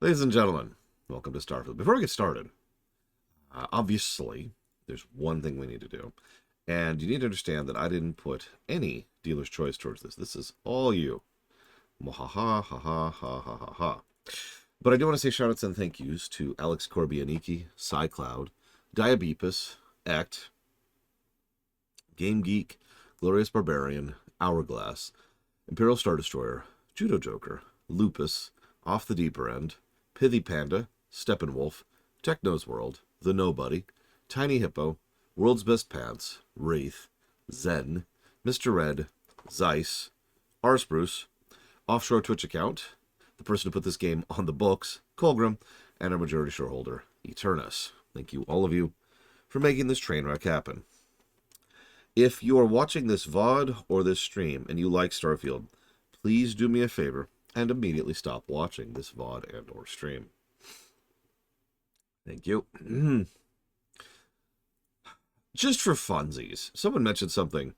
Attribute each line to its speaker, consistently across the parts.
Speaker 1: Ladies and gentlemen, welcome to Starfield. Before we get started, obviously, there's one thing we need to do. And you need to understand that I didn't put any dealer's choice towards this. This is all you. Mwahaha, ha ha ha ha ha ha. But I do want to say shoutouts and thank yous to Alex Corbianiki, SciCloud, Diabepus, Act, Game Geek, Glorious Barbarian, Hourglass, Imperial Star Destroyer, Judo Joker, Lupus, Off the Deeper End, Pithy Panda, Steppenwolf, Techno's World, The Nobody, Tiny Hippo, World's Best Pants, Wraith, Zen, Mr. Red, Zeiss, Arspruce, Offshore Twitch account, the person who put this game on the books, Colgrim, and our majority shareholder, Eternus. Thank you, all of you, for making this train wreck happen. If you are watching this VOD or this stream and you like Starfield, please do me a favor and immediately stop watching this VOD and or stream. Thank you. Just for funsies, someone mentioned something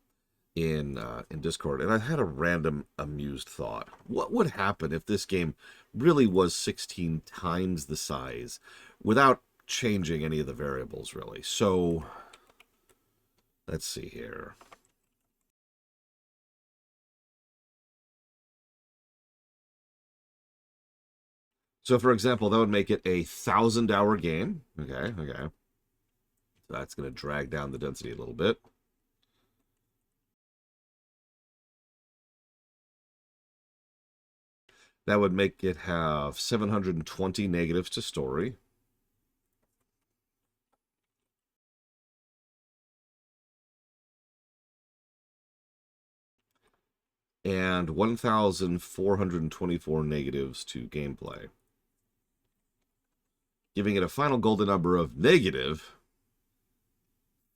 Speaker 1: in Discord, and I had a random amused thought. What would happen if this game really was 16 times the size without changing any of the variables, really? So, let's see here. So, for example, that would make it a 1,000-hour game. Okay. So that's going to drag down the density a little bit. That would make it have 720 negatives to story. And 1,424 negatives to gameplay, giving it a final golden number of negative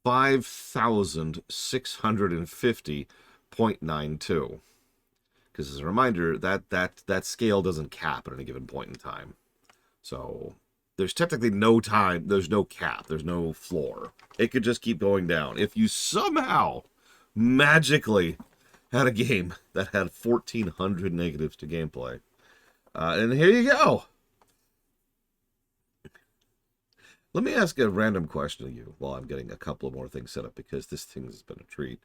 Speaker 1: 5,650.92. Because as a reminder, that scale doesn't cap at any given point in time. So there's technically no time, there's no cap, there's no floor. It could just keep going down. If you somehow magically had a game that had 1,400 negatives to gameplay. And here you go. Let me ask a random question to you while I'm getting a couple of more things set up, because this thing has been a treat.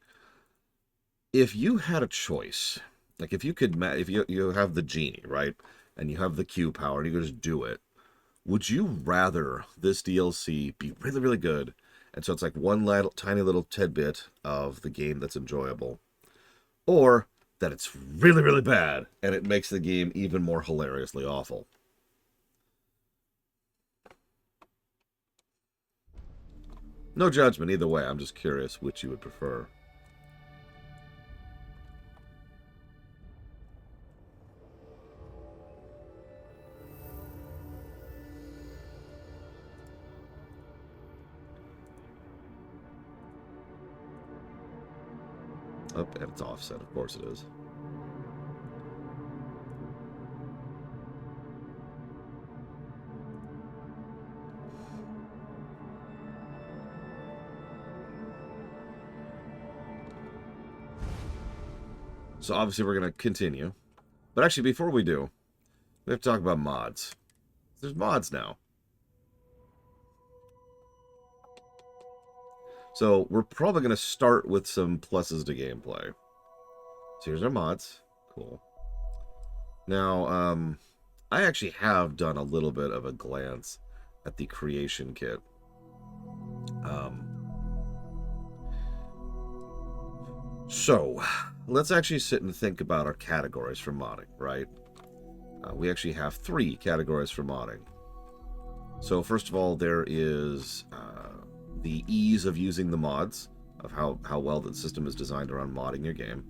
Speaker 1: If you had a choice, like if you could, if you have the genie, right, and you have the Q power and you could just do it, would you rather this DLC be really, really good, and so it's like one little, tiny little tidbit of the game that's enjoyable, or that it's really, really bad and it makes the game even more hilariously awful? No judgment either way. I'm just curious which you would prefer. Oh, and it's offset. Of course it is. So obviously we're going to continue. But actually, before we do, we have to talk about mods. There's mods now. So we're probably going to start with some pluses to gameplay. So here's our mods. Cool. Now, I actually have done a little bit of a glance at the creation kit. So let's actually sit and think about our categories for modding, right? We actually have 3 categories for modding. So first of all, there is the ease of using the mods, of how well the system is designed around modding your game.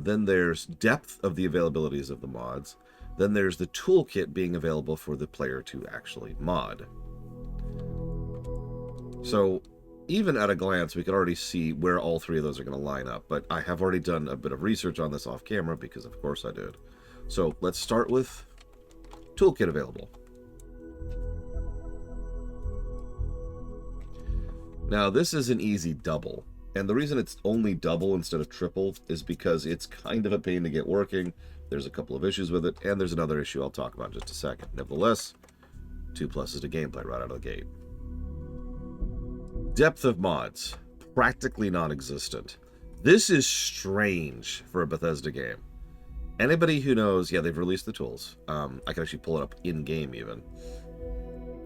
Speaker 1: Then there's depth of the availabilities of the mods. Then there's the toolkit being available for the player to actually mod. So even at a glance, we can already see where all 3 of those are going to line up. But I have already done a bit of research on this off camera, because of course I did. So let's start with toolkit available. Now this is an easy double. And the reason it's only double instead of triple is because it's kind of a pain to get working. There's a couple of issues with it, and there's another issue I'll talk about in just a second. Nevertheless, 2 pluses to gameplay right out of the gate. Depth of mods, practically non-existent. This is strange for a Bethesda game. Anybody who knows, yeah, they've released the tools. I can actually pull it up in-game even.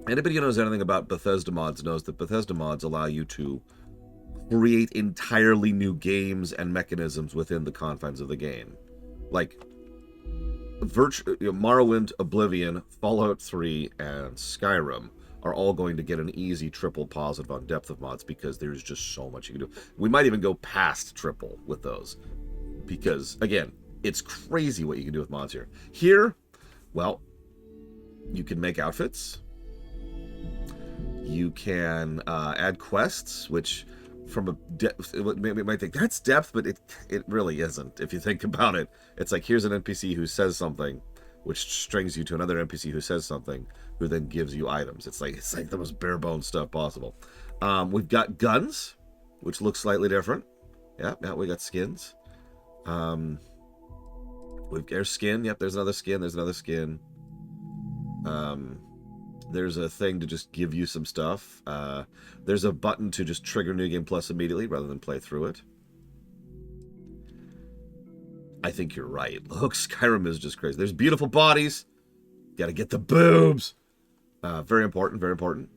Speaker 1: Anybody who knows anything about Bethesda mods knows that Bethesda mods allow you to create entirely new games and mechanisms within the confines of the game. Like, Morrowind, Oblivion, Fallout 3, and Skyrim are all going to get an easy triple positive on depth of mods because there's just so much you can do. We might even go past triple with those because, again, it's crazy what you can do with mods here. Here, well, you can make outfits. You can add quests, which from a depth, maybe you might think that's depth, but it really isn't. If you think about it, it's like here's an NPC who says something, which strings you to another NPC who says something, who then gives you items. It's like the most bare bones stuff possible. We've got guns, which look slightly different. Yeah, we got skins. There's skin. Yep, there's another skin. There's another skin. There's a thing to just give you some stuff. There's a button to just trigger New Game Plus immediately rather than play through it. I think you're right. Look, Skyrim is just crazy. There's beautiful bodies. Got to get the boobs. Very important, very important.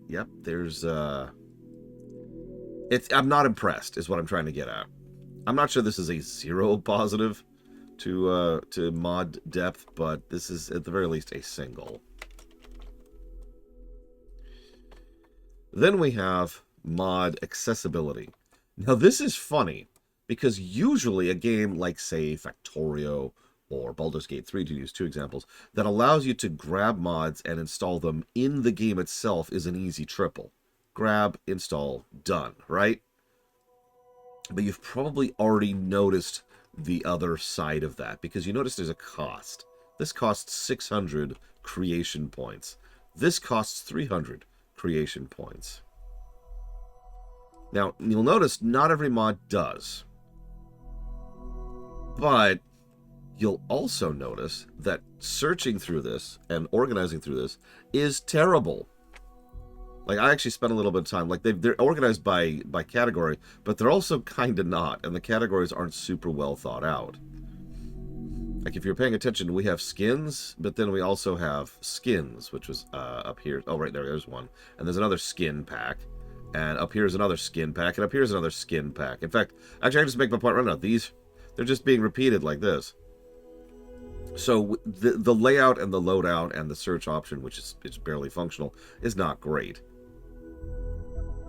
Speaker 1: Yep, there's... I'm not impressed, is what I'm trying to get at. I'm not sure this is a 0 positive to mod depth, but this is, at the very least, a single. Then we have mod accessibility. Now this is funny, because usually a game like, say, Factorio or Baldur's Gate 3, to use 2 examples, that allows you to grab mods and install them in the game itself is an easy triple. Grab, install, done, right? But you've probably already noticed the other side of that, because you notice there's a cost. This costs 600 creation points. This costs 300 creation points. Now, you'll notice not every mod does. But you'll also notice that searching through this and organizing through this is terrible. Like, I actually spent a little bit of time. Like, they're organized by category, but they're also kind of not, and the categories aren't super well thought out. Like, if you're paying attention, we have skins, but then we also have skins, which was up here. Oh, right there, there's one. And there's another skin pack. And up here's another skin pack, and up here's another skin pack. In fact, actually, I just make my point right now. These, they're just being repeated like this. So the layout and the loadout and the search option, which is it's barely functional, is not great.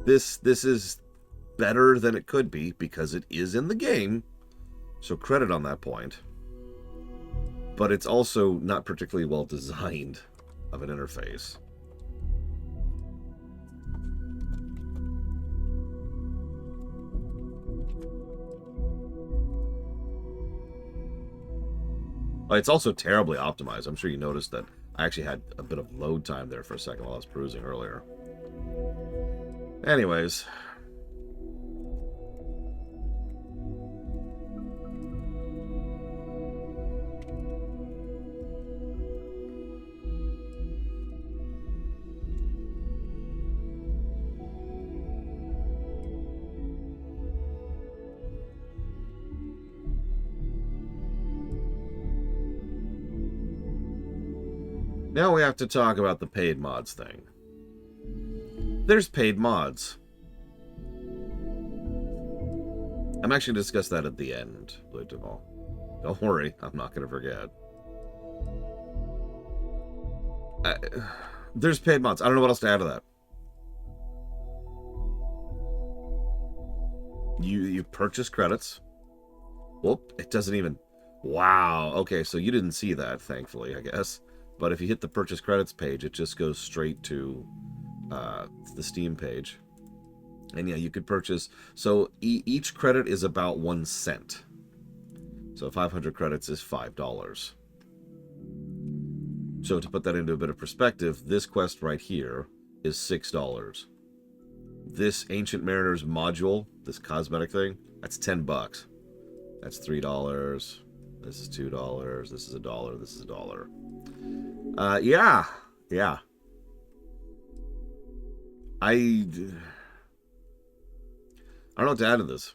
Speaker 1: This is better than it could be because it is in the game. So credit on that point. But it's also not particularly well designed of an interface. It's also terribly optimized. I'm sure you noticed that I actually had a bit of load time there for a second while I was perusing earlier. Anyways. Now we have to talk about the paid mods thing. There's paid mods. I'm actually going to discuss that at the end, Blue Duval. Don't worry, I'm not going to forget. There's paid mods. I don't know what else to add to that. You purchase credits. Whoop, it doesn't even... Wow, okay, so you didn't see that, thankfully, I guess. But if you hit the purchase credits page, it just goes straight to the Steam page. And yeah, you could purchase... So each credit is about 1 cent. So 500 credits is $5. So to put that into a bit of perspective, this quest right here is $6. This Ancient Mariners module, this cosmetic thing, that's $10. That's $3. This is $2. This is $1. This is $1. Yeah. Yeah. I don't know what to add to this.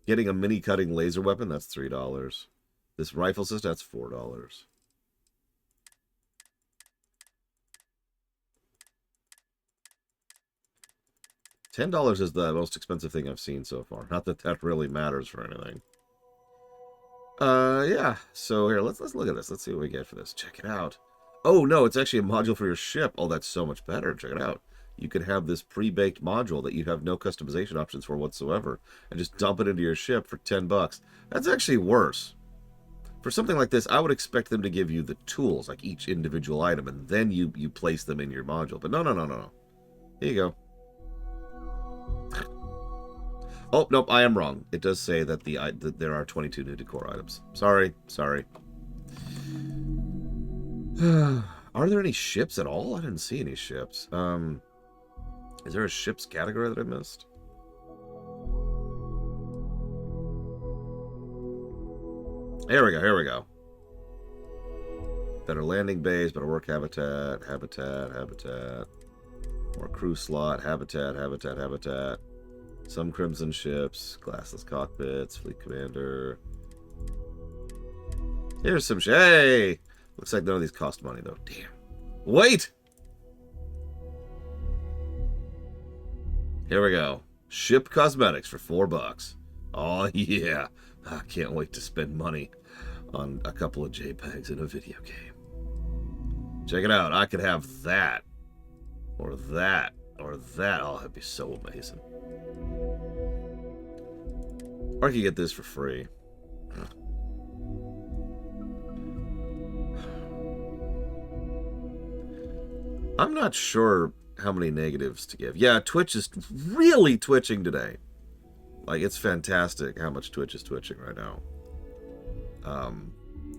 Speaker 1: Getting a mini cutting laser weapon, that's $3. This rifle system, that's $4. $10 is the most expensive thing I've seen so far. Not that that really matters for anything. Yeah. So here, let's look at this. Let's see what we get for this. Check it out. Oh no, it's actually a module for your ship. Oh, that's so much better. Check it out. You could have this pre-baked module that you have no customization options for whatsoever, and just dump it into your ship for $10. That's actually worse. For something like this, I would expect them to give you the tools, like each individual item, and then you place them in your module. But no. Here you go. Oh, nope, I am wrong. It does say that there are 22 new decor items. Sorry. Are there any ships at all? I didn't see any ships. Is there a ships category that I missed? Here we go. Better landing bays, better work habitat. More crew slot, habitat. Some crimson ships, glassless cockpits, fleet commander. Here's some hey! Looks like none of these cost money though. Damn. Wait! Here we go. Ship cosmetics for $4. Oh yeah. I can't wait to spend money on a couple of JPEGs in a video game. Check it out. I could have that. Or that. Or that. Oh, that'd be so amazing. Or I could get this for free. I'm not sure how many negatives to give. Yeah, Twitch is really twitching today. Like, it's fantastic how much Twitch is twitching right now.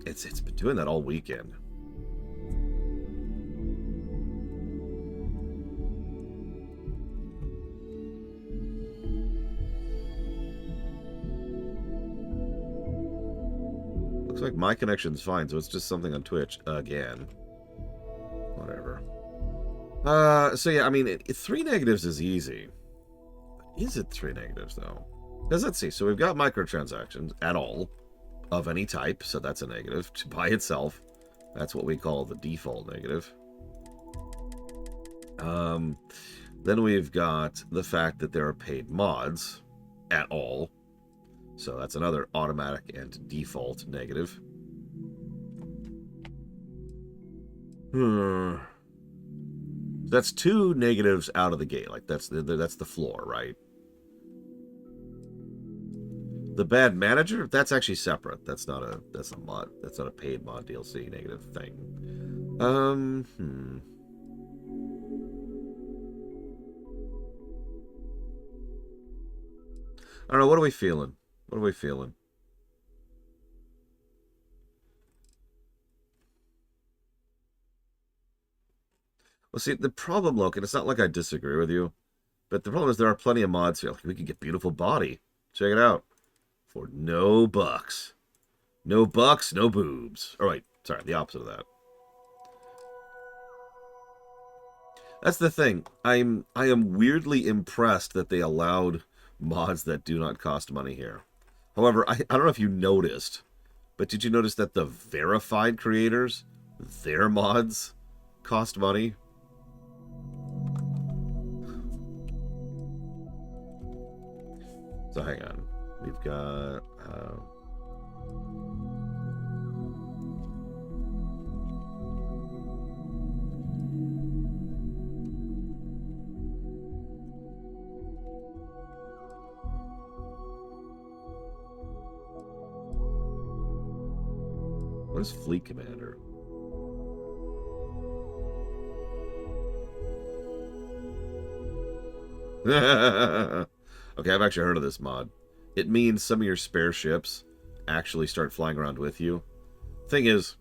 Speaker 1: It's been doing that all weekend. Looks like my connection's fine, so it's just something on Twitch again. Whatever. So yeah, I mean, 3 negatives is easy. Is it 3 negatives, though? Because let's see. So we've got microtransactions at all of any type. So that's a negative by itself. That's what we call the default negative. Then we've got the fact that there are paid mods at all. So that's another automatic and default negative. That's 2 negatives out of the gate. Like that's the floor, right? The bad manager, that's actually separate. That's a mod. That's not a paid mod DLC negative thing. I don't know. What are we feeling? Well, see, the problem, Logan, it's not like I disagree with you, but the problem is there are plenty of mods here. Like, we can get beautiful body. Check it out. For no bucks. No bucks, no boobs. Or wait, sorry, the opposite of that. That's the thing. I am weirdly impressed that they allowed mods that do not cost money here. However, I don't know if you noticed, but did you notice that the verified creators, their mods cost money? So hang on. We've got... what is Fleet Commander? Okay, I've actually heard of this mod. It means some of your spare ships actually start flying around with you. Thing is,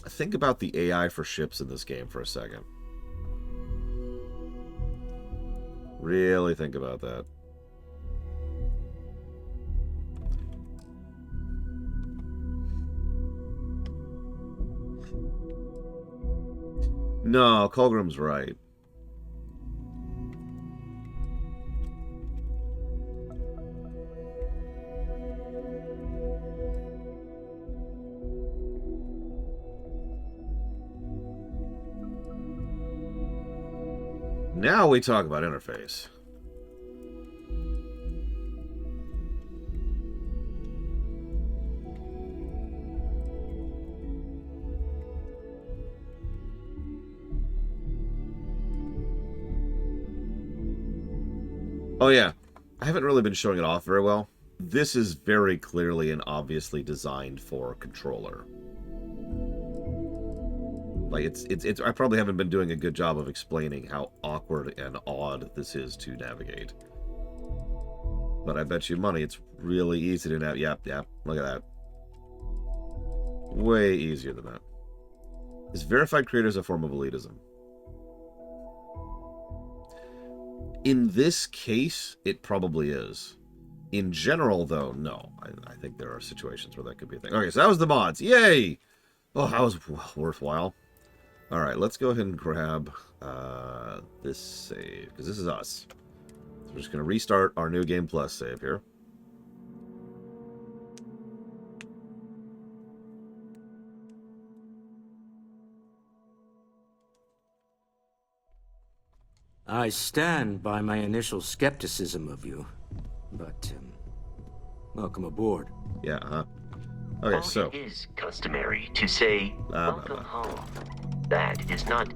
Speaker 1: think about the AI for ships in this game for a second. Really think about that. No, Colgrim's right. Now we talk about interface. Oh yeah, I haven't really been showing it off very well. This is very clearly and obviously designed for a controller. Like it's I probably haven't been doing a good job of explaining how awkward and odd this is to navigate. But I bet you money it's really easy to navigate. Yep, look at that. Way easier than that. Is verified creators a form of elitism? In this case, it probably is. In general, though, no. I think there are situations where that could be a thing. Okay, so that was the mods. Yay! Oh, that was worthwhile. All right, let's go ahead and grab this save, because this is us. So we're just going to restart our New Game Plus save here.
Speaker 2: I stand by my initial skepticism of you, but welcome aboard.
Speaker 1: Yeah, Okay, so...
Speaker 3: It is customary to say, welcome home. That is not...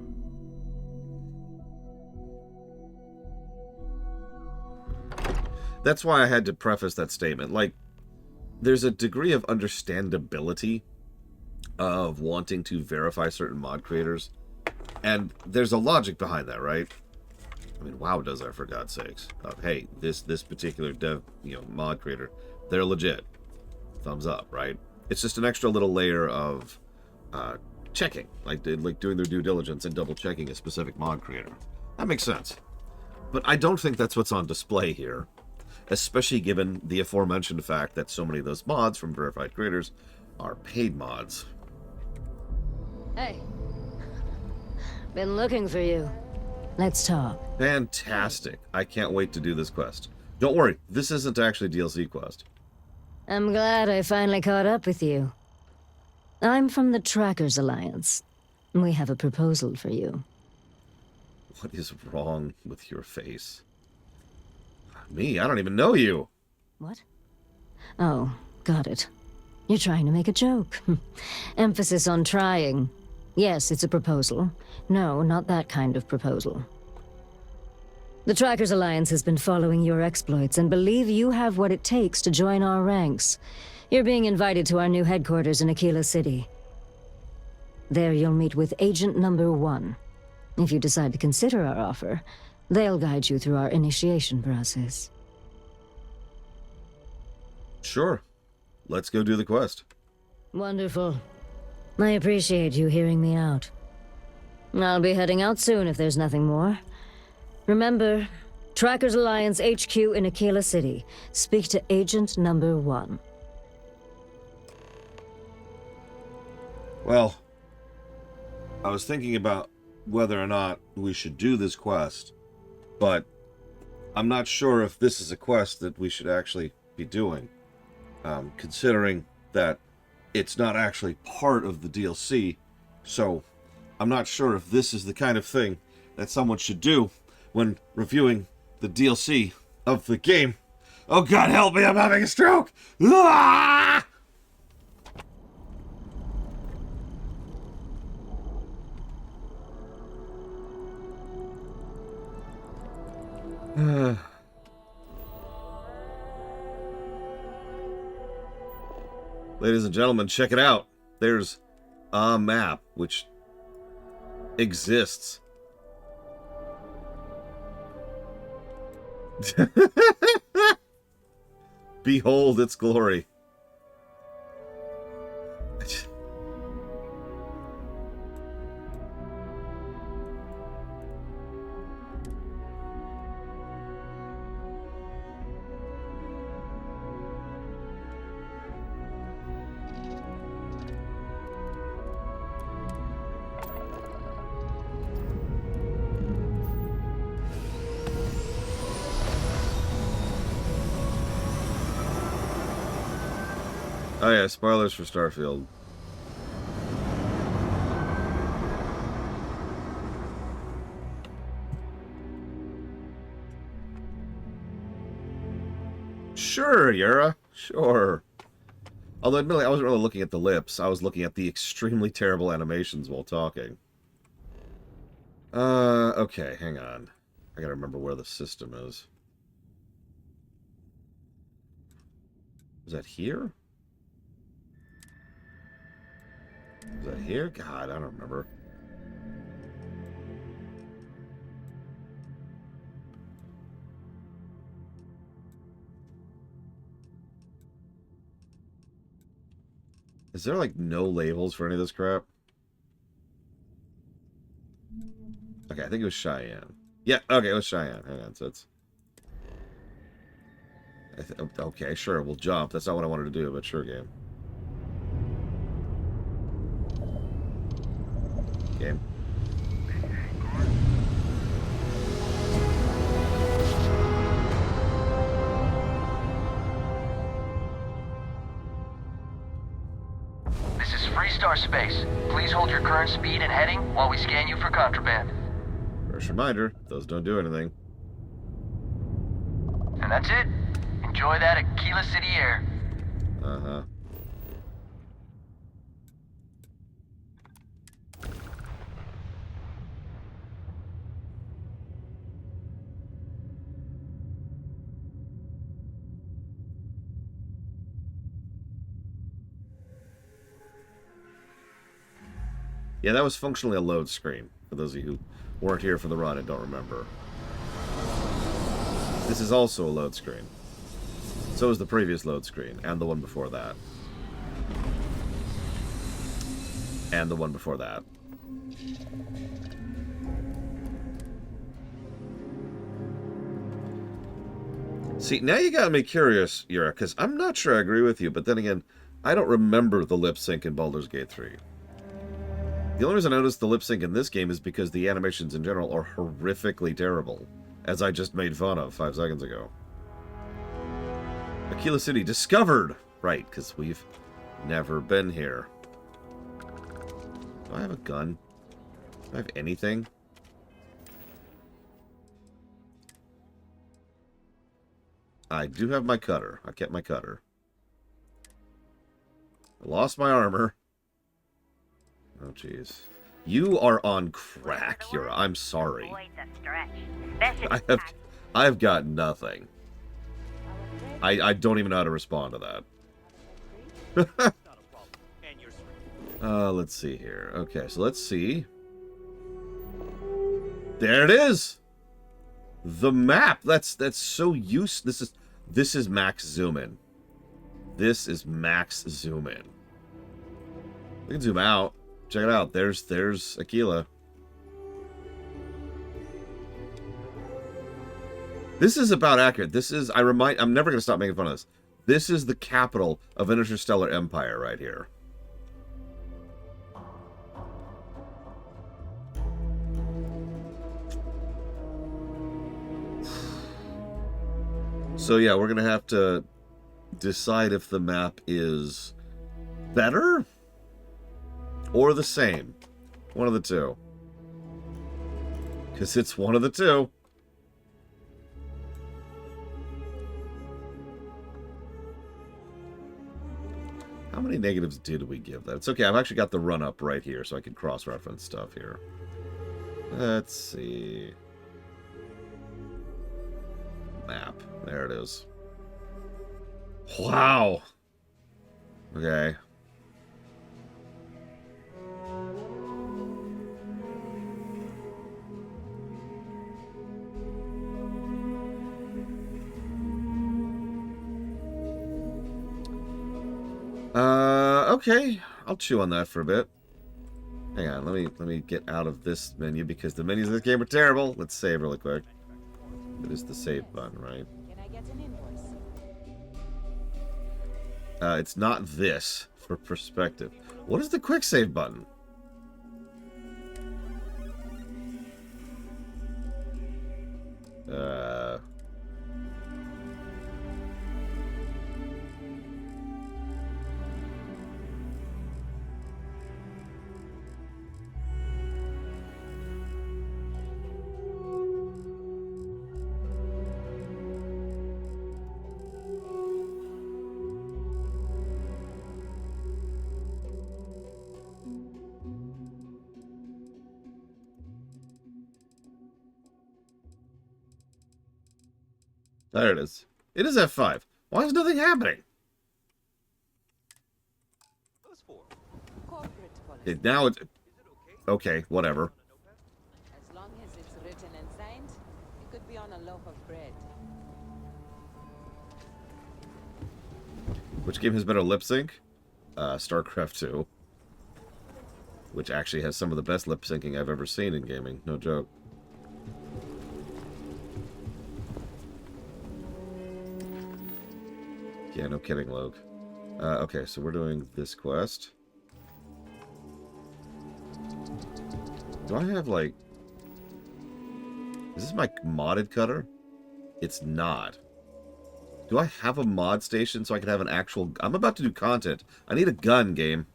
Speaker 1: That's why I had to preface that statement. Like, there's a degree of understandability of wanting to verify certain mod creators, and there's a logic behind that, right? I mean, WoW does that, for God's sakes. Hey, this particular dev, mod creator, they're legit. Thumbs up, right? It's just an extra little layer of checking, like doing their due diligence and double checking a specific mod creator. That makes sense. But I don't think that's what's on display here, especially given the aforementioned fact that so many of those mods from verified creators are paid mods.
Speaker 4: Hey. Been looking for you. Let's talk.
Speaker 1: Fantastic. I can't wait to do this quest. Don't worry, this isn't actually a DLC quest.
Speaker 4: I'm glad I finally caught up with you. I'm from the Trackers Alliance. We have a proposal for you.
Speaker 1: What is wrong with your face? Me? I don't even know you.
Speaker 4: What? Oh, got it. You're trying to make a joke. Emphasis on trying. Yes, it's a proposal. No, not that kind of proposal. The Trackers Alliance has been following your exploits and believe you have what it takes to join our ranks. You're being invited to our new headquarters in Aquila City. There you'll meet with Agent Number 1. If you decide to consider our offer, they'll guide you through our initiation process.
Speaker 1: Sure. Let's go do the quest.
Speaker 4: Wonderful. I appreciate you hearing me out. I'll be heading out soon if there's nothing more. Remember, Trackers Alliance HQ in Aquila City. Speak to Agent Number 1.
Speaker 1: Well, I was thinking about whether or not we should do this quest, but I'm not sure if this is a quest that we should actually be doing, considering that it's not actually part of the DLC, so I'm not sure if this is the kind of thing that someone should do when reviewing the DLC of the game. Oh God, help me, I'm having a stroke! Ah! Ladies and gentlemen, check it out. There's a map which exists. Behold its glory. Oh yeah, spoilers for Starfield. Sure, Yura. Sure. Although, admittedly, I wasn't really looking at the lips. I was looking at the extremely terrible animations while talking. Okay, hang on. I gotta remember where the system is. Is that here? Is that here? God, I don't remember. Is there, like, no labels for any of this crap? Okay, I think it was Cheyenne. Yeah, okay, it was Cheyenne. Hang on, so it's... Okay, sure, we'll jump. That's not what I wanted to do, but sure, game. Game.
Speaker 5: This is Freestar Space. Please hold your current speed and heading while we scan you for contraband.
Speaker 1: First reminder, those don't do anything.
Speaker 5: And that's it. Enjoy that Aquila City air.
Speaker 1: Uh-huh. Yeah, that was functionally a load screen, for those of you who weren't here for the run and don't remember. This is also a load screen. So is the previous load screen, and the one before that. And the one before that. See, now you got me curious, Yura, because I'm not sure I agree with you, but then again, I don't remember the lip sync in Baldur's Gate 3. The only reason I noticed the lip sync in this game is because the animations in general are horrifically terrible, as I just made fun of 5 seconds ago. Aquila City discovered! Right, because we've never been here. Do I have a gun? Do I have anything? I do have my cutter. I kept my cutter. I lost my armor. Oh, jeez. You are on crack, Yura. I'm sorry. I've got nothing. I don't even know how to respond to that. Let's see here. Okay, so let's see. There it is. The map. That's so used. This is max zoom in. This is max zoom in. We can zoom out. Check it out. There's Aquila. This is about accurate. This is, I'm never going to stop making fun of this. This is the capital of Interstellar Empire right here. So yeah, we're going to have to decide if the map is better or the same. One of the two. Because it's one of the two. How many negatives did we give that? It's okay, I've actually got the run-up right here, so I can cross-reference stuff here. Let's see. Map. There it is. Wow! Okay. Okay. I'll chew on that for a bit. Hang on, let me get out of this menu because the menus in this game are terrible. Let's save really quick. It is the save button, right?
Speaker 6: Can I get an invoice?
Speaker 1: It's not this for perspective. What is the quick save button? There it is. It is F5. Why is nothing happening? Now it's... Okay, whatever.
Speaker 6: As long as it's written and signed, it could be on a loaf of bread.
Speaker 1: Which game has better lip sync? StarCraft 2. Which actually has some of the best lip syncing I've ever seen in gaming. No joke. Yeah, no kidding, Logue. Okay, so we're doing this quest. Do I have, like... Is this my modded cutter? It's not. Do I have a mod station so I can have an actual... I'm about to do content. I need a gun, game.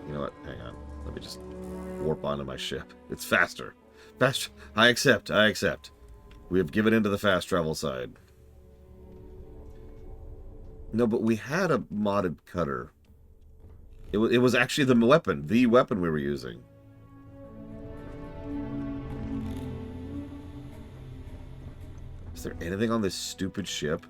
Speaker 1: You know what? Hang on. Let me just warp onto my ship. It's faster. Faster. I accept. I accept. We have given into the fast travel side. No, but we had a modded cutter. It was actually the weapon we were using. Is there anything on this stupid ship?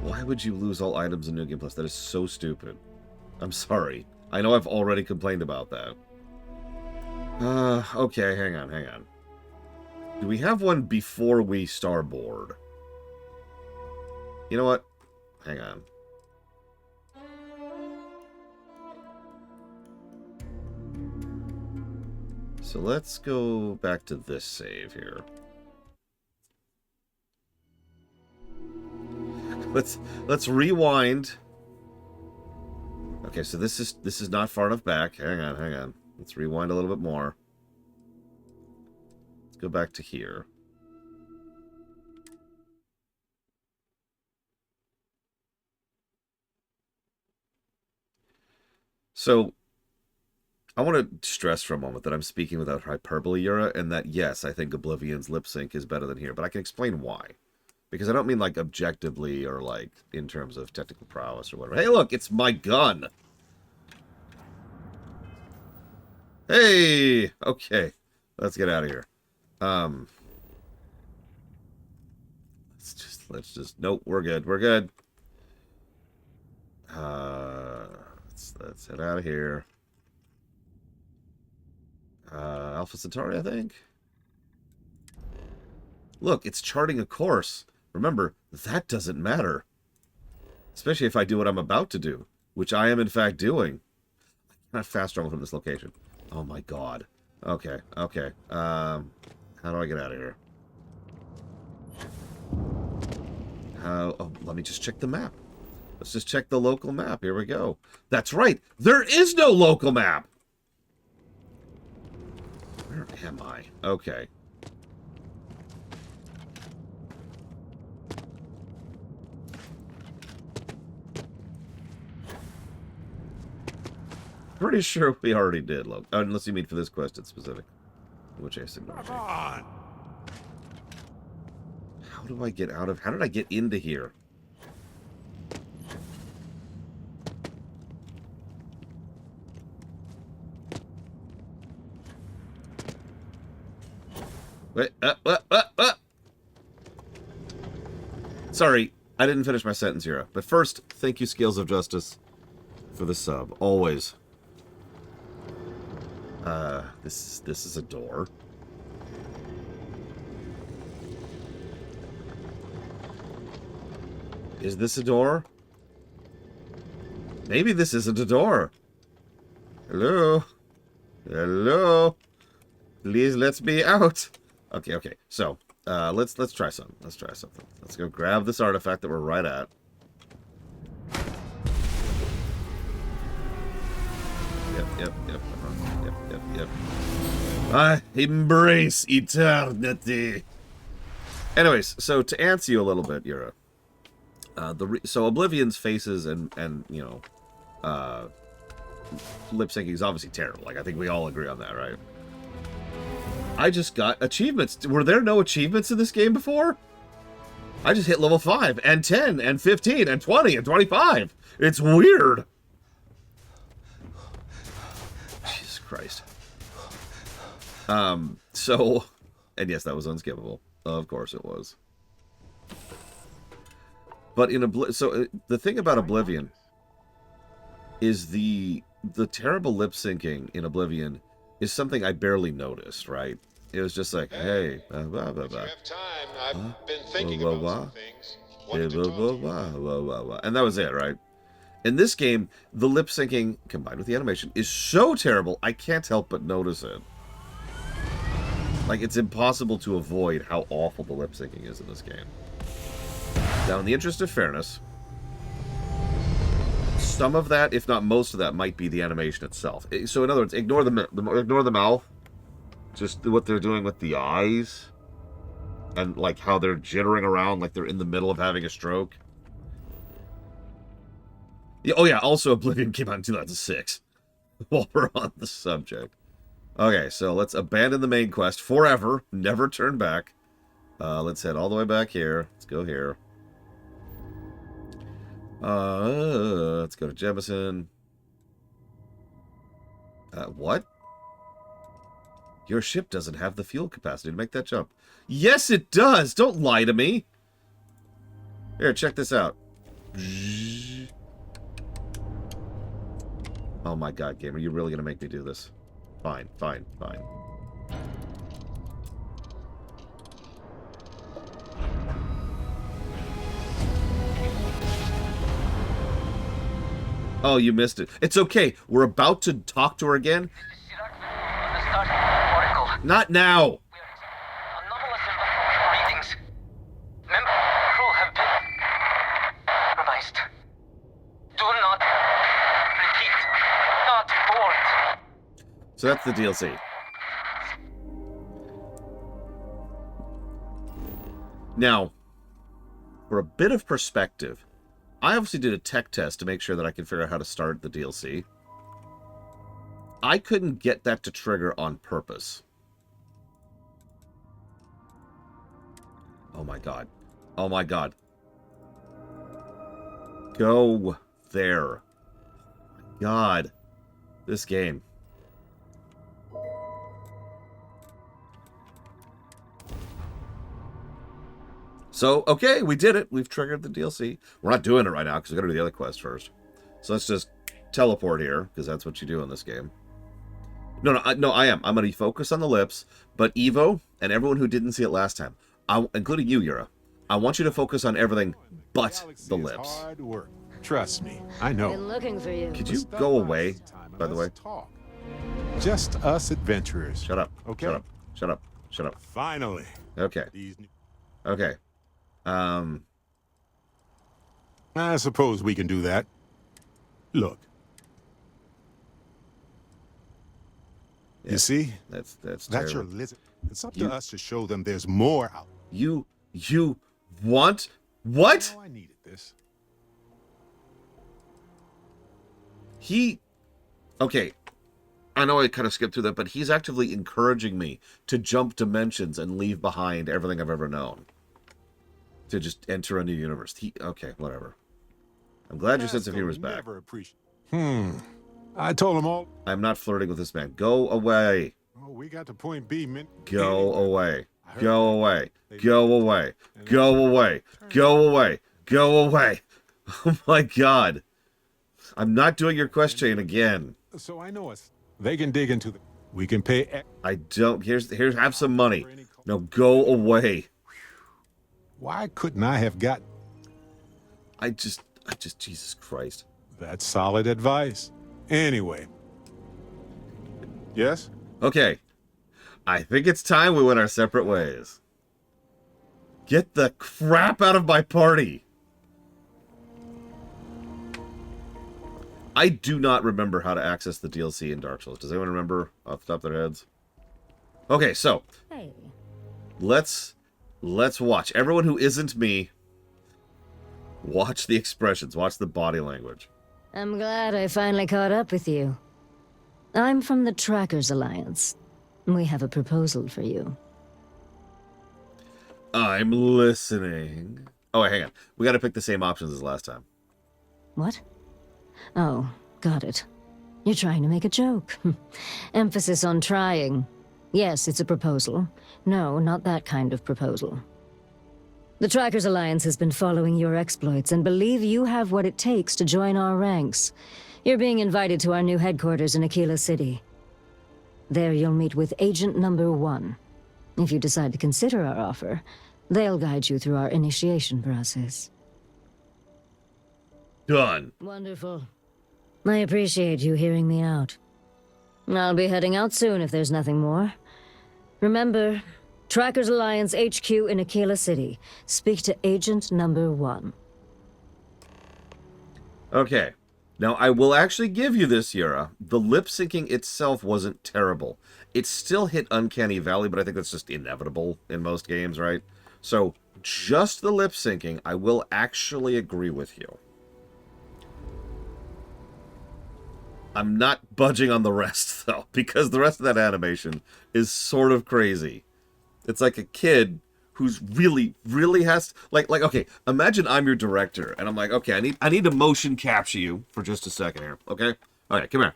Speaker 1: Why would you lose all items in New Game Plus? That is so stupid. I'm sorry. I know I've already complained about that. Okay, hang on. Do we have one before we starboard? You know what? Hang on. So let's go back to this save here. Let's rewind. Okay, so this is not far enough back. Hang on. Let's rewind a little bit more. Let's go back to here. So I want to stress for a moment that I'm speaking without hyperbole, Yura, and that yes, I think Oblivion's lip sync is better than here, but I can explain why. Because I don't mean, like, objectively or, like, in terms of technical prowess or whatever. Hey, look, it's my gun! Hey! Okay. Let's get out of here. Let's just... Nope, we're good. We're good. Let's head out of here. Alpha Centauri, I think? Look, it's charting a course. Remember, that doesn't matter. Especially if I do what I'm about to do, which I am in fact doing. I cannot fast travel from this location. Oh my god. Okay. How do I get out of here? Oh, let me just check the map. Let's just check the local map. Here we go. That's right. There is no local map. Where am I? Okay. Pretty sure we already did, Logan. Unless you mean for this quest in specific. Which I ignored. Come on! How do I get out of... How did I get into here? Wait, Sorry, I didn't finish my sentence here. But first, thank you, Scales of Justice, for the sub. Always. This is a door. Is this a door? Maybe this isn't a door. Hello? Hello? Please let me out. Okay. So, let's try something. Let's try something. Let's go grab this artifact that we're right at. Yep. I embrace eternity. Anyways, so to answer you a little bit, Yura, so Oblivion's faces and you know, lip syncing is obviously terrible. Like, I think we all agree on that, right? I just got achievements. Were there no achievements in this game before? I just hit level 5, and 10, and 15, and 20, and 25. It's weird. Jesus Christ. So, and yes, that was unskippable. Of course it was. But in the thing about Oblivion is the terrible lip syncing in Oblivion is something I barely noticed, right? It was just like, hey, blah, blah, blah.
Speaker 7: If you have time, I've been thinking about some things. Wanted to talk to you.
Speaker 1: And that was it, right? In this game, the lip syncing combined with the animation is so terrible, I can't help but notice it. Like, it's impossible to avoid how awful the lip syncing is in this game. Now, in the interest of fairness, some of that, if not most of that, might be the animation itself. So, in other words, ignore the mouth. Just what they're doing with the eyes. And, like, how they're jittering around like they're in the middle of having a stroke. Yeah, oh, yeah, also Oblivion came out in 2006. While we're on the subject. Okay, so let's abandon the main quest forever. Never turn back. Let's head all the way back here. Let's go here. Let's go to Jemison. What? Your ship doesn't have the fuel capacity to make that jump. Yes, it does! Don't lie to me! Here, check this out. Oh my god, gamer, you're really gonna make me do this. Fine, fine, fine. Oh, you missed it. It's okay. We're about to talk to her again. Not now.
Speaker 5: Member crew have been compromised. Do not repeat. Not board.
Speaker 1: So that's the DLC. Now, for a bit of perspective, I obviously did a tech test to make sure that I could figure out how to start the DLC. I couldn't get that to trigger on purpose. Oh my god. Oh my god. Go there. God. This game. So, okay, we did it. We've triggered the DLC. We're not doing it right now because we've got to do the other quest first. So let's just teleport here, because that's what you do in this game. No, I am. I'm going to focus on the lips, but Evo and everyone who didn't see it last time, including you, Yura, I want you to focus on everything but the lips.
Speaker 7: Hard work. Trust me, I know.
Speaker 4: Been looking for you.
Speaker 1: Could you go away, by the way?
Speaker 7: Talk. Just us adventurers.
Speaker 1: Shut up.
Speaker 7: Okay.
Speaker 1: Shut up. Shut up. Shut up.
Speaker 7: Finally.
Speaker 1: Okay. Okay.
Speaker 7: I suppose we can do that. Look.
Speaker 1: Yeah,
Speaker 7: you see?
Speaker 1: That's
Speaker 7: That's
Speaker 1: terrible.
Speaker 7: your lizard. It's up to us to show them there's more out.
Speaker 1: You want what?
Speaker 7: Oh, I needed this.
Speaker 1: Okay. I know I kind of skipped through that, but he's actively encouraging me to jump dimensions and leave behind everything I've ever known. To just enter a new universe. Okay, whatever. I'm glad your sense of humor is back.
Speaker 7: I told them all.
Speaker 1: I'm not flirting with this man. Go away.
Speaker 7: Oh, we got to point B, man.
Speaker 1: Go away. Go away. Go away. Go away. Go away. Go away. Oh my god. I'm not doing your quest chain again.
Speaker 7: So I know us. They can dig into the. We can pay.
Speaker 1: I don't. Here's have some money. No, go away.
Speaker 7: Why couldn't I have got?
Speaker 1: I just, Jesus Christ.
Speaker 7: That's solid advice. Anyway. Yes?
Speaker 1: Okay. I think it's time we went our separate ways. Get the crap out of my party. I do not remember how to access the DLC in Dark Souls. Does anyone remember off the top of their heads? Okay, so.
Speaker 4: Hey.
Speaker 1: Let's watch. Everyone who isn't me, watch the expressions. Watch the body language.
Speaker 4: I'm glad I finally caught up with you. I'm from the Trackers Alliance. We have a proposal for you.
Speaker 1: I'm listening. Oh, hang on. We gotta pick the same options as last time.
Speaker 4: What? Oh, got it. You're trying to make a joke. Emphasis on trying. Yes, it's a proposal. No, not that kind of proposal. The Trackers Alliance has been following your exploits and believe you have what it takes to join our ranks. You're being invited to our new headquarters in Aquila City. There you'll meet with Agent Number 1. If you decide to consider our offer, they'll guide you through our initiation process.
Speaker 1: Done.
Speaker 4: Wonderful. I appreciate you hearing me out. I'll be heading out soon if there's nothing more. Remember, Trackers Alliance HQ in Aquila City. Speak to Agent Number 1.
Speaker 1: Okay. Now, I will actually give you this, Yura. The lip syncing itself wasn't terrible. It still hit Uncanny Valley, but I think that's just inevitable in most games, right? So, just the lip syncing, I will actually agree with you. I'm not budging on the rest, though, because the rest of that animation is sort of crazy. It's like a kid who's really has... okay, imagine I'm your director, and I'm like, okay, I need to motion capture you for just a second here, okay? All right, come here.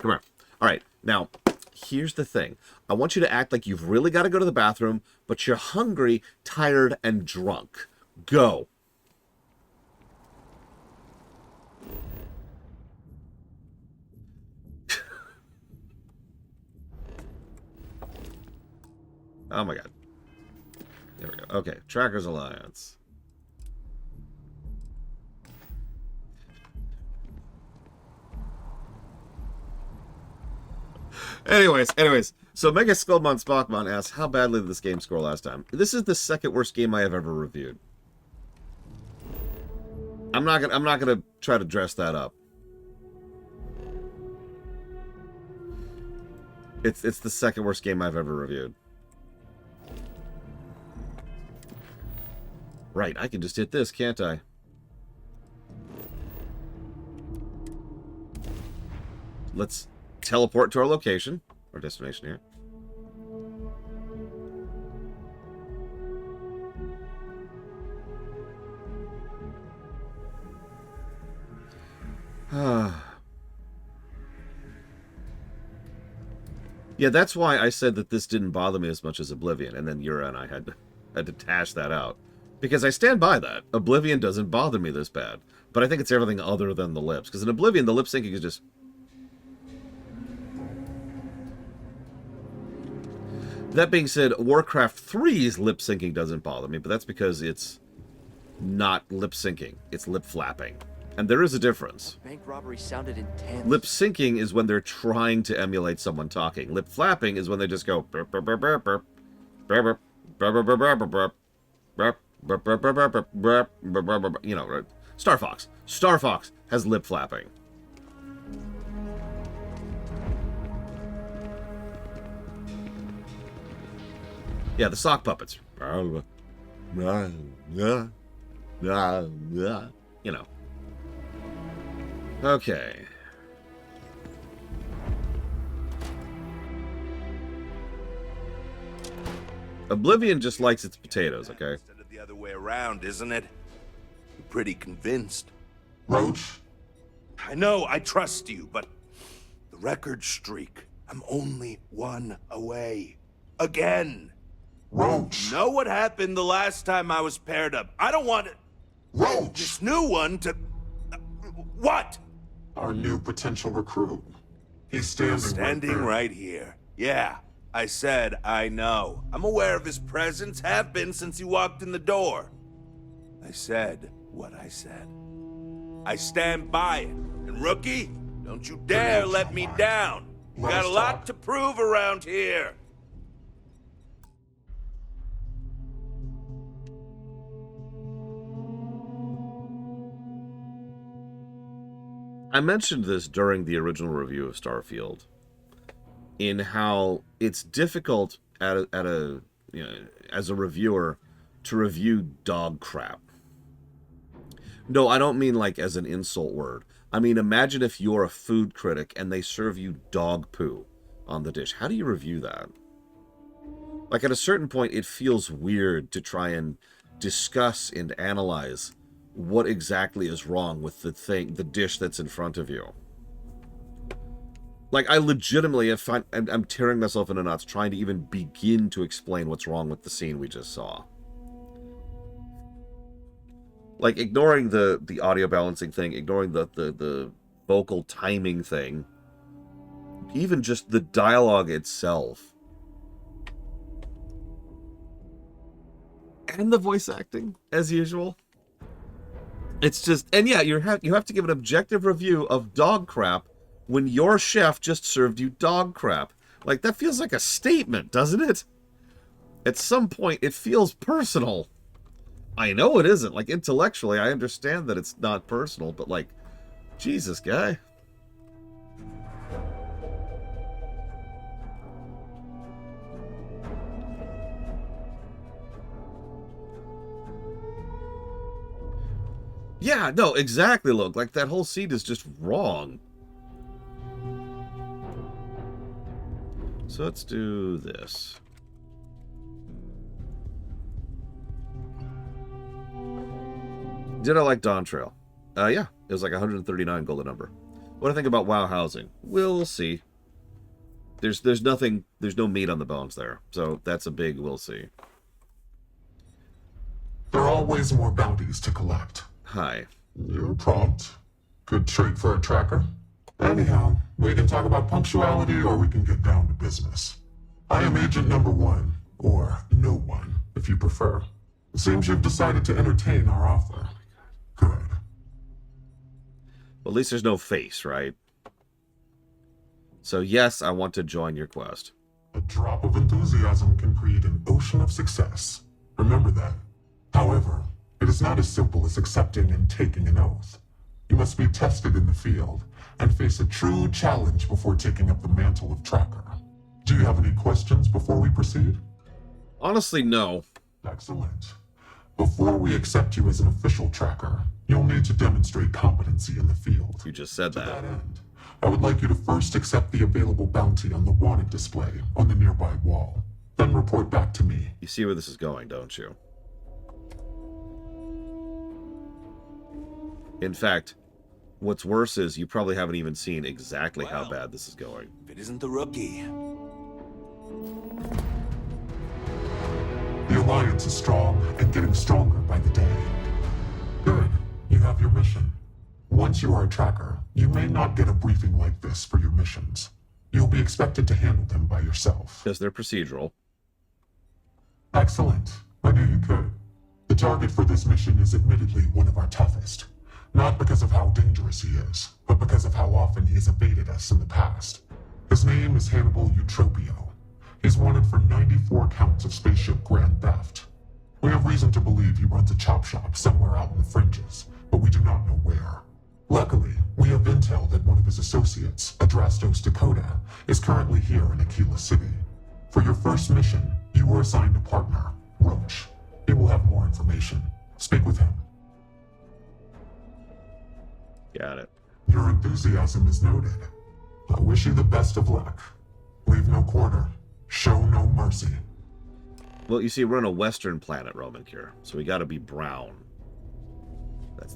Speaker 1: All right, now, here's the thing. I want you to act like you've really got to go to the bathroom, but you're hungry, tired, and drunk. Go. Oh my god. There we go. Okay, Trackers Alliance. Anyways. So Mega Skullmon Spockmon asks, how badly did this game score last time? This is the second worst game I have ever reviewed. I'm not gonna try to dress that up. It's the second worst game I've ever reviewed. Right, I can just hit this, can't I? Let's teleport to our location, our destination here. Yeah, that's why I said that this didn't bother me as much as Oblivion, and then Yura and I had to hash that out. Because I stand by that. Oblivion doesn't bother me this bad. But I think it's everything other than the lips. Because in Oblivion, the lip syncing is just... That being said, Warcraft 3's lip syncing doesn't bother me, but that's because it's not lip syncing. It's lip flapping. And there is a difference.
Speaker 8: Bank robbery sounded intense.
Speaker 1: Lip syncing is when they're trying to emulate someone talking. Lip flapping is when they just go... burp, burp, burp, burp, burp, burp, burp, burp, burp, burp, burp, burp, burp. You know, right? Star Fox. Star Fox has lip flapping. Yeah, the sock puppets. You know. Okay. Oblivion just likes its potatoes, okay?
Speaker 9: Instead of the other way around, isn't it? You're pretty convinced.
Speaker 7: Roach?
Speaker 9: I know, I trust you, but the record streak, I'm only one away. Again.
Speaker 7: Roach?
Speaker 9: Know what happened the last time I was paired up? I don't want
Speaker 7: Roach!
Speaker 9: this new one to... What?
Speaker 7: Our new potential recruit. He's standing
Speaker 9: Right here. Yeah. I said I know. I'm aware of his presence, have been since he walked in the door. I said what I said. I stand by it. And rookie, don't you dare let me down. Got a lot to prove around here.
Speaker 1: I mentioned this during the original review of Starfield, in how it's difficult as a reviewer to review dog crap. No, I don't mean like as an insult word. I mean, imagine if you're a food critic and they serve you dog poo. on the dish. How do you review that? Like, at a certain point, it feels weird to try and discuss and analyze what exactly is wrong with the dish that's in front of you. Like, I legitimately, I'm tearing myself into knots trying to even begin to explain what's wrong with the scene we just saw. Like, ignoring the audio balancing thing, ignoring the vocal timing thing, even just the dialogue itself. And the voice acting, as usual. It's just, and yeah, you have to give an objective review of dog crap when your chef just served you dog crap. Like, that feels like a statement, doesn't it? At some point, it feels personal. I know it isn't. Like, intellectually, I understand that it's not personal, but, like, Jesus, guy. Yeah, no, exactly, look. Like, that whole scene is just wrong. So let's do this. Did I like Dawn Trail? Yeah, it was like 139 golden number. What do I think about WoW housing? We'll see. There's nothing, there's no meat on the bones there. So that's a big we'll see.
Speaker 10: There are always more bounties to collect.
Speaker 1: Hi.
Speaker 10: You're prompt. Good trait for a tracker. Anyhow, we can talk about punctuality or we can get down to business. I am agent number 1, or no one, if you prefer. It seems you've decided to entertain our offer. Good.
Speaker 1: Well, at least there's no face, right? So yes, I want to join your quest.
Speaker 10: A drop of enthusiasm can create an ocean of success. Remember that. However, it is not as simple as accepting and taking an oath. You must be tested in the field and face a true challenge before taking up the mantle of tracker. Do you have any questions before we proceed?
Speaker 1: Honestly, no.
Speaker 10: Excellent. Before we accept you as an official tracker, you'll need to demonstrate competency in the field.
Speaker 1: You just said that.
Speaker 10: To that end, I would like you to first accept the available bounty on the wanted display on the nearby wall. Then report back to me.
Speaker 1: You see where this is going, don't you? In fact, what's worse is you probably haven't even seen exactly how bad this is going.
Speaker 9: If it isn't the rookie.
Speaker 10: The Alliance is strong and getting stronger by the day. Good. You have your mission. Once you are a tracker, you may not get a briefing like this for your missions. You'll be expected to handle them by yourself.
Speaker 1: Because they're procedural.
Speaker 10: Excellent. I knew you could. The target for this mission is admittedly one of our toughest. Not because of how dangerous he is, but because of how often he has evaded us in the past. His name is Hannibal Eutropio. He's wanted for 94 counts of spaceship grand theft. We have reason to believe he runs a chop shop somewhere out in the fringes, but we do not know where. Luckily, we have intel that one of his associates, Adrastos Dakota, is currently here in Aquila City. For your first mission, you were assigned a partner, Roach. He will have more information. Speak with him.
Speaker 1: Got it.
Speaker 10: Your enthusiasm is noted. I wish you the best of luck. Leave no quarter. Show no mercy.
Speaker 1: Well, you see, we're on a western planet, Roman Cure, so we gotta be brown.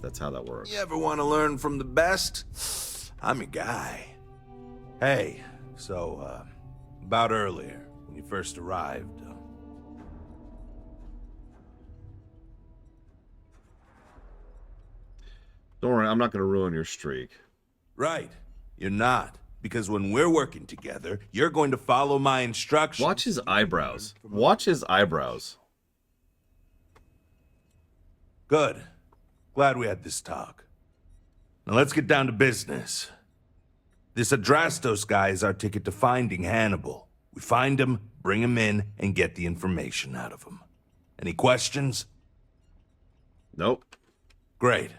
Speaker 1: That's how that works.
Speaker 9: You ever want to learn from the best? I'm your guy. Hey, so, about earlier, when you first arrived,
Speaker 1: Don't worry, I'm not gonna ruin your streak.
Speaker 9: Right, you're not. Because when we're working together, you're going to follow my instructions.
Speaker 1: Watch his eyebrows. Watch his eyebrows.
Speaker 9: Good. Glad we had this talk. Now let's get down to business. This Adrastos guy is our ticket to finding Hannibal. We find him, bring him in, and get the information out of him. Any questions?
Speaker 1: Nope.
Speaker 9: Great.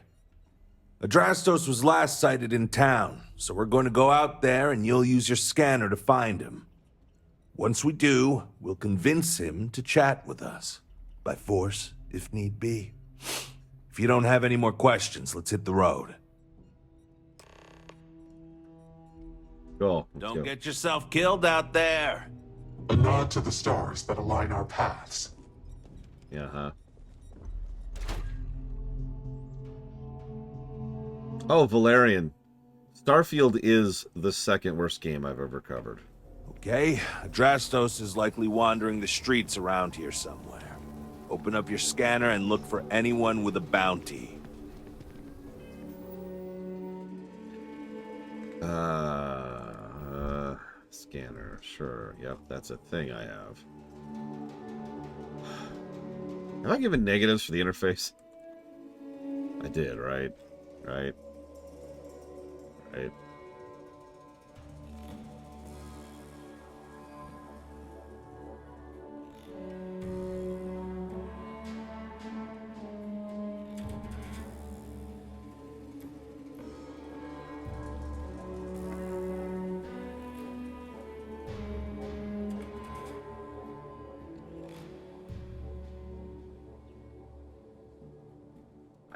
Speaker 9: Adrastos was last sighted in town, so we're going to go out there and you'll use your scanner to find him. Once we do, we'll convince him to chat with us. By force, if need be. If you don't have any more questions, let's hit the road.
Speaker 1: Cool. Let's
Speaker 9: Don't
Speaker 1: go.
Speaker 9: get yourself killed out there.
Speaker 10: A nod to the stars that align our paths.
Speaker 1: Yeah, huh? Oh, Valerian. Starfield is the second worst game I've ever covered.
Speaker 9: Okay, Adrastos is likely wandering the streets around here somewhere. Open up your scanner and look for anyone with a bounty.
Speaker 1: Scanner. Sure. Yep, that's a thing I have. Have I given negatives for the interface? I did, right? Right.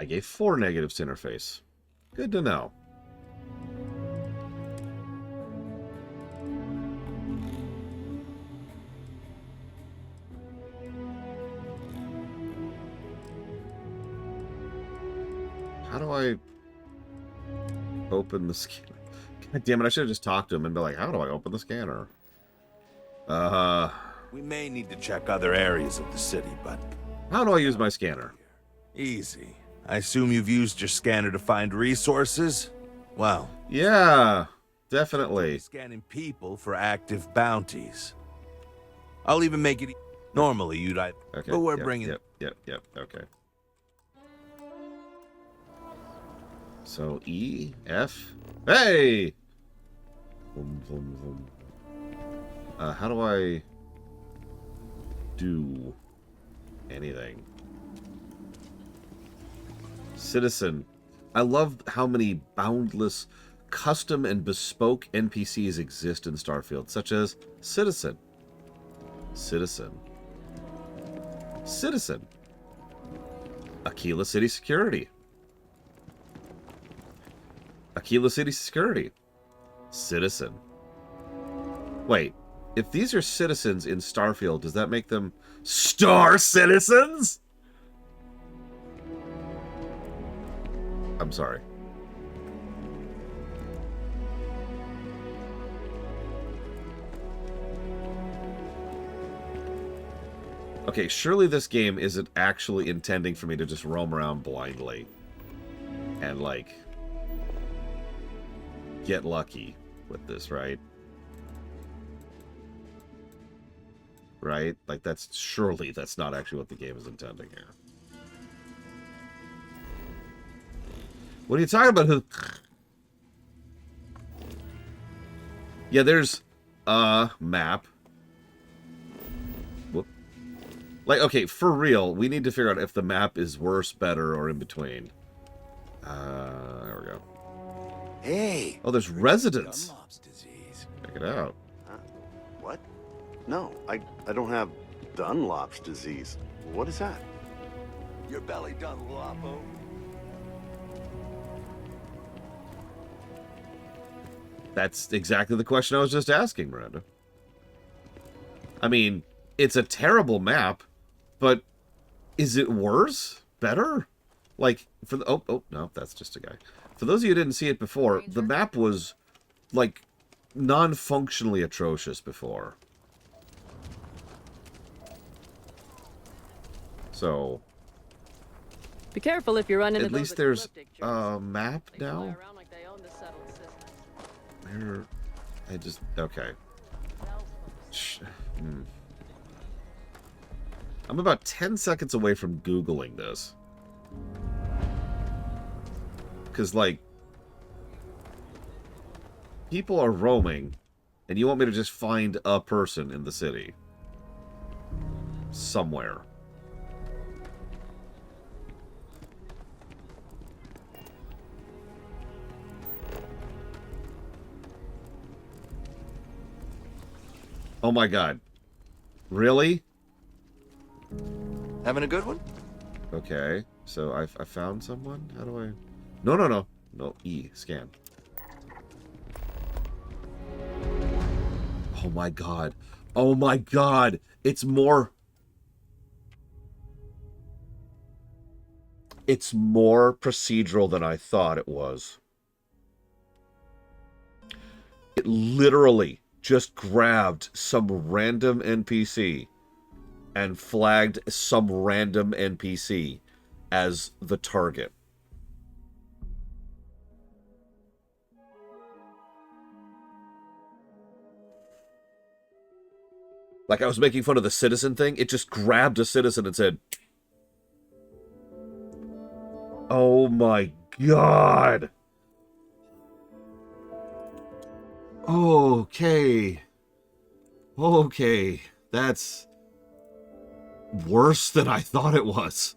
Speaker 1: I gave 4 negatives to interface. Good to know. How do I open the scanner? God damn it, I should have just talked to him and be like, how do I open the scanner?
Speaker 9: We may need to check other areas of the city, but...
Speaker 1: How do I use my scanner?
Speaker 9: Easy. I assume you've used your scanner to find resources? Well...
Speaker 1: Yeah, definitely.
Speaker 9: Scanning people for active bounties. I'll even make it... Normally, you'd...
Speaker 1: Okay.
Speaker 9: But we're bringing...
Speaker 1: Yep, okay. So, E, F... Hey! Vroom, vroom, vroom. How do I... do... anything? Citizen. I love how many boundless, custom and bespoke NPCs exist in Starfield, such as Citizen. Citizen. Aquila City Security. Citizen. Wait, if these are citizens in Starfield, does that make them Star Citizens? I'm sorry. Okay, surely this game isn't actually intending for me to just roam around blindly and, like, get lucky with this, right? Right? Like, surely that's not actually what the game is intending here. What are you talking about? Yeah, there's a map. Whoop. Like, okay, for real, we need to figure out if the map is worse, better, or in between. There we go.
Speaker 11: Hey!
Speaker 1: Oh, there's residents.
Speaker 11: Dunlop's disease.
Speaker 1: Check it out.
Speaker 11: What? No, I don't have Dunlop's disease. What is that?
Speaker 8: Your belly Dunlopo.
Speaker 1: That's exactly the question I was just asking, Miranda. I mean, it's a terrible map, but is it worse? Better? Like, for the... Oh, no, that's just a guy. For those of you who didn't see it before, the map was, like, non-functionally atrocious before. So...
Speaker 12: Be careful if you run into
Speaker 1: at least there's a map now? Where... I just... Okay. I'm about 10 seconds away from Googling this. Because, like... people are roaming, and you want me to just find a person in the city. Somewhere. Oh my god. Really?
Speaker 8: Having a good one?
Speaker 1: Okay. So I found someone? How do I... No. No, E. Scan. Oh my god. Oh my god. It's more procedural than I thought it was. It literally just grabbed some random NPC and flagged some random NPC as the target. Like I was making fun of the citizen thing, it just grabbed a citizen and said, "Oh my god." Okay. Okay. That's worse than I thought it was.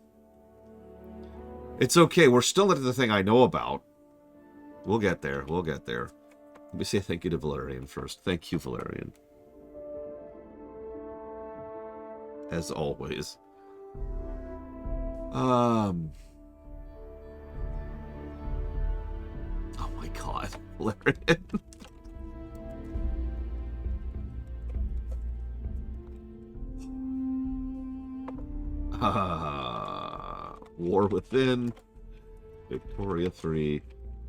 Speaker 1: It's okay. We're still at the thing I know about. We'll get there. We'll get there. Let me say thank you to Valerian first. Thank you, Valerian. As always. Oh my god, Valerian. War Within, Victoria 3,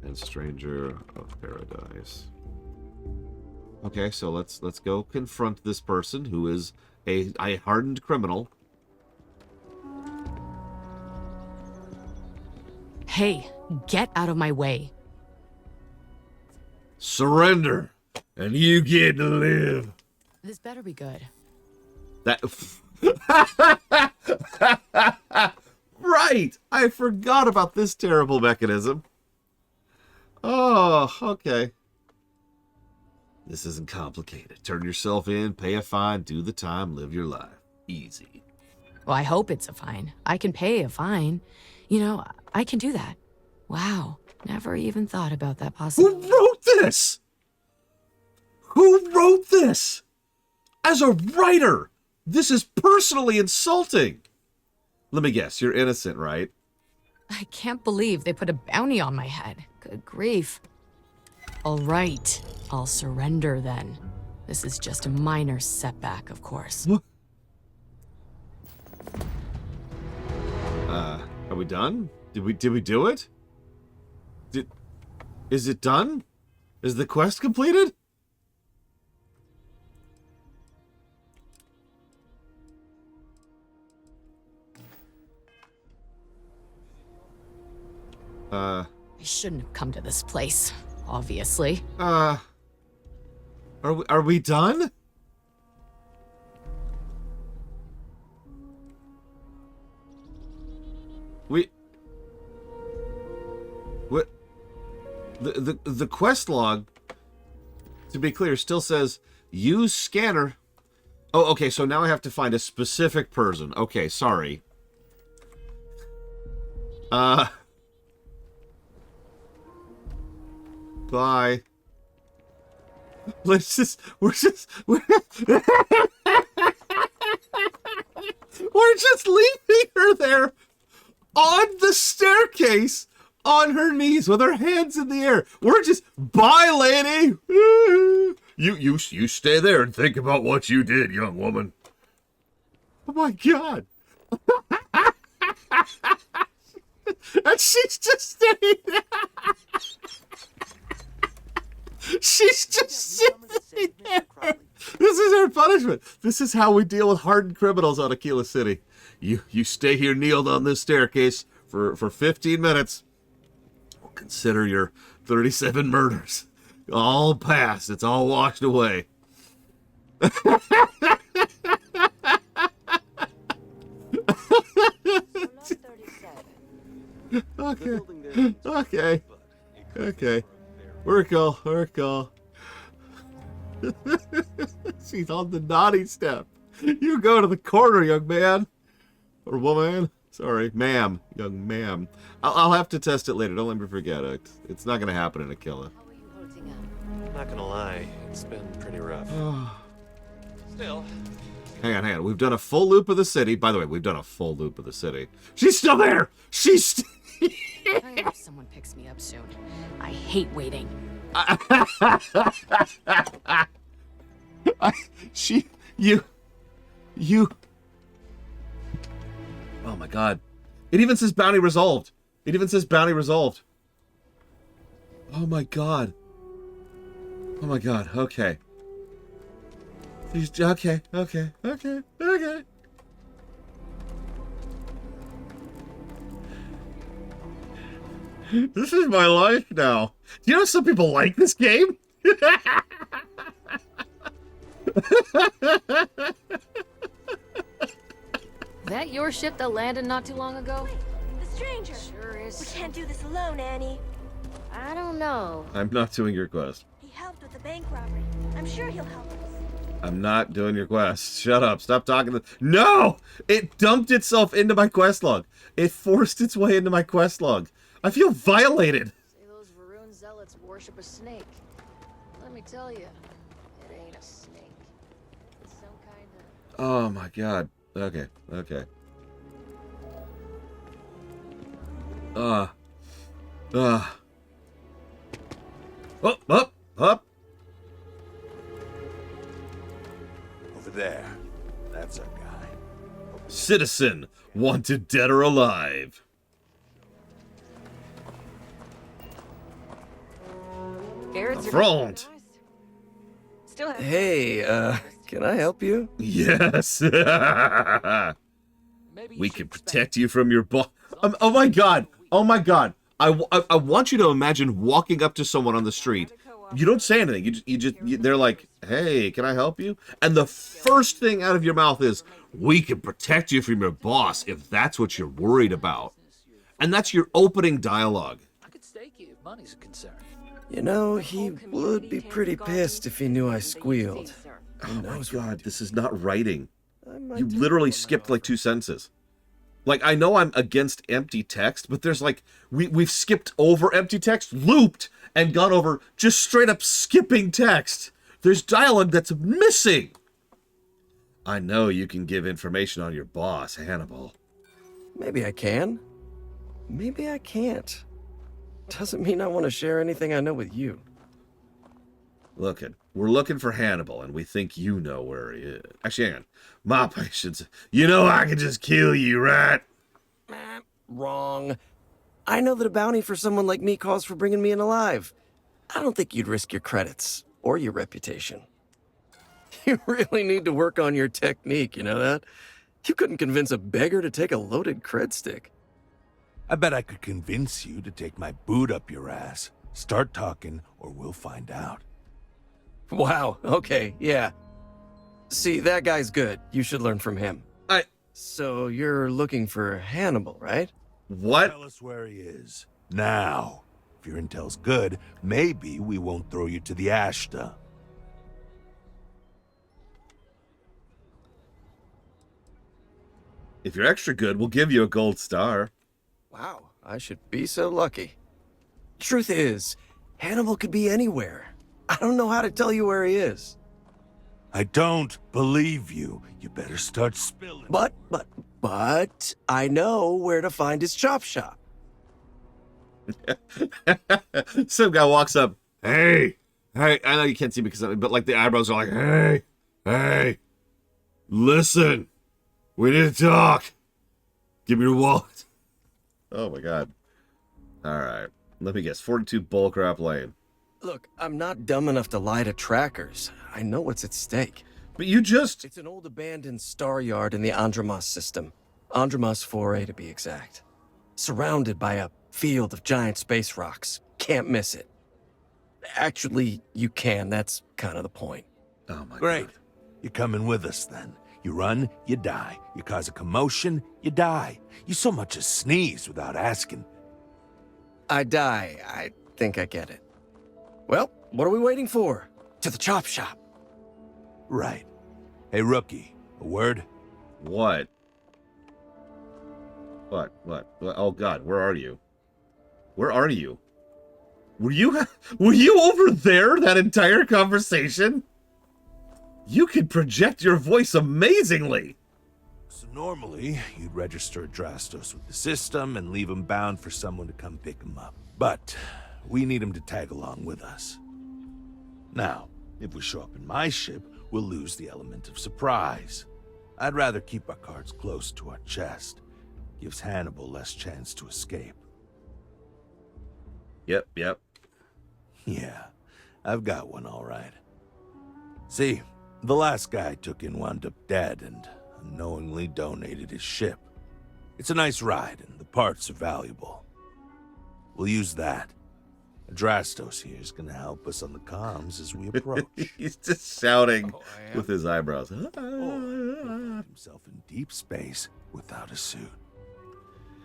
Speaker 1: and Stranger of Paradise. Okay, so let's go confront this person who is a hardened criminal.
Speaker 13: Hey, get out of my way.
Speaker 1: Surrender, and you get to live.
Speaker 13: This better be good.
Speaker 1: That right! I forgot about this terrible mechanism. Oh, okay. This isn't complicated. Turn yourself in, pay a fine, do the time, live your life. Easy.
Speaker 13: Well, I hope it's a fine. I can pay a fine. You know, I can do that. Wow, never even thought about that possibility.
Speaker 1: Who wrote this? Who wrote this? As a writer, this is personally insulting. Let me guess, you're innocent, right?
Speaker 13: I can't believe they put a bounty on my head. Good grief. All right, I'll surrender then. This is just a minor setback, of course.
Speaker 1: What? Are we done? Did we do it? Is it done? Is the quest completed?
Speaker 13: I shouldn't have come to this place, obviously.
Speaker 1: Are we done? What? The quest log, to be clear, still says use scanner. Oh, okay, so now I have to find a specific person. Okay, sorry. Bye. We're just leaving her there on the staircase on her knees with her hands in the air. We're just, bye, lady. You stay there and think about what you did, young woman. Oh my god. And she's just sitting there. She's just sitting there. This is her punishment. This is how we deal with hardened criminals on Aquila City. You stay here kneeled on this staircase for 15 minutes. We'll consider your 37 murders all past. It's all washed away. Okay. Work all. She's on the naughty step. You go to the corner, young man. Or woman. Sorry, ma'am. Young ma'am. I'll have to test it later. Don't let me forget it. It's not going to happen in Aquila.
Speaker 14: I'm not gonna lie, it's been pretty rough. Still.
Speaker 1: Hang on. We've done a full loop of the city. By the way, we've done a full loop of the city. She's still there!
Speaker 13: I hope someone picks me up soon. I hate waiting.
Speaker 1: You. Oh my god. It even says bounty resolved. It even says bounty resolved. Oh my god. Oh my god. Okay. Okay. This is my life now. Do you know some people like this game?
Speaker 12: That your ship that landed not too long ago?
Speaker 15: Wait, the stranger.
Speaker 12: Sure is.
Speaker 15: We can't do this alone, Annie.
Speaker 12: I don't know.
Speaker 1: I'm not doing your quest.
Speaker 15: He helped with the bank robbery. I'm sure he'll help us.
Speaker 1: I'm not doing your quest. Shut up. Stop talking. No! It dumped itself into my quest log. It forced its way into my quest log. I feel violated.
Speaker 12: Say those Varun zealots worship a snake. Let me tell you, it ain't a snake. It's some kind of...
Speaker 1: Oh my god. Okay. Up.
Speaker 9: Over there. That's our guy.
Speaker 1: Citizen, wanted dead or alive. Front.
Speaker 16: Hey, can I help you?
Speaker 1: Yes. We can protect you from your boss. Oh my god. I want you to imagine walking up to someone on the street. You don't say anything. They're like, hey, can I help you? And the first thing out of your mouth is, we can protect you from your boss if that's what you're worried about. And that's your opening dialogue.
Speaker 17: I could stake you if money's a concern.
Speaker 16: You know, he would be pretty pissed if he knew I squealed.
Speaker 1: Oh my god, this is not writing. You literally skipped like 2 sentences. Like, I know I'm against empty text, but there's like, we've skipped over empty text, looped, and gone over just straight up skipping text. There's dialogue that's missing. I know you can give information on your boss, Hannibal.
Speaker 16: Maybe I can. Maybe I can't. Doesn't mean I want to share anything I know with you.
Speaker 1: We're looking for Hannibal, and we think you know where he is. Actually, hang on. My patience. You know I can just kill you, right?
Speaker 16: Wrong. I know that a bounty for someone like me calls for bringing me in alive. I don't think you'd risk your credits or your reputation. You really need to work on your technique, you know that? You couldn't convince a beggar to take a loaded cred stick.
Speaker 9: I bet I could convince you to take my boot up your ass. Start talking, or we'll find out.
Speaker 16: Wow, okay, yeah. See, that guy's good. You should learn from him. So you're looking for Hannibal, right?
Speaker 1: What?
Speaker 9: Tell us where he is. Now. If your intel's good, maybe we won't throw you to the Ashta.
Speaker 1: If you're extra good, we'll give you a gold star.
Speaker 16: Wow, I should be so lucky. Truth is, Hannibal could be anywhere. I don't know how to tell you where he is.
Speaker 9: I don't believe you. You better start spilling.
Speaker 16: But I know where to find his chop shop.
Speaker 1: Some guy walks up. Hey, I know you can't see because of it, but like the eyebrows are like, hey, listen, we need to talk. Give me your wallet. Oh my god. All right, let me guess. 42 Bullcrap Lane.
Speaker 16: Look, I'm not dumb enough to lie to trackers. I know what's at stake.
Speaker 1: But you just...
Speaker 16: It's an old abandoned star yard in the Andromos system. Andromos 4A to be exact. Surrounded by a field of giant space rocks. Can't miss it. Actually, you can. That's kind of the point.
Speaker 1: Oh my
Speaker 9: Great.
Speaker 1: god.
Speaker 9: You're coming with us then. You run, you die. You cause a commotion, you die. You so much as sneeze without asking.
Speaker 16: I die. I think I get it. Well, what are we waiting for? To the chop shop.
Speaker 9: Right. Hey, rookie, a word?
Speaker 1: What? What? Oh god, where are you? Where are you? Were you over there that entire conversation? You could project your voice amazingly.
Speaker 9: So normally, you'd register Drastos with the system and leave him bound for someone to come pick him up. But we need him to tag along with us. Now, if we show up in my ship, we'll lose the element of surprise. I'd rather keep our cards close to our chest. Gives Hannibal less chance to escape.
Speaker 1: Yep.
Speaker 9: Yeah, I've got one all right. See, the last guy I took in wound up dead and unknowingly donated his ship. It's a nice ride, and the parts are valuable. We'll use that. Adrastos here is going to help us on the comms as we approach.
Speaker 1: He's just shouting with his eyebrows.
Speaker 9: Or he'll find himself in deep space without a suit.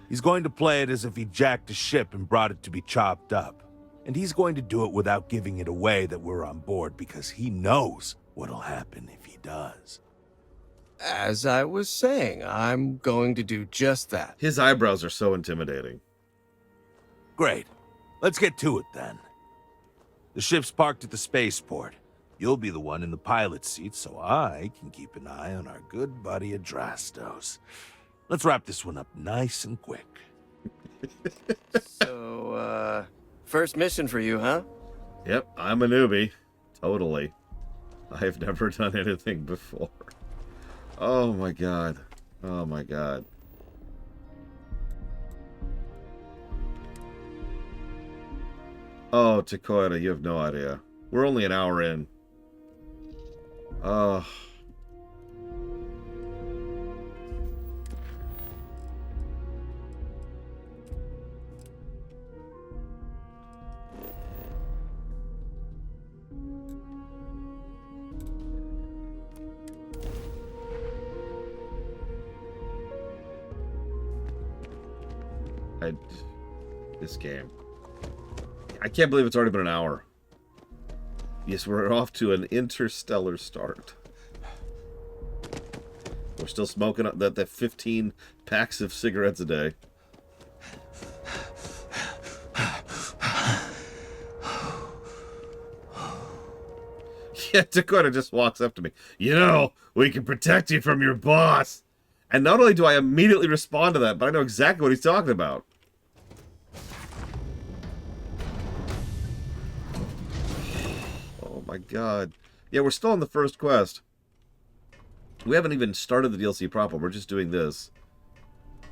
Speaker 9: He's going to play it as if he jacked a ship and brought it to be chopped up. And he's going to do it without giving it away that we're on board because he knows what'll happen if he does.
Speaker 16: As I was saying, I'm going to do just that.
Speaker 1: His eyebrows are so intimidating.
Speaker 9: Great. Let's get to it then. The ship's parked at the spaceport. You'll be the one in the pilot's seat so I can keep an eye on our good buddy Adrastos. Let's wrap this one up nice and quick.
Speaker 16: So, first mission for you, huh?
Speaker 1: Yep, I'm a newbie. Totally. I've never done anything before. Oh my god. Oh my god. Oh, Takota, you have no idea. We're only an hour in. Oh. This game. I can't believe it's already been an hour. Yes, we're off to an interstellar start. We're still smoking that 15 packs of cigarettes a day. Yeah, Dakota just walks up to me. You know, we can protect you from your boss. And not only do I immediately respond to that, but I know exactly what he's talking about. Oh my god. Yeah, we're still on the first quest. We haven't even started the DLC proper. We're just doing this.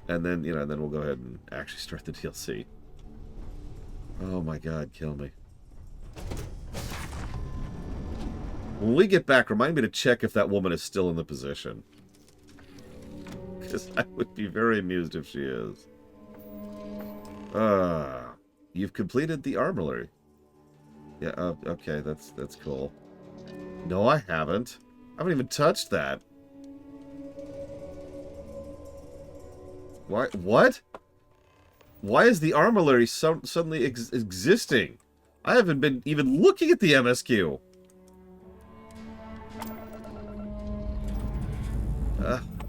Speaker 1: And then, then we'll go ahead and actually start the DLC. Oh my god, kill me. When we get back, remind me to check if that woman is still in the position. Because I would be very amused if she is. You've completed the armory. Yeah, okay, that's cool. No, I haven't. I haven't even touched that. Why? What? Why is the armory suddenly existing? I haven't been even looking at the MSQ.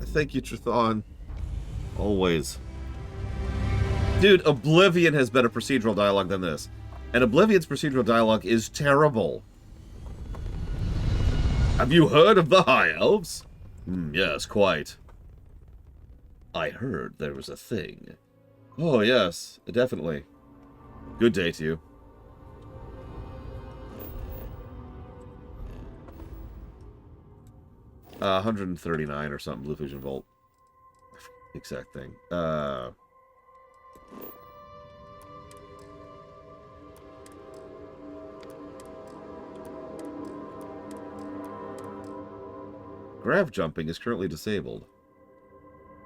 Speaker 1: Thank you, Trithon. Always. Dude, Oblivion has better procedural dialogue than this. And Oblivion's procedural dialogue is terrible. Have you heard of the High Elves? Yes, quite. I heard there was a thing. Oh, yes, definitely. Good day to you. Uh, 139 or something, Blue Fusion Volt. Exact thing. Grav jumping is currently disabled.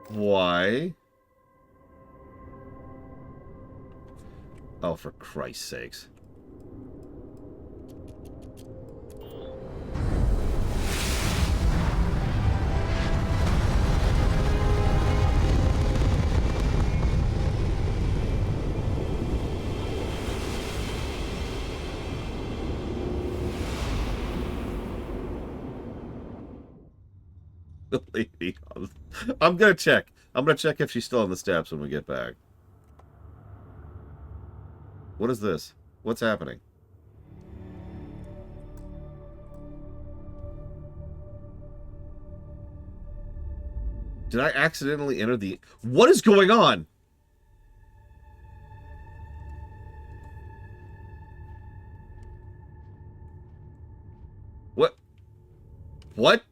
Speaker 1: Why? Oh, for Christ's sakes. The lady. I'm gonna check. I'm gonna check if she's still on the steps when we get back. What is this? What's happening? Did I accidentally enter the... What is going on? What?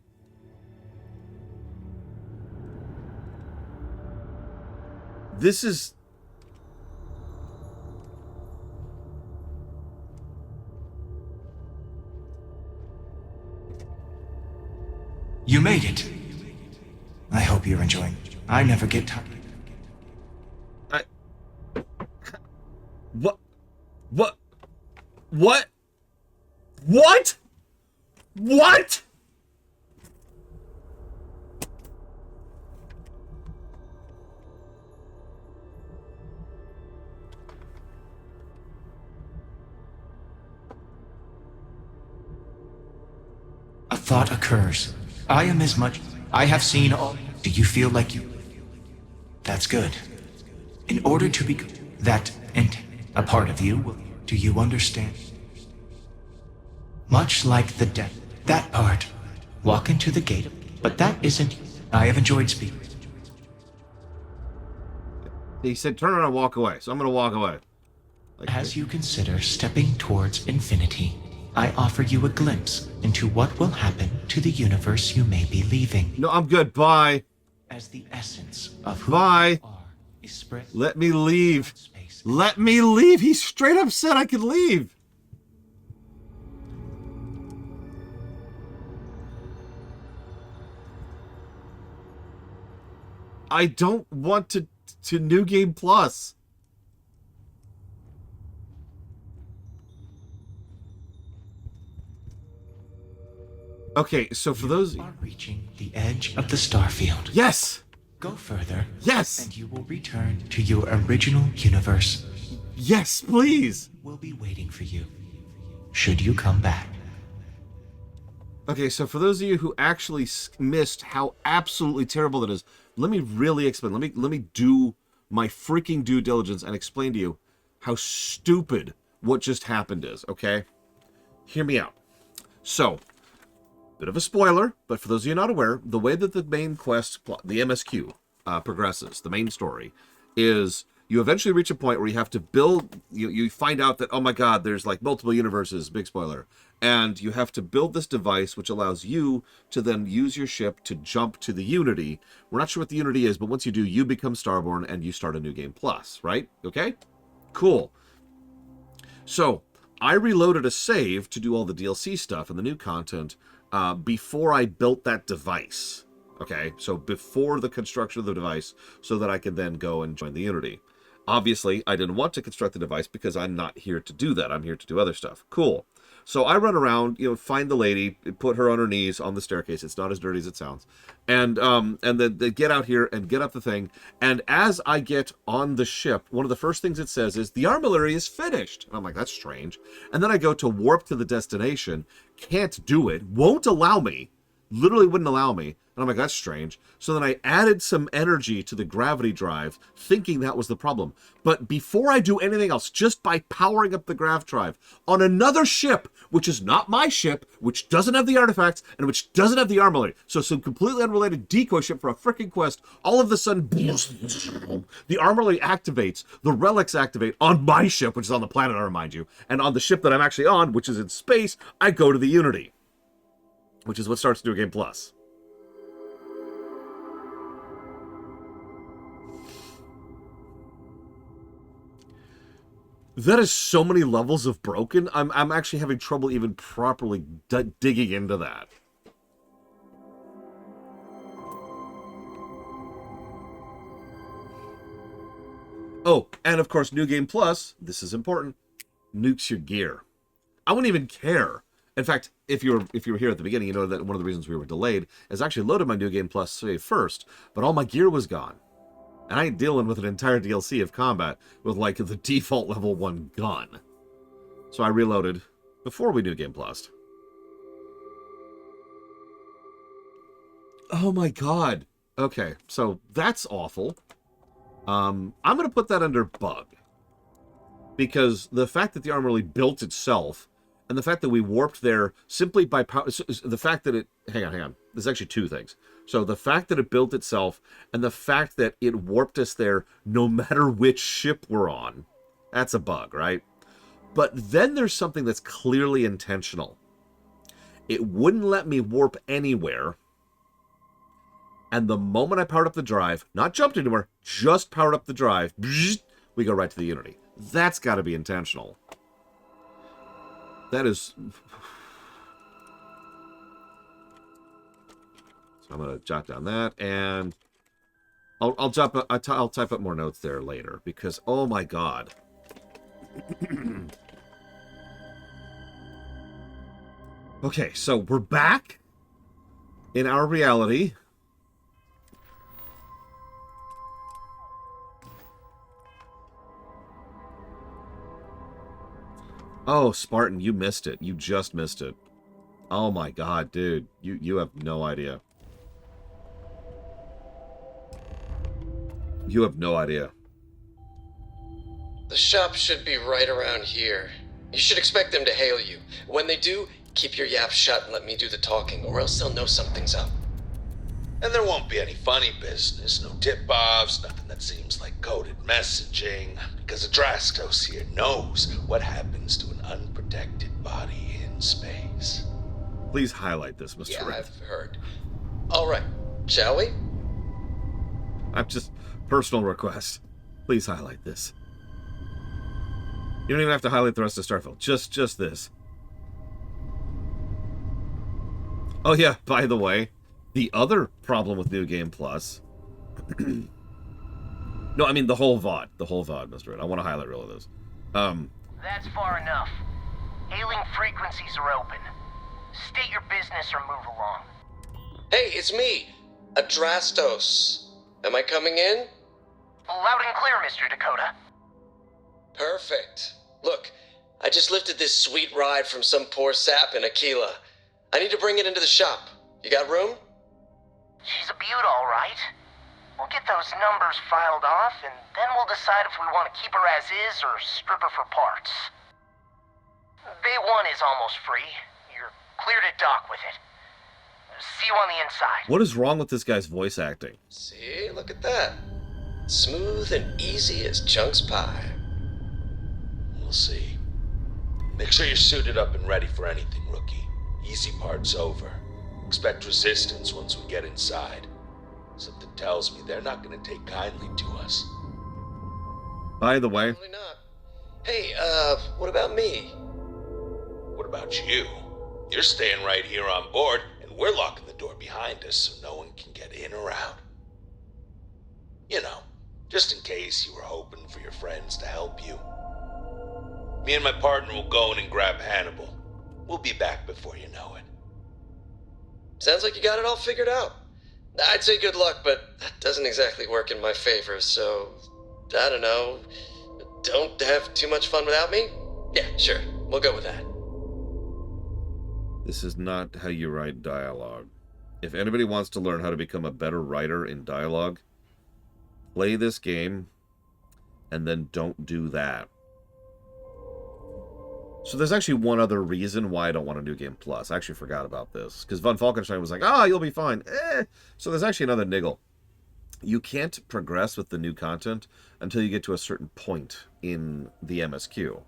Speaker 1: This is...
Speaker 18: You made it. I hope you're enjoying. I never get tired.
Speaker 1: What? What? What? What? What?
Speaker 18: A thought occurs. I am as much. I have seen all. Do you feel like you? That's good. In order to be that and a part of you, do you understand? Much like the death, that part. Walk into the gate, but that isn't. I have enjoyed speaking.
Speaker 1: He said turn around and walk away, so I'm gonna walk away.
Speaker 18: As you consider stepping towards infinity, I offer you a glimpse into what will happen to the universe you may be leaving.
Speaker 1: No, I'm good. Bye.
Speaker 18: As the essence of who
Speaker 1: Bye.
Speaker 18: you are is spread.
Speaker 1: Let me leave. Let me leave. He straight up said I could leave. I don't want to New Game Plus. Okay, so for those
Speaker 18: are reaching the edge of the Starfield.
Speaker 1: Yes.
Speaker 18: Go further.
Speaker 1: Yes.
Speaker 18: And you will return to your original universe.
Speaker 1: Yes, please.
Speaker 18: We'll be waiting for you. Should you come back.
Speaker 1: Okay, so for those of you who actually missed how absolutely terrible that is, let me really explain. Let me do my freaking due diligence and explain to you how stupid what just happened is, okay? Hear me out. So, bit of a spoiler, but for those of you not aware, the way that the main quest plot, the MSQ, progresses, the main story, is you eventually reach a point where you have to build, you find out that, oh my god, there's like multiple universes, big spoiler, and you have to build this device which allows you to then use your ship to jump to the Unity. We're not sure what the Unity is, but once you do, you become Starborn and you start a New Game Plus, right? Okay? Cool. So, I reloaded a save to do all the DLC stuff and the new content before I built that device. Okay, so before the construction of the device, so that I could then go and join the Unity. Obviously, I didn't want to construct the device because I'm not here to do that. I'm here to do other stuff. Cool. So I run around, find the lady, put her on her knees on the staircase. It's not as dirty as it sounds. And then they get out here and get up the thing. And as I get on the ship, one of the first things it says is, the armillary is finished. And I'm like, that's strange. And then I go to warp to the destination. Can't do it. Won't allow me. Literally wouldn't allow me. And I'm like, that's strange. So then I added some energy to the gravity drive, thinking that was the problem. But before I do anything else, just by powering up the grav drive on another ship, which is not my ship, which doesn't have the artifacts, and which doesn't have the armillary, so some completely unrelated decoy ship for a freaking quest, all of a sudden, the armillary activates, the relics activate on my ship, which is on the planet, I remind you, and on the ship that I'm actually on, which is in space, I go to the Unity, which is what starts New Game Plus. That is so many levels of broken. I'm actually having trouble even properly digging into that. Oh, and of course, New Game Plus, this is important, nukes your gear. I wouldn't even care. In fact, if you were here at the beginning, you know that one of the reasons we were delayed is I actually loaded my New Game Plus save first, but all my gear was gone. And I ain't dealing with an entire DLC of combat with, like, the default level 1 gun. So I reloaded before we New Game Plus. Oh my god. Okay, so that's awful. I'm going to put that under bug. Because the fact that the armor built itself, and the fact that we warped there simply by power... The fact that it... Hang on. There's actually two things. So the fact that it built itself, and the fact that it warped us there no matter which ship we're on, that's a bug, right? But then there's something that's clearly intentional. It wouldn't let me warp anywhere. And the moment I powered up the drive, not jumped anywhere, just powered up the drive, we go right to the Unity. That's got to be intentional. That is... So I'm going to jot down that, and I'll type up more notes there later, because, oh my god. Okay, so we're back in our reality. Oh, Spartan, you missed it. You just missed it. Oh my god, dude. You have no idea. You have no idea.
Speaker 16: The shop should be right around here. You should expect them to hail you. When they do, keep your yap shut and let me do the talking, or else they'll know something's up.
Speaker 9: And there won't be any funny business, no tip-offs, nothing that seems like coded messaging, because Adrastos here knows what happens to an unprotected body in space.
Speaker 1: Please highlight this, Mr.
Speaker 16: Yeah,
Speaker 1: Red.
Speaker 16: I've heard. All right, shall we?
Speaker 1: I'm just... Personal request. Please highlight this. You don't even have to highlight the rest of Starfield. Just this. Oh yeah, by the way, the other problem with New Game Plus... No, I mean the whole VOD. The whole VOD, Mr. Red. I want to highlight all of those.
Speaker 5: That's far enough. Hailing frequencies are open. State your business or move along.
Speaker 16: Hey, it's me, Adrastos. Am I coming in?
Speaker 5: Loud and clear, Mr. Dakota.
Speaker 16: Perfect. Look, I just lifted this sweet ride from some poor sap in Aquila. I need to bring it into the shop. You got room?
Speaker 5: She's a beaut, all right. We'll get those numbers filed off, and then we'll decide if we want to keep her as is or strip her for parts. Bay 1 is almost free. You're clear to dock with it. See you on the inside.
Speaker 1: What is wrong with this guy's voice acting?
Speaker 16: See, look at that. Smooth and easy as Chunk's pie.
Speaker 9: We'll see. Make sure you're suited up and ready for anything, rookie. Easy part's over. Expect resistance once we get inside. Something tells me they're not going to take kindly to us.
Speaker 1: By the way...
Speaker 16: Probably not. Hey, what about me?
Speaker 9: What about you? You're staying right here on board, and we're locking the door behind us so no one can get in or out. You know, just in case you were hoping for your friends to help you. Me and my partner will go in and grab Hannibal. We'll be back before you know it.
Speaker 16: Sounds like you got it all figured out. I'd say good luck, but that doesn't exactly work in my favor, so... I don't know. Don't have too much fun without me? Yeah, sure. We'll go with that.
Speaker 1: This is not how you write dialogue. If anybody wants to learn how to become a better writer in dialogue, play this game, and then don't do that. So there's actually one other reason why I don't want a New Game Plus. I actually forgot about this. Because Von Falkenstein was like, you'll be fine. So there's actually another niggle. You can't progress with the new content until you get to a certain point in the MSQ.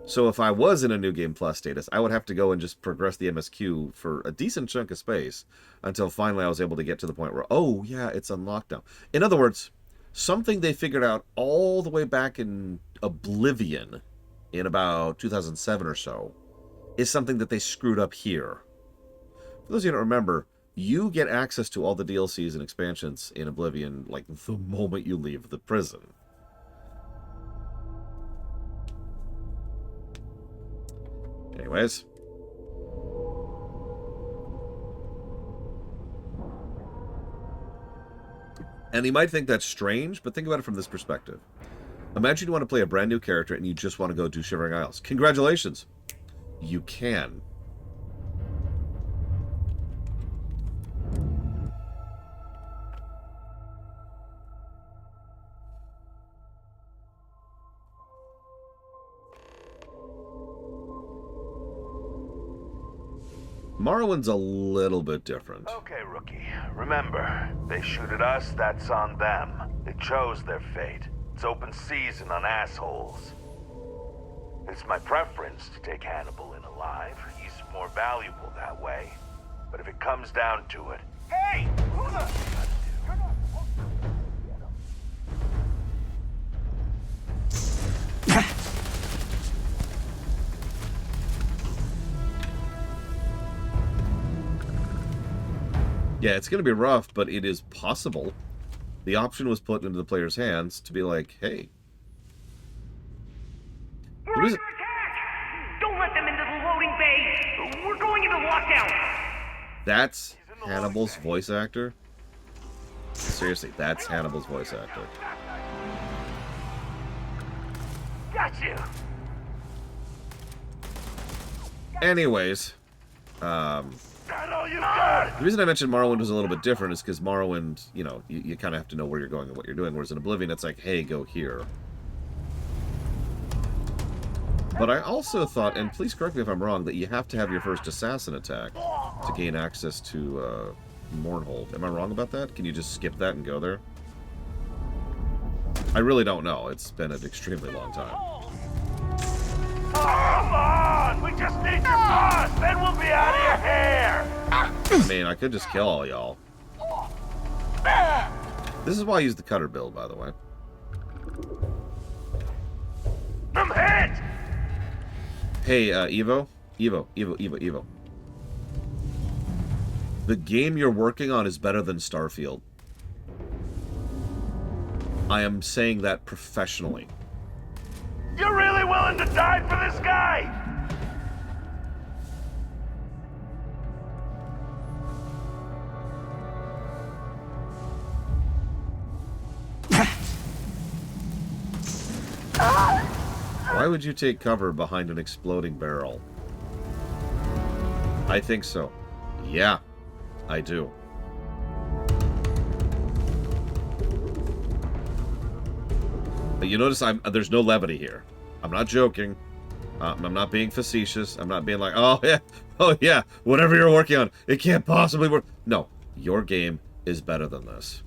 Speaker 1: So if I was in a New Game Plus status, I would have to go and just progress the MSQ for a decent chunk of space until finally I was able to get to the point where, oh, yeah, it's unlocked now. In other words, something they figured out all the way back in Oblivion in about 2007 or so is something that they screwed up here. For those of you who don't remember, you get access to all the DLCs and expansions in Oblivion like the moment you leave the prison. Anyways. And you might think that's strange, but think about it from this perspective. Imagine you want to play a brand new character and you just want to go do Shivering Isles. Congratulations. You can. Morrowind's a little bit different.
Speaker 9: Okay, rookie. Remember, they shoot at us, that's on them. They chose their fate. It's open season on assholes. It's my preference to take Hannibal in alive. He's more valuable that way. But if it comes down to it...
Speaker 5: Hey! Who the...
Speaker 1: Yeah, it's going to be rough, but it is possible. The option was put into the player's hands to be like, hey.
Speaker 5: We're under attack! Don't let them into the loading bay! We're going into lockdown!
Speaker 1: That's Hannibal's voice actor? Seriously, that's Hannibal's voice actor.
Speaker 5: Got you!
Speaker 1: Anyways, the reason I mentioned Morrowind was a little bit different is because Morrowind, you know, you kind of have to know where you're going and what you're doing, whereas in Oblivion, it's like, hey, go here. But I also thought, and please correct me if I'm wrong, that you have to have your first assassin attack to gain access to Mournhold. Am I wrong about that? Can you just skip that and go there? I really don't know. It's been an extremely long time.
Speaker 5: Come on! We just need your boss, then we'll be out of your hair!
Speaker 1: I mean, I could just kill all y'all. This is why I use the cutter build, by the way.
Speaker 5: I'm hit!
Speaker 1: Hey, Evo. Evo. The game you're working on is better than Starfield. I am saying that professionally.
Speaker 5: You're really willing to die for this guy?
Speaker 1: Why would you take cover behind an exploding barrel? I think so. Yeah, I do. But you notice there's no levity here. I'm not joking. I'm not being facetious. I'm not being like, oh yeah, whatever you're working on, it can't possibly work. No, your game is better than this.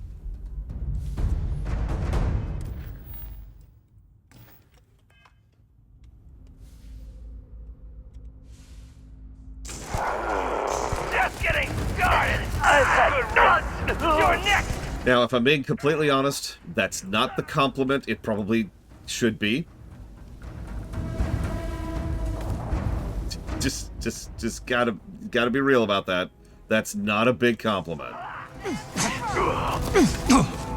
Speaker 5: Just getting started! You're next!
Speaker 1: Now, if I'm being completely honest, that's not the compliment it probably should be. Just gotta be real about that. That's not a big compliment.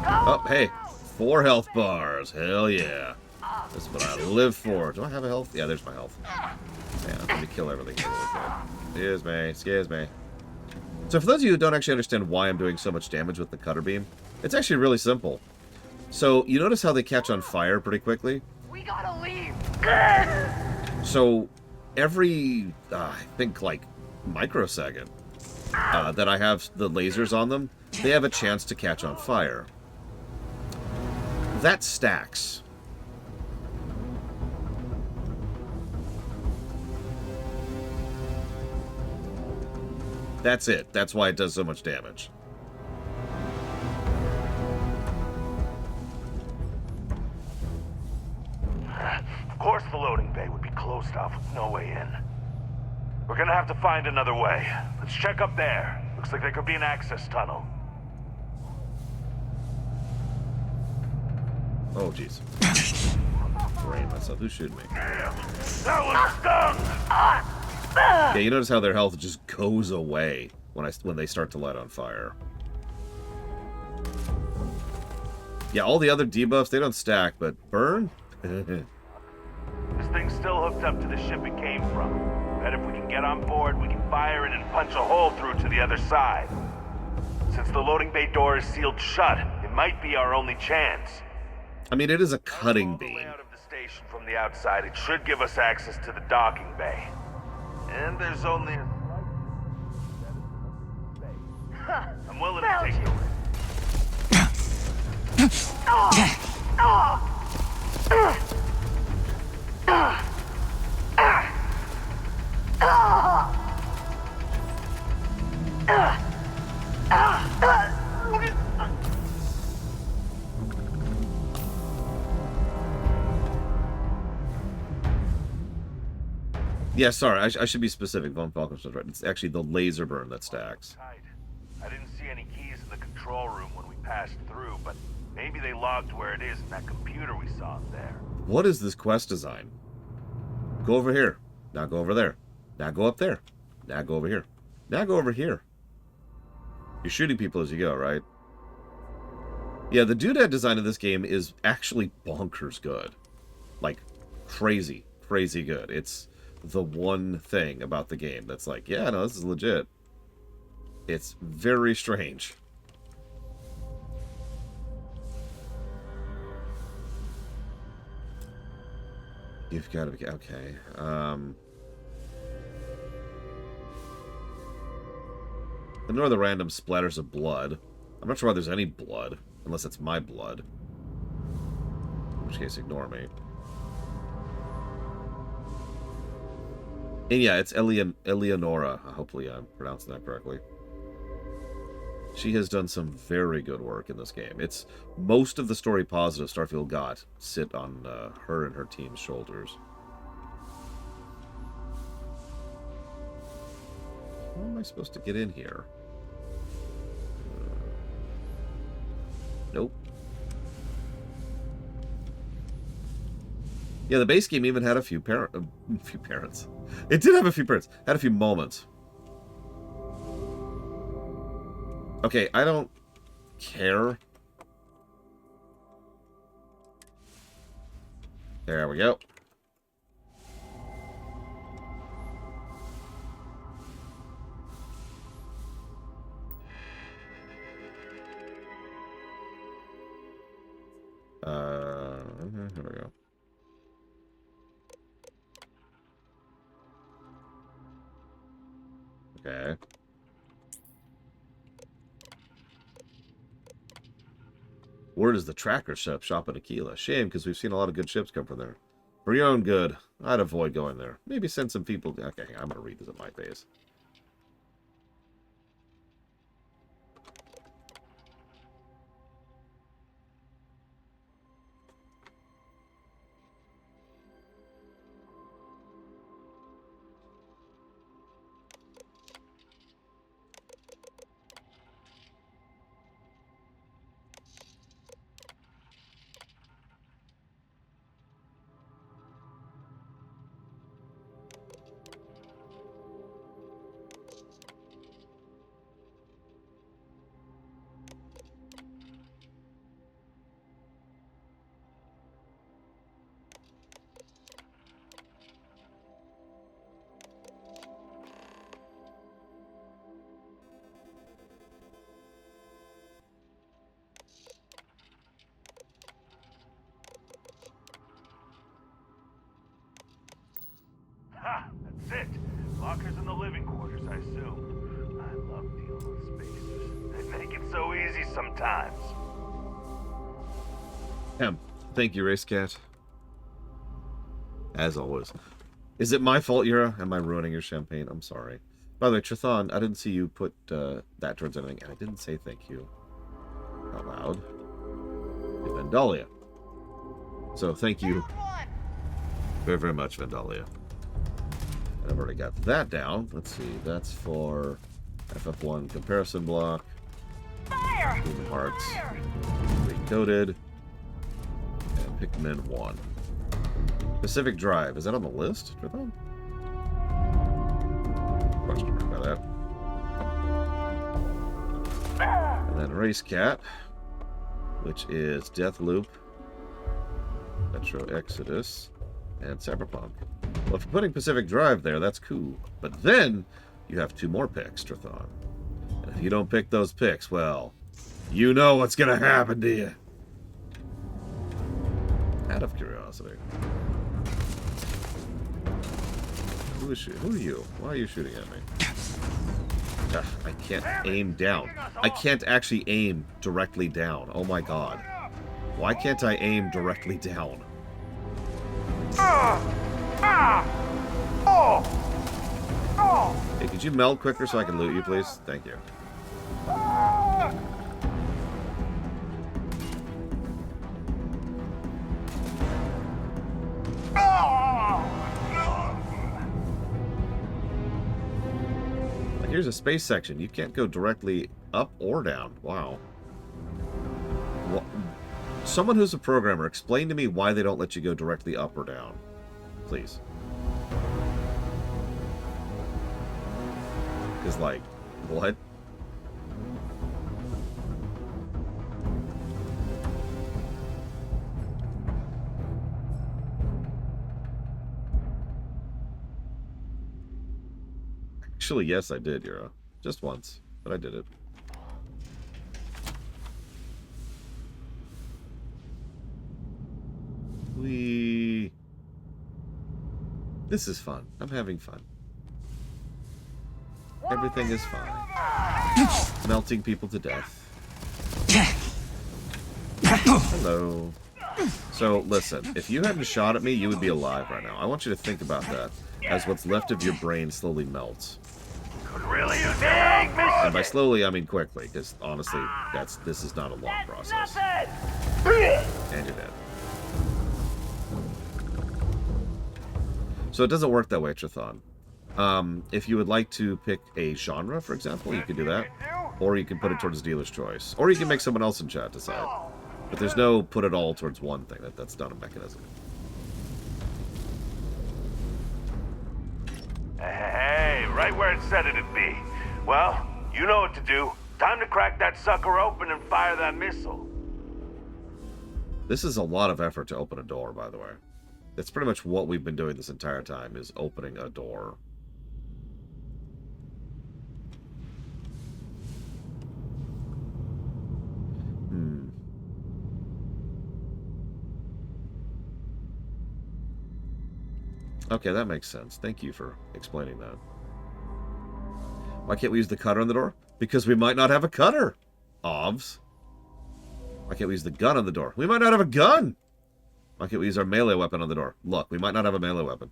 Speaker 1: Oh, hey, 4 health bars. Hell yeah. That's what I live for. Do I have a health? Yeah, there's my health. Yeah, let me kill everything here really quick. Excuse me. So for those of you who don't actually understand why I'm doing so much damage with the cutter beam, it's actually really simple. So you notice how they catch on fire pretty quickly?
Speaker 5: We gotta leave!
Speaker 1: So every, I think like microsecond that I have the lasers on them, they have a chance to catch on fire. That stacks. That's it. That's why it does so much damage.
Speaker 9: Of course the loading bay would be closed off with no way in. We're gonna have to find another way. Let's check up there. Looks like there could be an access tunnel.
Speaker 1: Oh, jeez. Brain myself. Who's shooting me?
Speaker 5: That one stung!
Speaker 1: Yeah, you notice how their health just goes away when they start to light on fire. Yeah, all the other debuffs, they don't stack, but burn?
Speaker 9: This thing's still hooked up to the ship it came from. Bet if we can get on board, we can fire it and punch a hole through to the other side. Since the loading bay door is sealed shut, it might be our only chance.
Speaker 1: I mean, it is a cutting beam.
Speaker 9: Out of the station from the outside, it should give us access to the docking bay. And there's only a I'm willing to take the
Speaker 1: Yeah, sorry, I should be specific. Von Falkenstein's right. It's actually the laser burn that stacks.
Speaker 19: I didn't see any keys in the control room when we passed through, but maybe they logged where it is in that computer we saw up there.
Speaker 1: What is this quest design? Go over here. Now go over there. Now go up there. Now go over here. Now go over here. You're shooting people as you go, right? Yeah, the doodad design of this game is actually bonkers good. Like, crazy, crazy good. It's the one thing about the game that's like, yeah, no, this is legit. It's very strange. You've got to be... Okay. Ignore the random splatters of blood. I'm not sure why there's any blood, unless it's my blood. In which case, ignore me. And yeah, it's Eleonora. Hopefully I'm pronouncing that correctly. She has done some very good work in this game. It's most of the story positive Starfield got sit on her and her team's shoulders. How am I supposed to get in here? Nope. Yeah, the base game even had a few parents. It did have a few parents. Had a few moments. Okay, I don't care. There we go. Here we go. Okay. Word is the tracker shop in Aquila. Shame, because we've seen a lot of good ships come from there. For your own good, I'd avoid going there. Maybe send some people... Okay, I'm going to read this at my pace.
Speaker 19: Ha! That's it. Lockers in the living quarters, I assume. I love dealing with spacers. They make it so easy sometimes.
Speaker 1: Thank you, Race Cat. As always. Is it my fault, Yura? Am I ruining your champagne? I'm sorry. By the way, Trithan, I didn't see you put that towards anything, and I didn't say thank you out loud. And Vandalia. So thank you very, very much, Vandalia. And I've already got that down. Let's see. That's for FF1 comparison block. Human Hearts. Recoded. And Pikmin 1. Pacific Drive. Is that on the list? Question mark by that. And then Race Cat, which is Deathloop, Metro Exodus, and Cyberpunk. Well, if you're putting Pacific Drive there, that's cool. But then you have two more picks, Strathon. And if you don't pick those picks, well, you know what's going to happen to you. Out of curiosity. Who are you? Why are you shooting at me? Ugh, I can't aim down. I can't actually aim directly down. Oh my god. Why can't I aim directly down? Hey, could you meld quicker so I can loot you, please? Thank you. Here's a space section. You can't go directly up or down. Wow. Well, someone who's a programmer, explain to me why they don't let you go directly up or down. Please. Because, like, what? Actually, yes, I did, Euro. Just once, but I did it. This is fun. I'm having fun. Everything is fine. Melting people to death. Hello. So, listen, if you hadn't shot at me, you would be alive right now. I want you to think about that as what's left of your brain slowly melts.
Speaker 19: Really use your help,
Speaker 1: And by slowly, I mean quickly, because honestly, this is not a long process. And you're dead. So it doesn't work that way, Trithon. If you would like to pick a genre, for example, you can do that. Or you can put it towards dealer's choice. Or you can make someone else in chat decide. But there's no put it all towards one thing. That's not a mechanism.
Speaker 19: Hey, right where it said it'd be. Well, you know what to do. Time to crack that sucker open and fire that missile.
Speaker 1: This is a lot of effort to open a door, by the way. That's pretty much what we've been doing this entire time, is opening a door. Okay, that makes sense. Thank you for explaining that. Why can't we use the cutter on the door? Because we might not have a cutter. Ovs. Why can't we use the gun on the door? We might not have a gun. Why can't we use our melee weapon on the door? Look, we might not have a melee weapon.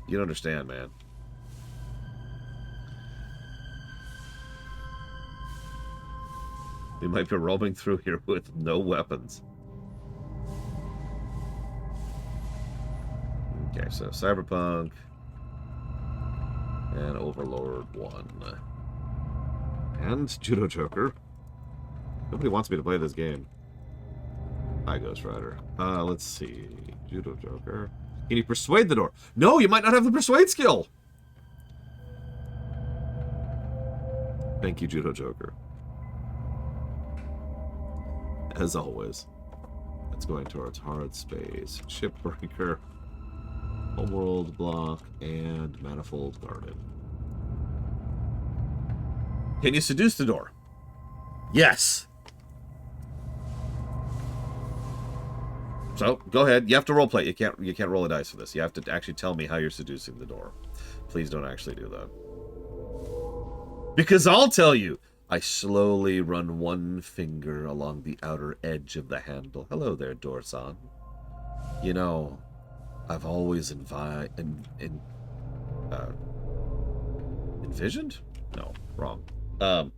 Speaker 1: You don't understand, man. We might be roaming through here with no weapons. Okay, so Cyberpunk and Overlord 1. And Judo Joker. Nobody wants me to play this game. Hi, Ghost Rider. Let's see. Judo Joker. Can you persuade the door? No, you might not have the persuade skill! Thank you, Judo Joker. As always. It's going towards hard space, shipbreaker, homeworld block, and manifold garden. Can you seduce the door? Yes! So, go ahead. You have to roleplay. You can't roll a dice for this. You have to actually tell me how you're seducing the door. Please don't actually do that. Because I'll tell you. I slowly run one finger along the outer edge of the handle. Hello there, Dorsan. You know, I've always envisioned? No, wrong. I've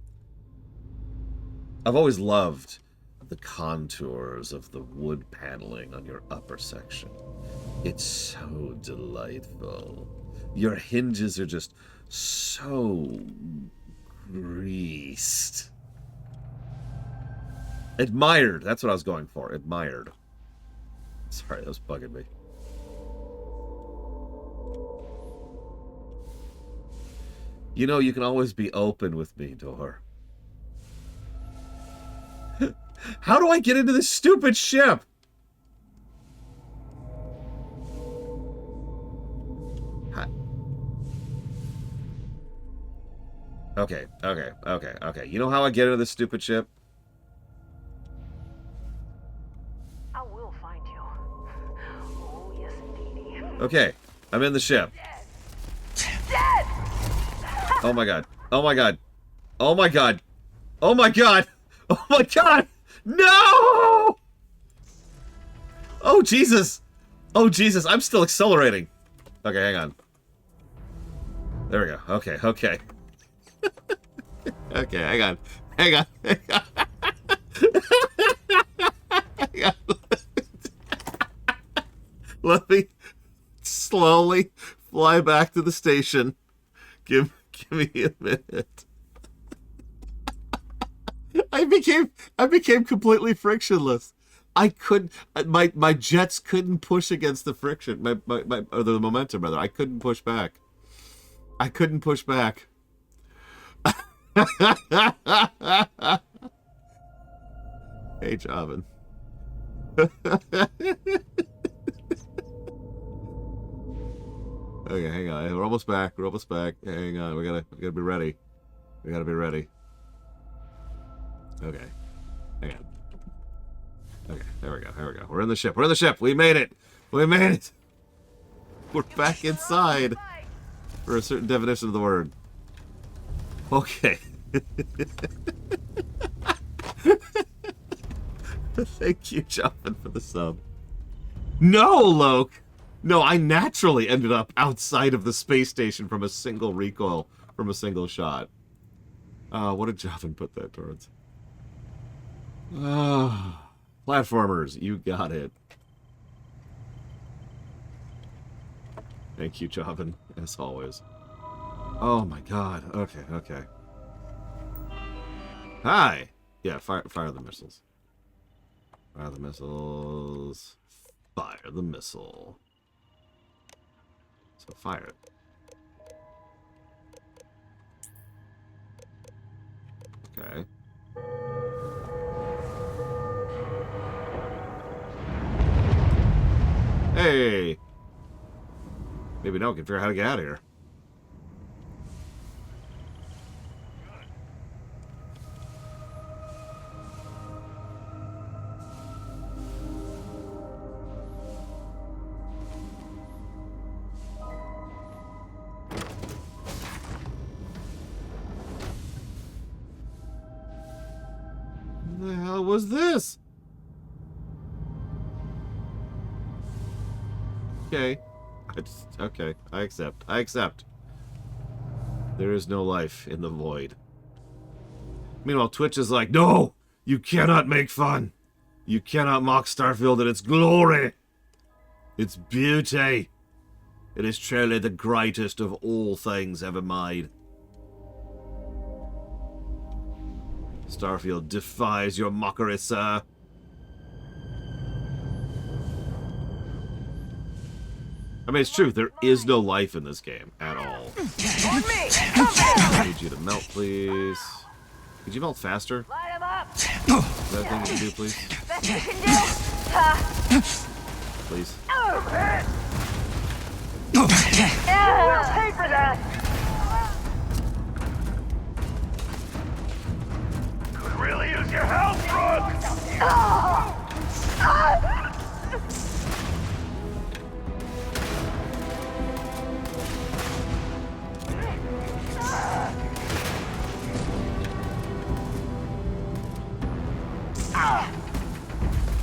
Speaker 1: always loved the contours of the wood paneling on your upper section. It's so delightful. Your hinges are just so greased. Admired. That's what I was going for. Admired. Sorry, that was bugging me. You know, you can always be open with me, Door. How do I get into this stupid ship? Okay. You know how I get into this stupid ship?
Speaker 15: I will find you. Oh, yes, indeedy.
Speaker 1: Okay, I'm in the ship.
Speaker 15: Dead!
Speaker 1: Oh my god. Oh my god. Oh my god. Oh my god. Oh my god. No! Oh, Jesus. Oh, Jesus. I'm still accelerating. Okay, hang on. There we go. Okay. Okay, hang on. Hang on. Let me slowly fly back to the station. Give Give me a minute. I became completely frictionless. I couldn't. My jets couldn't push against the friction. Or the momentum rather. I couldn't push back. I couldn't push back. Hey, Javin. Okay, hang on. We're almost back. We're almost back. Hang on. We gotta be ready. We gotta be ready. Okay. Hang on. Okay, there we go. There we go. We're in the ship. We're in the ship. We made it. We made it. We're back inside. For a certain definition of the word. Okay. Thank you, Jonathan, for the sub. No, Loke! No, I naturally ended up outside of the space station from a single recoil, from a single shot. What did Jonathan put that towards? Platformers, you got it. Thank you, Jonathan, as always. Oh my god. Okay, okay. Hi! Yeah, fire the missiles. Fire the missiles. Fire the missile. So fire it. Okay. Hey! Maybe now we can figure out how to get out of here. What the hell was this? Okay. Okay, I accept. I accept. There is no life in the void. Meanwhile, Twitch is like, no! You cannot make fun! You cannot mock Starfield and its glory! Its beauty! It is truly the greatest of all things ever made. Starfield defies your mockery, sir. I mean, it's true. There is no life in this game at all. I need you to melt, please. Could you melt faster? Is that a thing you can do, please? Please.
Speaker 15: We'll pay for that.
Speaker 19: Could really use your help, Brooke.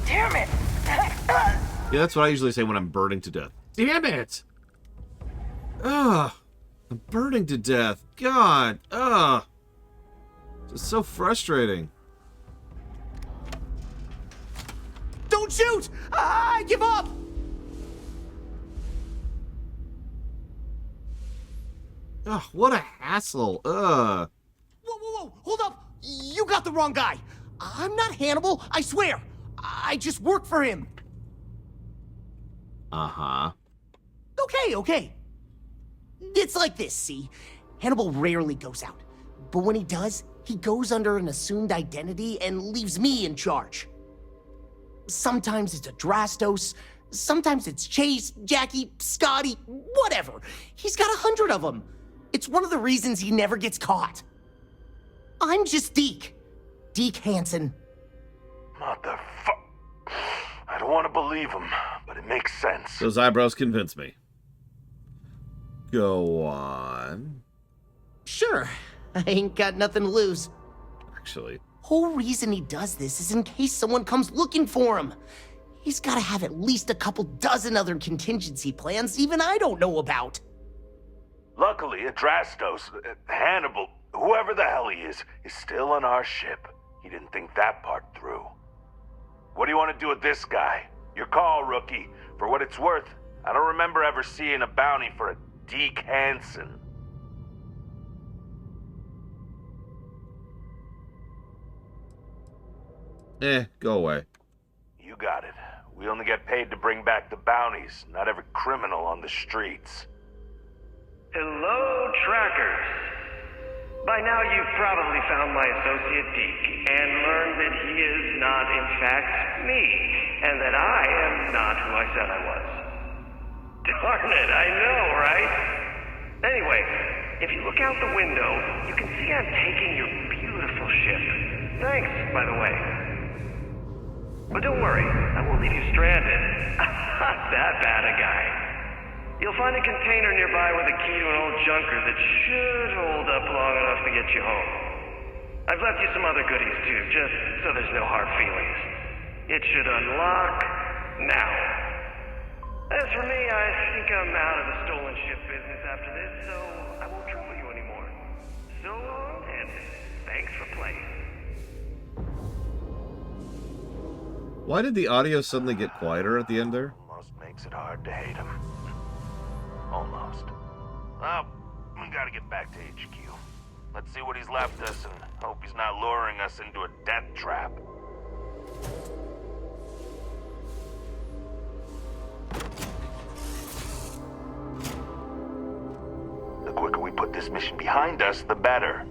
Speaker 15: Damn it!
Speaker 1: Yeah, that's what I usually say when I'm burning to death. Damn it! Ugh. I'm burning to death. God. Ugh. It's so frustrating.
Speaker 20: Don't shoot! I give up!
Speaker 1: Ugh, what a hassle. Ugh.
Speaker 20: Whoa, hold up! You got the wrong guy. I'm not Hannibal, I swear. I just work for him.
Speaker 1: Uh-huh.
Speaker 20: Okay. It's like this, see? Hannibal rarely goes out. But when he does, he goes under an assumed identity and leaves me in charge. Sometimes it's a Drastos, sometimes it's Chase, Jackie, Scotty, whatever. He's got 100 of them. It's one of the reasons he never gets caught. I'm just Deke. Deke Hansen.
Speaker 19: Motherfuck. I don't want to believe him, but it makes sense.
Speaker 1: Those eyebrows convince me. Go on.
Speaker 20: Sure. I ain't got nothing to lose.
Speaker 1: Actually.
Speaker 20: Whole reason he does this is in case someone comes looking for him. He's gotta have at least a couple dozen other contingency plans even I don't know about.
Speaker 19: Luckily, Adrastos, Hannibal, whoever the hell he is still on our ship. He didn't think that part through. What do you want to do with this guy? Your call, rookie. For what it's worth, I don't remember ever seeing a bounty for a Deke Hansen.
Speaker 1: Go away.
Speaker 19: You got it. We only get paid to bring back the bounties, not every criminal on the streets.
Speaker 21: Hello, trackers. By now you've probably found my associate Deke and learned that he is not in fact me, and that I am not who I said I was. Darn it, I know, right? Anyway, if you look out the window, you can see I'm taking your beautiful ship. Thanks, by the way. But don't worry, I won't leave you stranded. Not that bad a guy. You'll find a container nearby with a key to an old junker that should hold up long enough to get you home. I've left you some other goodies too, just so there's no hard feelings. It should unlock now. As for me, I think I'm out of the stolen ship business after this, so I won't trouble you anymore. So long, and thanks for playing.
Speaker 1: Why did the audio suddenly get quieter at the end there?
Speaker 19: Almost makes it hard to hate him. Almost. Well, we gotta get back to HQ. Let's see what he's left us and hope he's not luring us into a death trap. The quicker we put this mission behind us, the better.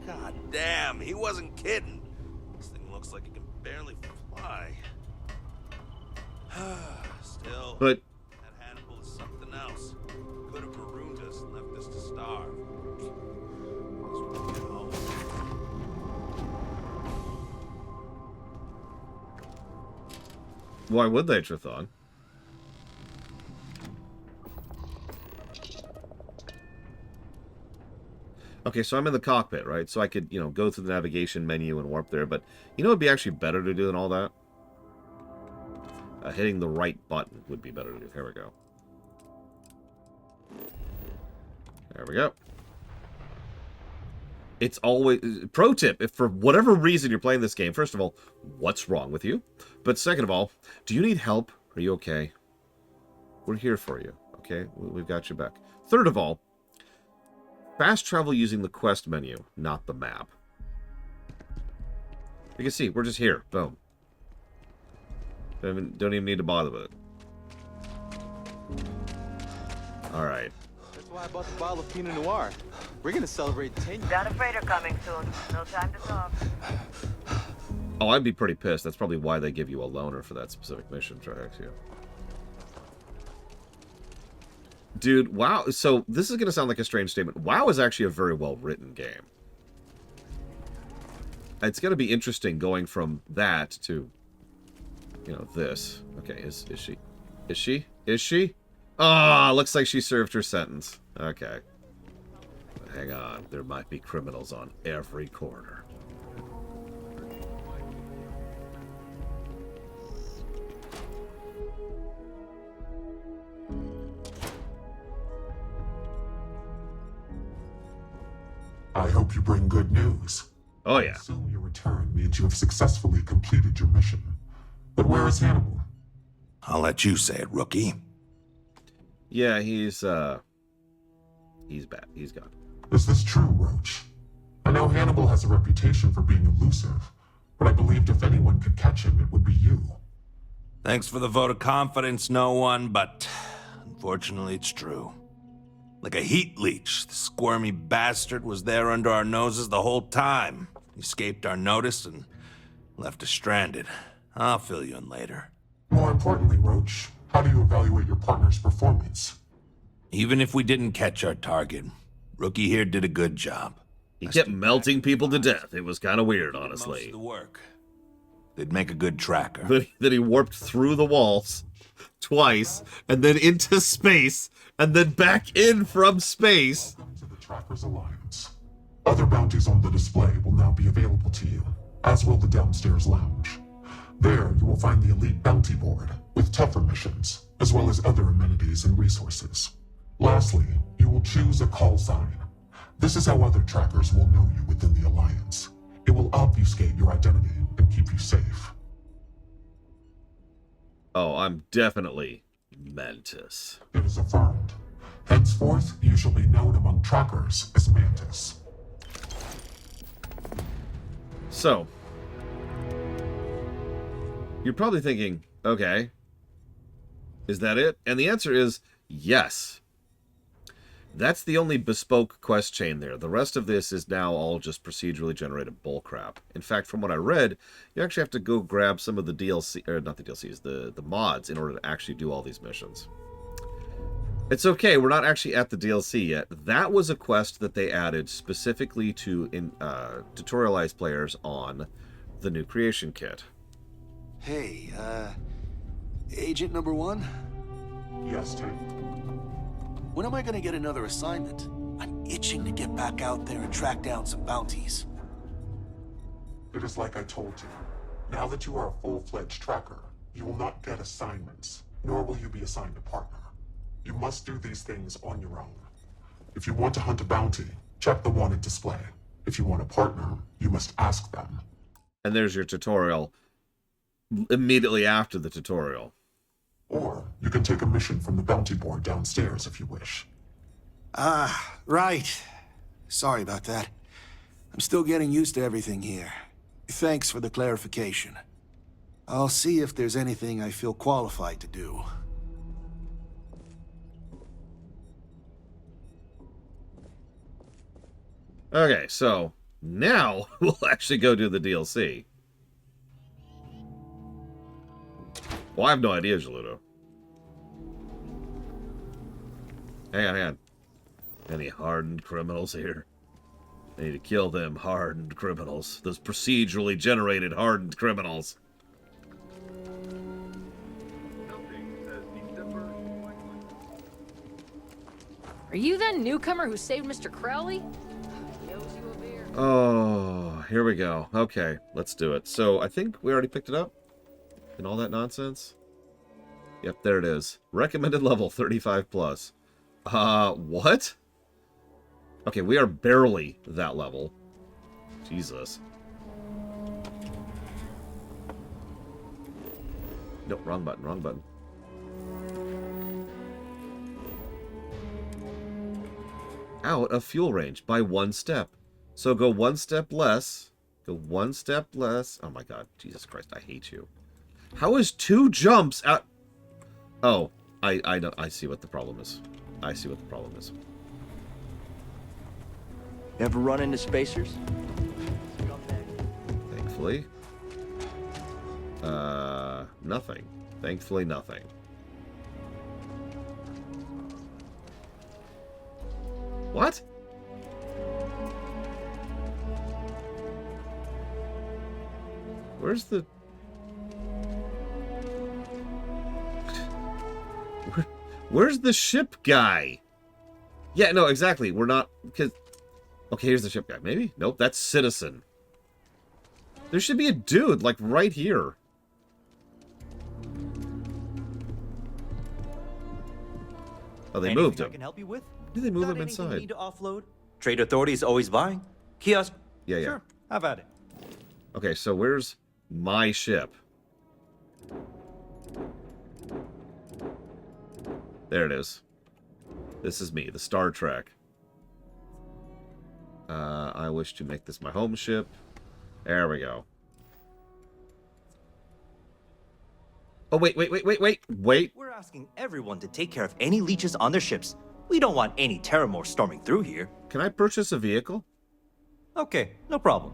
Speaker 9: God damn, he wasn't kidding. This thing looks like it can barely fly. Still,
Speaker 1: but
Speaker 9: that Hannibal is something else. Could have marooned us and left us to starve.
Speaker 1: Why would they, Trithon? Okay, so I'm in the cockpit, right? So I could, go through the navigation menu and warp there, but it'd be actually better to do than all that? Hitting the right button would be better to do. Here we go. There we go. It's always... Pro tip, if for whatever reason you're playing this game, first of all, what's wrong with you? But second of all, do you need help? Are you okay? We're here for you, okay? We've got your back. Third of all, fast travel using the quest menu, not the map. You can see, we're just here. Boom. Don't even need to bother with it. Alright.
Speaker 22: That's why I bought the bottle of Pinot Noir. We're gonna celebrate 10 years.
Speaker 15: Got a freighter coming soon. No time to talk.
Speaker 1: Oh, I'd be pretty pissed. That's probably why they give you a loaner for that specific mission, Trihex, yeah. Dude, WoW... So, this is going to sound like a strange statement. WoW is actually a very well-written game. It's going to be interesting going from that to, this. Okay, is she? Is she? Is she? Ah, looks like she served her sentence. Okay. But hang on. There might be criminals on every corner.
Speaker 10: I hope you bring good news.
Speaker 1: Oh, yeah.
Speaker 10: I assume your return means you have successfully completed your mission. But where is Hannibal?
Speaker 9: I'll let you say it, rookie.
Speaker 1: Yeah, he's bad. He's gone.
Speaker 10: Is this true, Roach? I know Hannibal has a reputation for being elusive, but I believed if anyone could catch him, it would be you.
Speaker 9: Thanks for the vote of confidence, no one, but unfortunately it's true. Like a heat leech, the squirmy bastard was there under our noses the whole time. He escaped our notice and left us stranded. I'll fill you in later.
Speaker 10: More importantly, Roach, how do you evaluate your partner's performance?
Speaker 9: Even if we didn't catch our target, Rookie here did a good job.
Speaker 1: He kept melting people to death. It was kind of weird, honestly.
Speaker 9: Most of the work. They'd make a good tracker.
Speaker 1: Then he warped through the walls twice, and then into space, and then back in from space.
Speaker 10: Welcome to the Trackers Alliance. Other bounties on the display will now be available to you, as will the downstairs lounge. There, you will find the Elite Bounty Board, with tougher missions, as well as other amenities and resources. Lastly, you will choose a call sign. This is how other trackers will know you within the Alliance. It will obfuscate your identity and keep you safe.
Speaker 1: Oh, I'm definitely Mantis.
Speaker 10: It is affirmed. Henceforth, you shall be known among trackers as Mantis.
Speaker 1: So, You're probably thinking, okay, is that it? And the answer is yes. That's the only bespoke quest chain there. The rest of this is now all just procedurally generated bullcrap. In fact, from what I read, you actually have to go grab some of the DLC, or not the DLCs, the mods in order to actually do all these missions. It's okay, we're not actually at the DLC yet. That was a quest that they added specifically to tutorialize players on the new creation kit.
Speaker 8: Hey, Agent number 1?
Speaker 10: Yes, Tank.
Speaker 8: When am I gonna get another assignment? I'm itching to get back out there and track down some bounties.
Speaker 10: It is like I told you. Now that you are a full-fledged tracker, you will not get assignments, nor will you be assigned a partner. You must do these things on your own. If you want to hunt a bounty, check the wanted display. If you want a partner, you must ask them.
Speaker 1: And there's your tutorial immediately after the tutorial.
Speaker 10: Or you can take a mission from the bounty board downstairs if you wish.
Speaker 8: Ah, right. Sorry about that. I'm still getting used to everything here. Thanks for the clarification. I'll see if there's anything I feel qualified to do.
Speaker 1: Okay, so now we'll actually go do the DLC. Well, I have no idea, Geludo. Hang on. Any hardened criminals here? I need to kill them hardened criminals. Those procedurally generated hardened criminals.
Speaker 12: Are you that newcomer who saved Mr. Crowley?
Speaker 1: Oh, here we go. Okay, let's do it. So I think we already picked it up and all that nonsense. Yep, there it is. Recommended level 35 plus. What? Okay, we are barely that level. Jesus. Nope, wrong button. Out of fuel range by 1 step. So go 1 step less. Go 1 step less. Oh my god, Jesus Christ, I hate you. How is 2 jumps out? Oh, I know. I see what the problem is.
Speaker 2: Ever run into spacers?
Speaker 1: Thankfully. Nothing. Thankfully, nothing. What? Where's the... Where's the ship guy? Yeah, no, exactly. We're not... Because... Okay, here's the ship guy. Maybe? Nope, that's Citizen. There should be a dude, like, right here. Oh, they moved him.
Speaker 3: I can help you with?
Speaker 1: Did they move
Speaker 3: Got
Speaker 1: him
Speaker 3: anything
Speaker 1: inside?
Speaker 3: You need to offload? Trade authority is always buying. Kiosk.
Speaker 1: Yeah.
Speaker 3: Sure. How about it?
Speaker 1: Okay, so where's my ship? There it is. This is me, the Star Trek. I wish to make this my home ship. There we go. Oh, wait.
Speaker 3: We're asking everyone to take care of any leeches on their ships. We don't want any Terramore storming through here.
Speaker 1: Can I purchase a vehicle?
Speaker 3: Okay, no problem.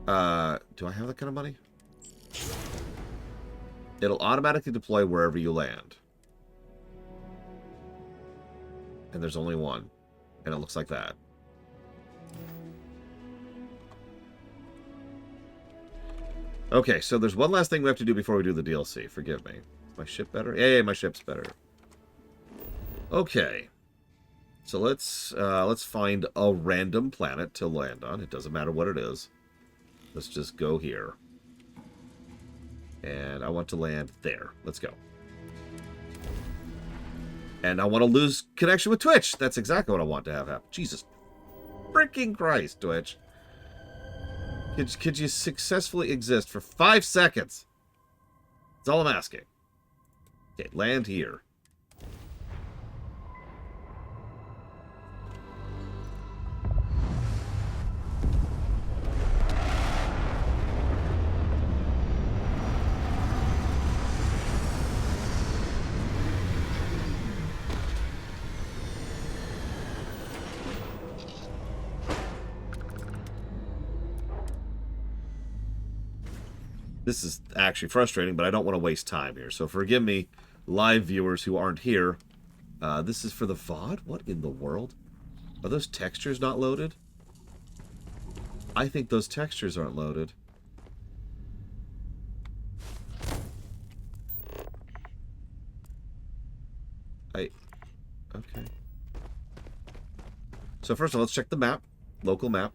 Speaker 1: Do I have that kind of money? It'll automatically deploy wherever you land. And there's only one. And it looks like that. Okay, so there's one last thing we have to do before we do the DLC. Forgive me. Is my ship better? Yeah, my ship's better. Okay. So let's find a random planet to land on. It doesn't matter what it is. Let's just go here. And I want to land there. Let's go. And I want to lose connection with Twitch. That's exactly what I want to have happen. Jesus freaking Christ, Twitch. Could you successfully exist for 5 seconds? That's all I'm asking. Okay, land here. This is actually frustrating, but I don't want to waste time here. So forgive me, live viewers who aren't here. This is for the VOD? What in the world? Are those textures not loaded? I think those textures aren't loaded. Okay. So first of all, let's check the map. Local map.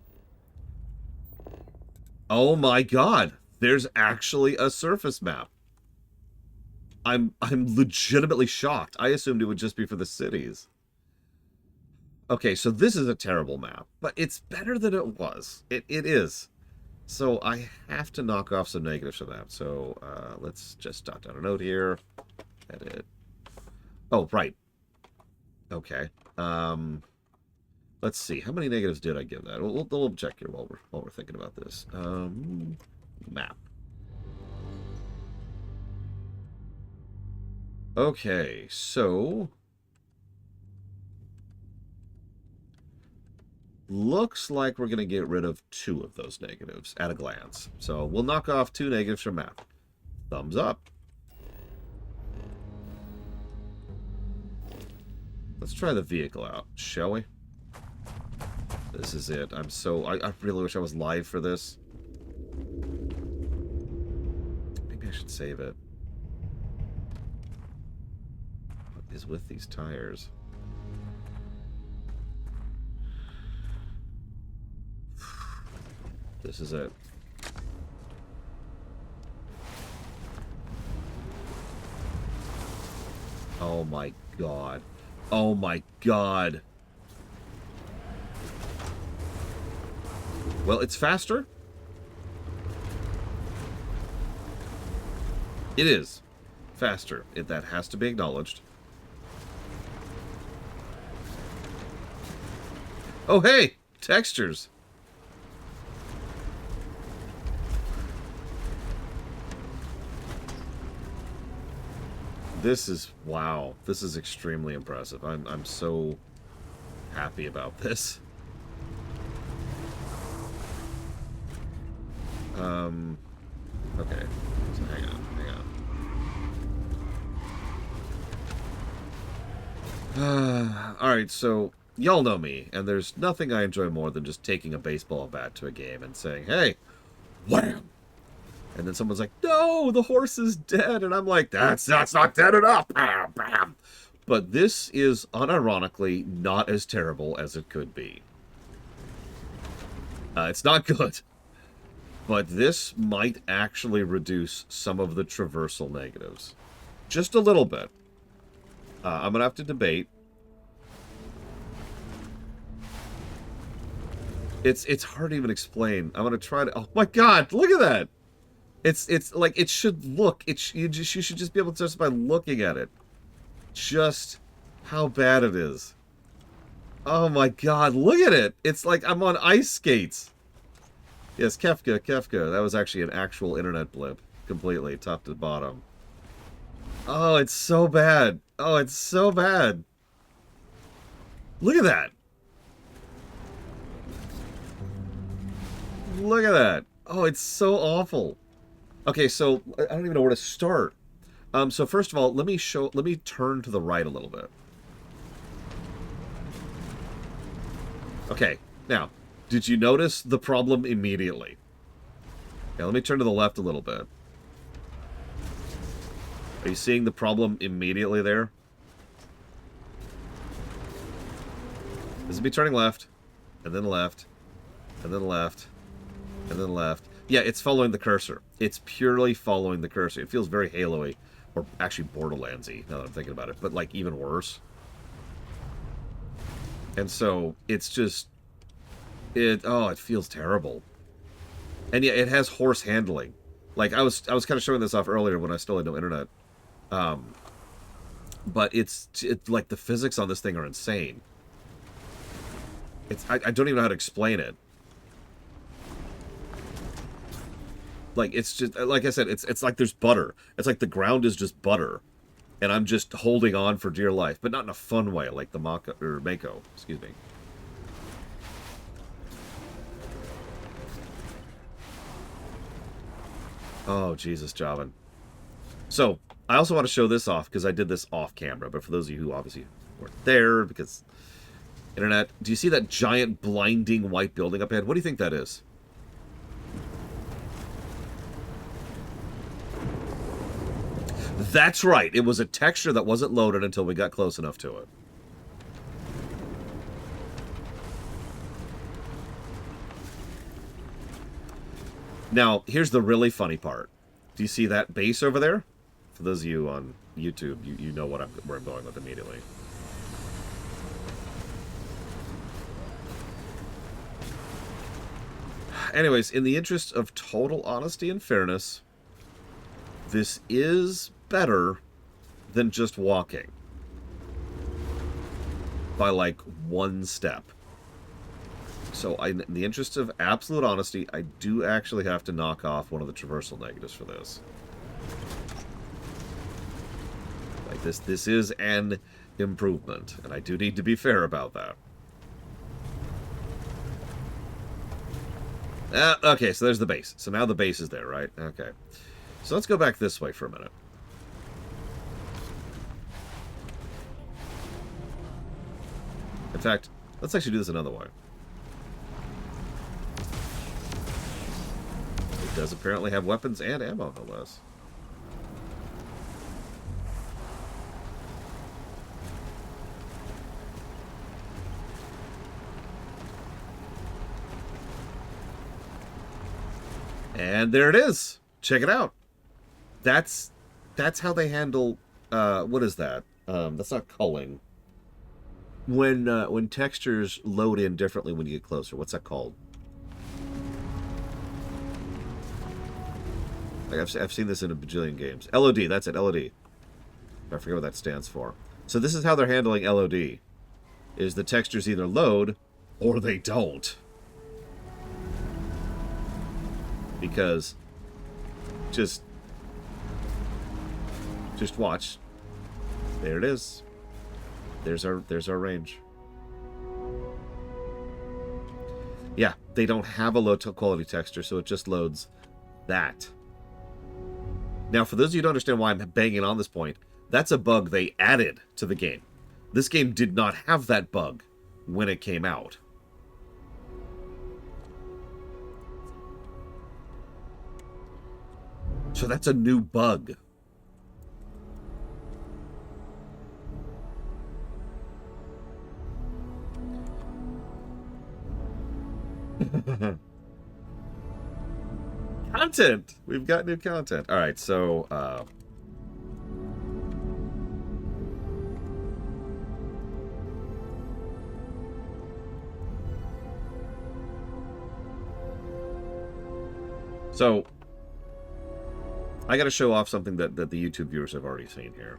Speaker 1: Oh my god! There's actually a surface map. I'm legitimately shocked. I assumed it would just be for the cities. Okay, so this is a terrible map, but it's better than it was. It is. So I have to knock off some negatives from that. So let's just jot down a note here. Edit. Oh, right. Okay. Let's see. How many negatives did I give that? We'll check here while we're thinking about this. Map. Okay, so looks like we're going to get rid of 2 of those negatives at a glance. So we'll knock off 2 negatives from map. Thumbs up. Let's try the vehicle out, shall we? This is it. I really wish I was live for this. Maybe I should save it. What is with these tires? This is it. Oh my god. Oh my god. Well, it's faster. It is faster. That has to be acknowledged. Oh, hey! Textures. This is, wow. This is extremely impressive. I'm so happy about this. Okay. So hang on. Alright, so y'all know me, and there's nothing I enjoy more than just taking a baseball bat to a game and saying, hey, wham! And then someone's like, no, the horse is dead. And I'm like, that's not dead enough. Bam, bam. But this is unironically not as terrible as it could be. It's not good. But this might actually reduce some of the traversal negatives. Just a little bit. I'm going to have to debate. It's hard to even explain. I'm going to try to... Oh my god, look at that! It's like, it should look... You should just be able to just by looking at it. Just how bad it is. Oh my god, look at it! It's like I'm on ice skates. Yes, Kefka. That was actually an actual internet blip. Completely, top to bottom. Oh, it's so bad. Oh, it's so bad. Look at that. Look at that. Oh, it's so awful. Okay, so I don't even know where to start. So first of all, let me turn to the right a little bit. Okay, now, did you notice the problem immediately? Okay, let me turn to the left a little bit. Are you seeing the problem immediately there? This will be turning left, and then left, and then left, and then left. Yeah, it's following the cursor. It's purely following the cursor. It feels very Halo-y, or actually Borderlands-y, now that I'm thinking about it, but like even worse. And so it's just... it feels terrible. And yeah, it has horse handling. Like I was kind of showing this off earlier when I still had no internet. But it's like the physics on this thing are insane. I don't even know how to explain it. Like it's just like I said, it's like there's butter. It's like the ground is just butter, and I'm just holding on for dear life, but not in a fun way like the Mako, excuse me. Oh, Jesus, Javan. So, I also want to show this off, because I did this off camera, but for those of you who obviously weren't there, because internet, do you see that giant blinding white building up ahead? What do you think that is? That's right. It was a texture that wasn't loaded until we got close enough to it. Now, here's the really funny part. Do you see that base over there? For those of you on YouTube, you know where I'm going with immediately. Anyways, in the interest of total honesty and fairness, this is better than just walking. By like one step. So in the interest of absolute honesty, I do actually have to knock off one of the traversal negatives for this. Like this is an improvement, and I do need to be fair about that. Okay, so there's the base. So now the base is there, right? Okay. So let's go back this way for a minute. In fact, let's actually do this another way. It does apparently have weapons and ammo, no less. And there it is. Check it out. That's how they handle what is that? That's not culling. When textures load in differently when you get closer. What's that called? Like I've seen this in a bajillion games. LOD, that's it, LOD. I forget what that stands for. So this is how they're handling LOD. Is the textures either load or they don't. Because just watch. There it is. There's our range. Yeah, they don't have a low quality texture, so it just loads that. Now, for those of you who don't understand why I'm banging on this point, that's a bug they added to the game. This game did not have that bug when it came out. So that's a new bug. Content! We've got new content. Alright, so, I gotta show off something that the YouTube viewers have already seen here.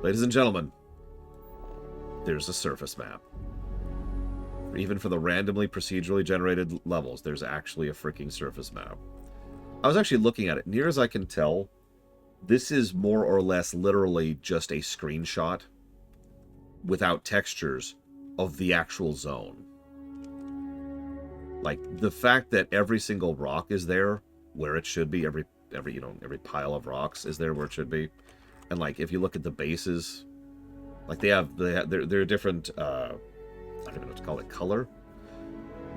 Speaker 1: Ladies and gentlemen, there's a surface map. Even for the randomly procedurally generated levels, there's actually a freaking surface map. I was actually looking at it. Near as I can tell, this is more or less literally just a screenshot without textures of the actual zone. Like, the fact that every single rock is there where it should be, every pile of rocks is there where it should be. And like, if you look at the bases, like they're different, I don't know what to call it, color.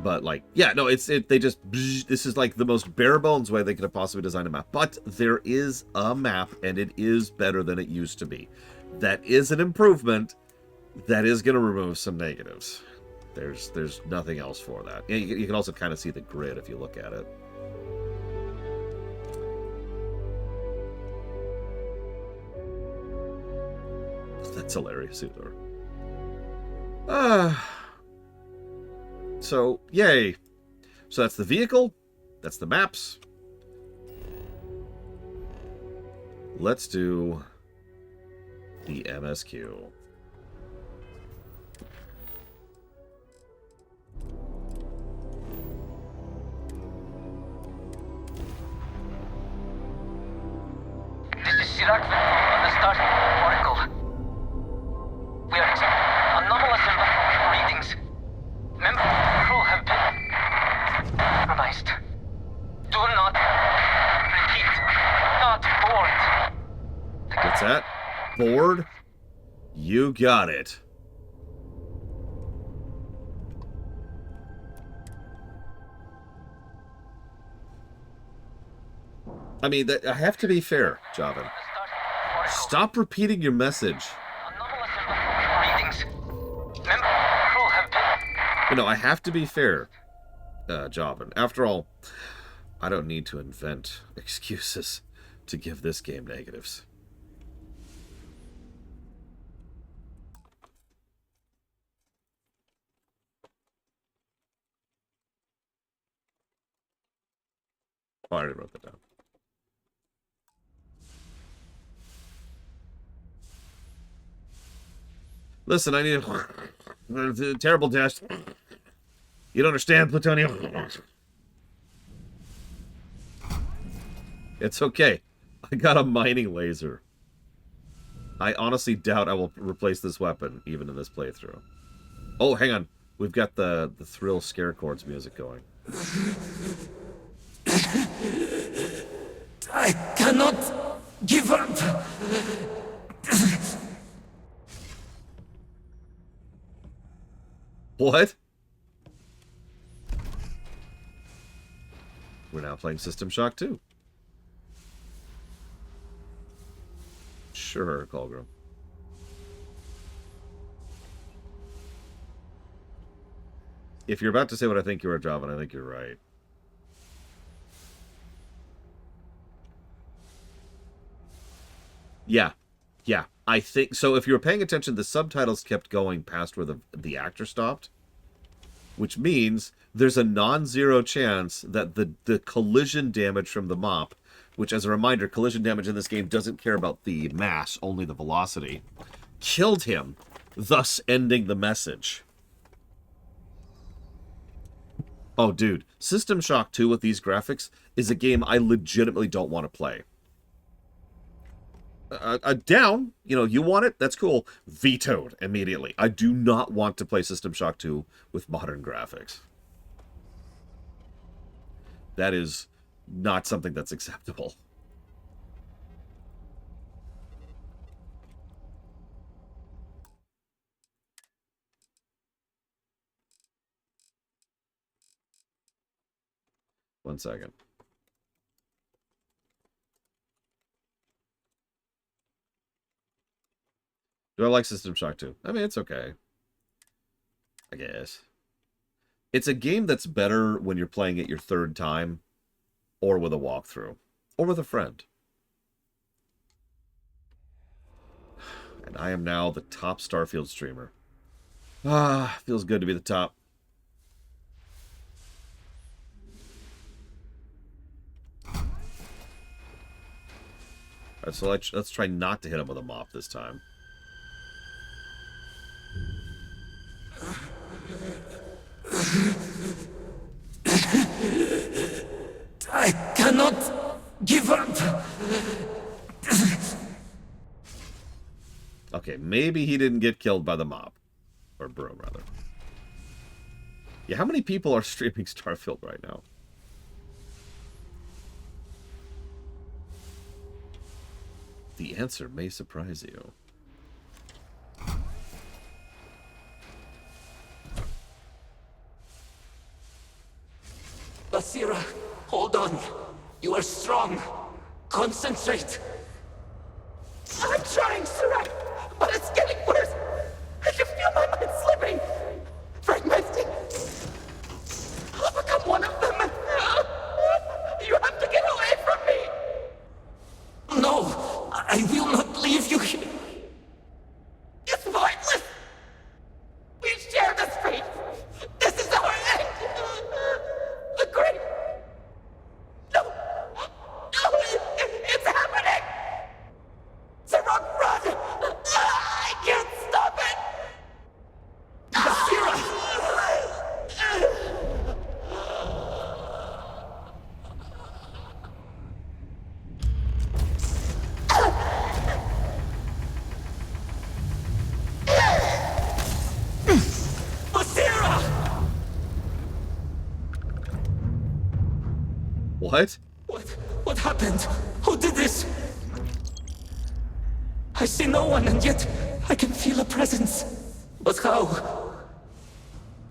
Speaker 1: But like, yeah, no, this is like the most bare bones way they could have possibly designed a map. But there is a map, and it is better than it used to be. That is an improvement. That is going to remove some negatives. There's nothing else for that. You can also kind of see the grid if you look at it. That's hilarious, either. So, yay. So that's the vehicle. That's the maps. Let's do the MSQ.
Speaker 5: This is Sirac on the Starfield Oracle. We are expecting anomalous readings. Members of the crew have been compromised. Do not
Speaker 1: board? You got it. I mean, I have to be fair, Javin. Stop repeating your message. You know, I have to be fair, Javin. After all, I don't need to invent excuses to give this game negatives. Oh, I already wrote that down. Listen, I need a terrible test. You don't understand, Plutonium. It's okay. I got a mining laser. I honestly doubt I will replace this weapon, even in this playthrough. Oh, hang on. We've got the Thrill Scare Chords music going.
Speaker 2: I cannot give up.
Speaker 1: What? We're now playing System Shock 2. Sure, Colgrim. If you're about to say what I think you are, Javin, I think you're right. Yeah. Yeah. I think so. If you were paying attention, the subtitles kept going past where the actor stopped, which means there's a non-zero chance that the collision damage from the mop, which, as a reminder, collision damage in this game doesn't care about the mass, only the velocity, killed him, thus ending the message. Oh, dude, System Shock 2 with these graphics is a game I legitimately don't want to play. Down, you know, you want it, that's cool. Vetoed immediately. I do not want to play System Shock 2 with modern graphics. That is not something that's acceptable. One second. Do I like System Shock 2? I mean, it's okay. I guess. It's a game that's better when you're playing it your third time, or with a walkthrough, or with a friend. And I am now the top Starfield streamer. Ah, feels good to be the top. Alright, so let's try not to hit him with a mop this time.
Speaker 2: I cannot give up.
Speaker 1: Okay, maybe he didn't get killed by the mop. Or broom, rather. Yeah, how many people are streaming Starfield right now? The answer may surprise you.
Speaker 2: Basira, hold on. You are strong. Concentrate. I'm trying, Surak, but it's getting worse. I can feel my mind slipping. Fragmenting. I'll become one of them. You have to get away from me. No, I will not leave you here. It's pointless. We share this fate. This is our end. The great... No. No, it's happening. Zerok, run. I can't stop it. Basira. Basira!
Speaker 1: What?
Speaker 2: What happened? Who did this? I see no one, and yet I can feel a presence. But how?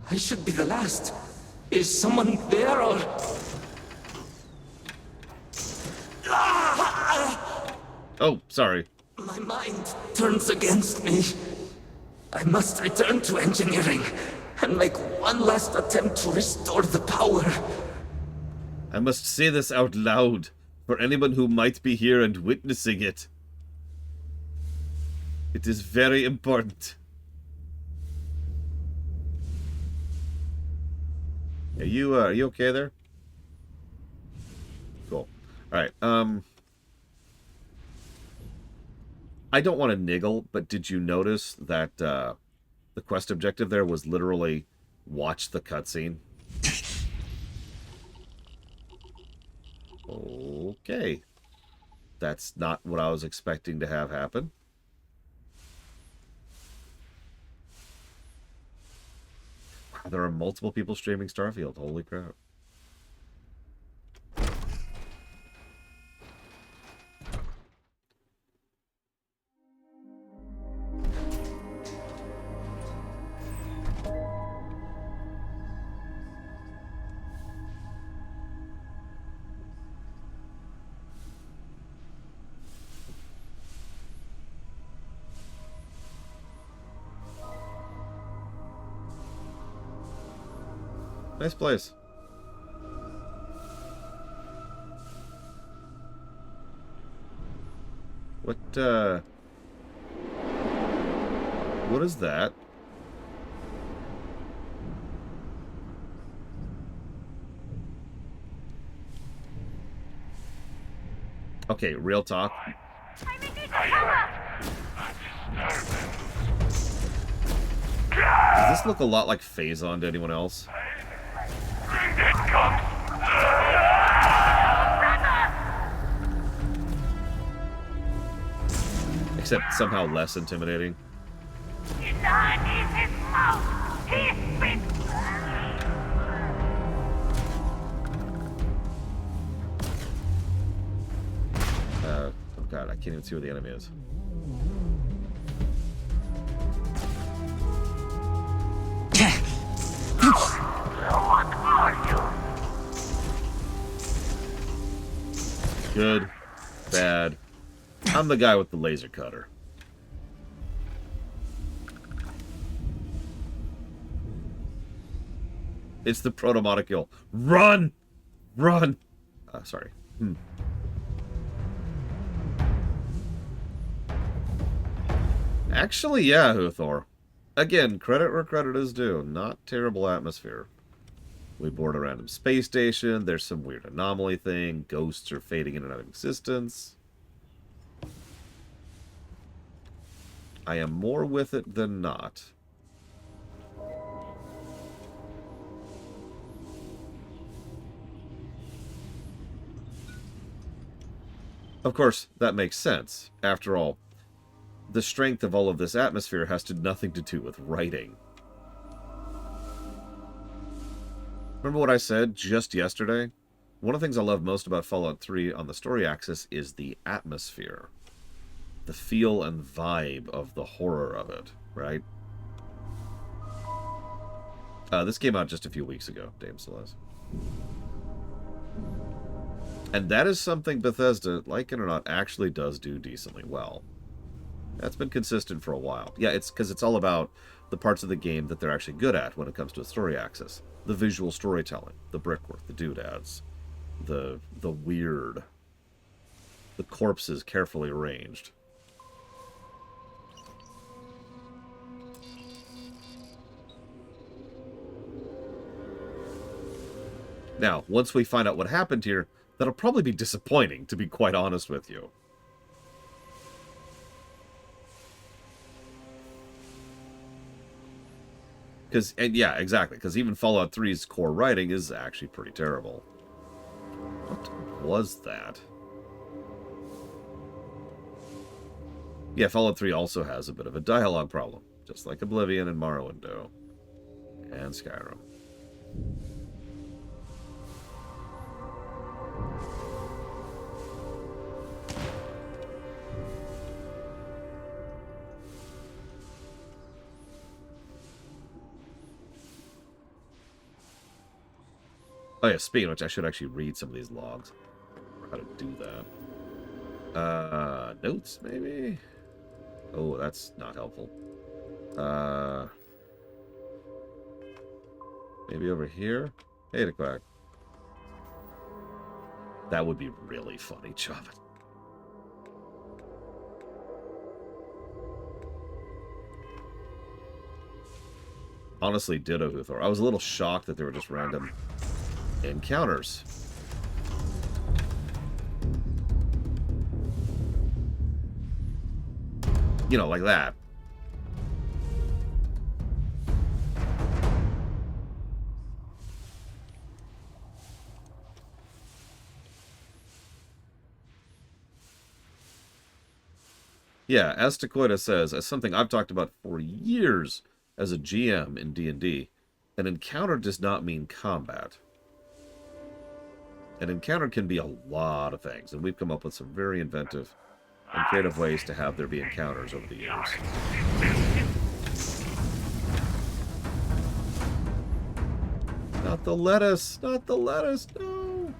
Speaker 2: I should be the last. Is someone there, or...
Speaker 1: Oh, sorry.
Speaker 2: My mind turns against me. I must return to engineering and make one last attempt to restore the power.
Speaker 1: I must say this out loud for anyone who might be here and witnessing it. It is very important. Are you okay there? Cool. Alright, I don't want to niggle, but did you notice that the quest objective there was literally watch the cutscene? Okay. That's not what I was expecting to have happen. Wow, there are multiple people streaming Starfield. Holy crap. Nice place. What is that? Okay, real talk. Does this look a lot like Phazon to anyone else? Except somehow less intimidating. Oh god, I can't even see where the enemy is. Good, bad. I'm the guy with the laser cutter. It's the proto-molecule. Run! Run! Sorry. Actually, yeah, Huthor. Again, credit where credit is due. Not terrible atmosphere. We board a random space station. There's some weird anomaly thing. Ghosts are fading in and out of existence. I am more with it than not. Of course, that makes sense. After all, the strength of all of this atmosphere has nothing to do with writing. Remember what I said just yesterday? One of the things I love most about Fallout 3 on the story axis is the atmosphere. The feel and vibe of the horror of it, right? This came out just a few weeks ago, Dame Celeste. And that is something Bethesda, like it or not, actually does do decently well. That's been consistent for a while. Yeah, it's because it's all about the parts of the game that they're actually good at when it comes to a story axis. The visual storytelling, the brickwork, the doodads, the weird, the corpses carefully arranged. Now, once we find out what happened here, that'll probably be disappointing, to be quite honest with you. And yeah, exactly, because even Fallout 3's core writing is actually pretty terrible. What was that? Yeah, Fallout 3 also has a bit of a dialogue problem, just like Oblivion and Morrowind do. And Skyrim. Oh yeah, speaking of which, I should actually read some of these logs. How to do that. Notes, maybe? Oh, that's not helpful. Maybe over here? Hey, the quack. That would be really funny, chop it. Honestly, ditto Huthor. I was a little shocked that they were just random encounters. You know, like that. Yeah, as Takoida says, as something I've talked about for years as a GM in D&D, an encounter does not mean combat. An encounter can be a lot of things, and we've come up with some very inventive and creative ways to have there be encounters over the years. Not the lettuce! Not the lettuce! No!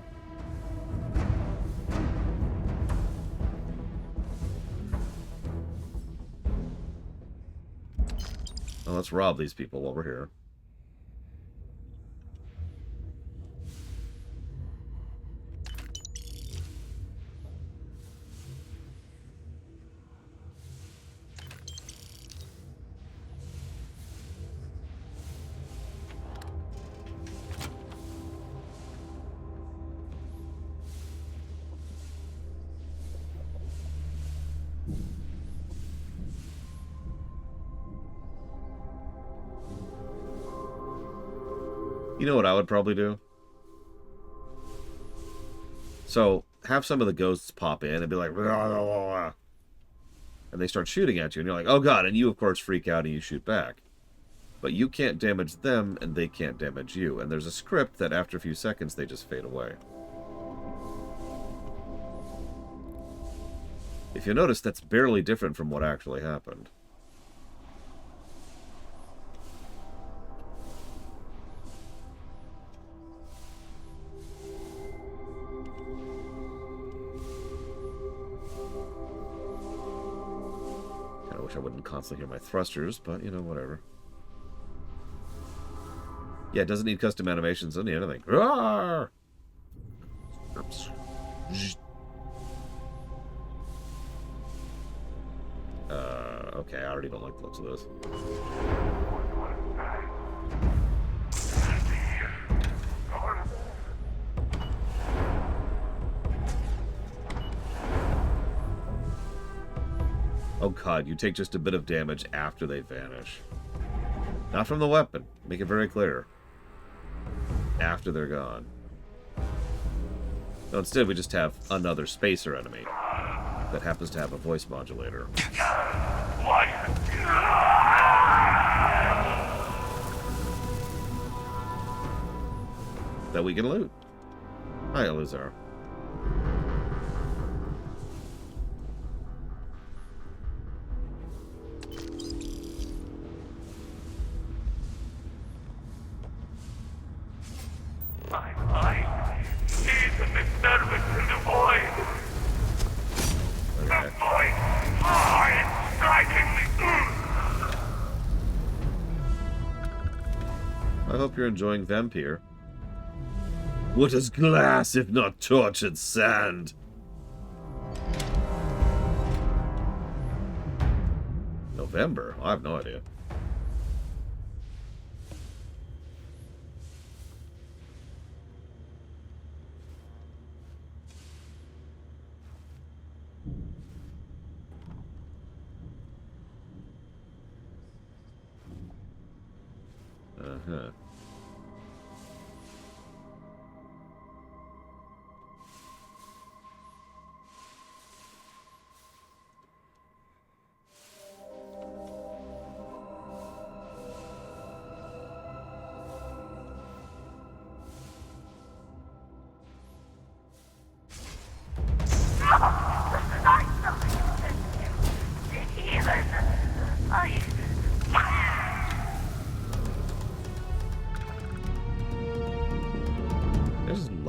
Speaker 1: Well, let's rob these people while we're here. You know what I would probably do? So, have some of the ghosts pop in and be like, blah, blah, blah, blah. And they start shooting at you, and you're like, oh god, and you, of course, freak out and you shoot back. But you can't damage them, and they can't damage you. And there's a script that after a few seconds, they just fade away. If you notice, that's barely different from what actually happened. I wouldn't constantly hear my thrusters, but, you know, whatever. Yeah, it doesn't need custom animations, doesn't need anything. Roar! Okay, I already don't like the looks of this. Oh god, you take just a bit of damage after they vanish. Not from the weapon. Make it very clear. After they're gone. No, instead we just have another spacer enemy that happens to have a voice modulator. That we can loot. Hi, Elizar. I hope you're enjoying Vampire. What is glass if not tortured sand? November? I have no idea. Uh-huh.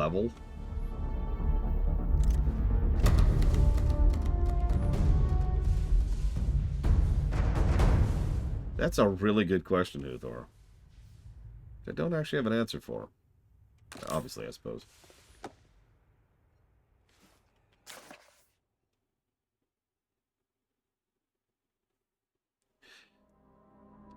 Speaker 1: level? That's a really good question, Uthor. I don't actually have an answer for. Obviously, I suppose.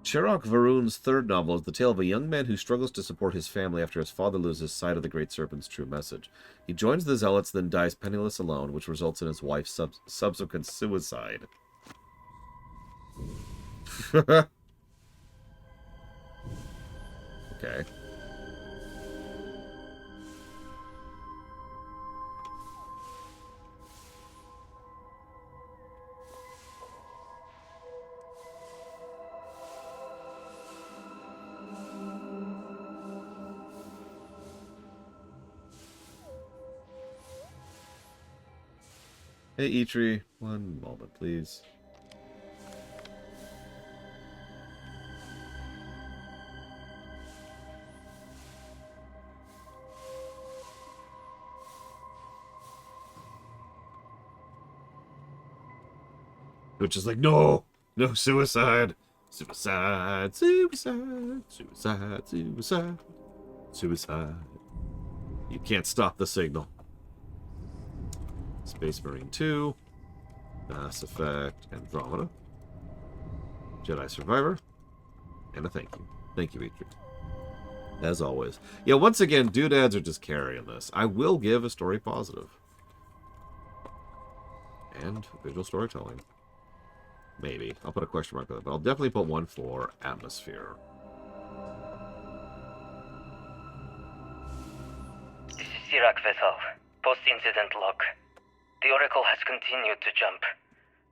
Speaker 1: Sherlock Varun's third novel is the tale of a young man who struggles to support his family after his father loses sight of the Great Serpent's true message. He joins the Zealots, then dies penniless alone, which results in his wife's subsequent suicide. Okay. Hey, Eitri, one moment, please. Which is like, no! No suicide! Suicide! Suicide! Suicide! Suicide! Suicide! You can't stop the signal. Space Marine 2, Mass Effect, Andromeda, Jedi Survivor, and a thank you. Thank you, Eitri. As always. Yeah, once again, doodads are just carrying this. I will give a story positive. And visual storytelling. Maybe. I'll put a question mark on it, but I'll definitely put one for atmosphere.
Speaker 4: This is Sirach Vethal. Post-incident log. The Oracle has continued to jump.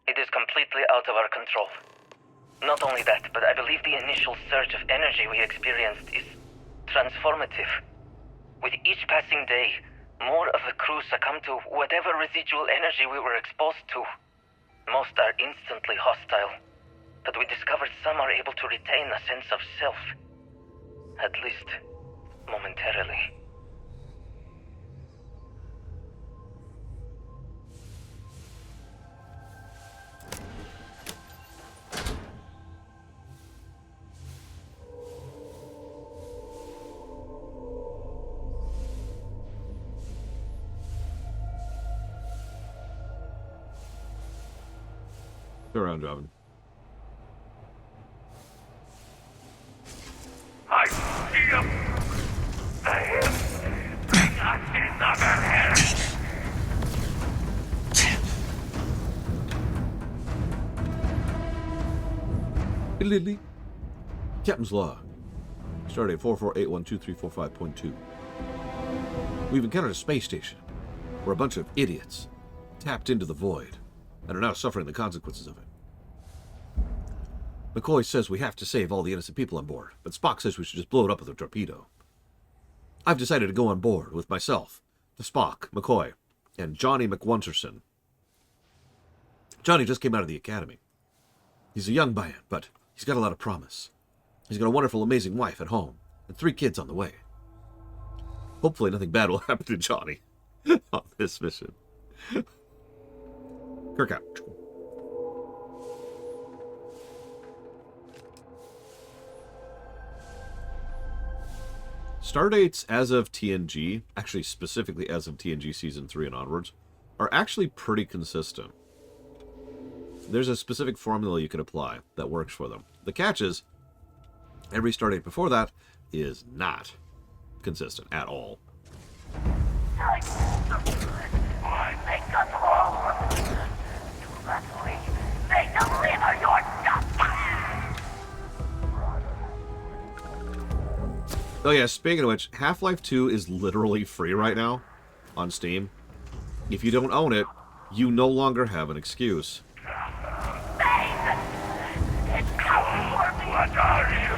Speaker 4: It is completely out of our control. Not only that, but I believe the initial surge of energy we experienced is transformative. With each passing day, more of the crew succumb to whatever residual energy we were exposed to. Most are instantly hostile, but we discovered some are able to retain a sense of self. At least, momentarily.
Speaker 1: Go around, Robin.
Speaker 19: I see him. Not another hand.
Speaker 1: Lily. Captain's log. Stardate 44812345.2. We've encountered a space station where a bunch of idiots tapped into the void and are now suffering the consequences of it. McCoy says we have to save all the innocent people on board, but Spock says we should just blow it up with a torpedo. I've decided to go on board with myself, the Spock, McCoy, and Johnny McWunterson. Johnny just came out of the academy. He's a young man, but he's got a lot of promise. He's got a wonderful, amazing wife at home, and 3 kids on the way. Hopefully nothing bad will happen to Johnny on this mission. Kirk out. Stardates as of TNG, actually specifically as of TNG Season 3 and onwards, are actually pretty consistent. There's a specific formula you can apply that works for them. The catch is, every stardate before that is not consistent at all. Oh yeah, speaking of which, Half-Life 2 is literally free right now on Steam. If you don't own it, you no longer have an excuse.
Speaker 19: What are you?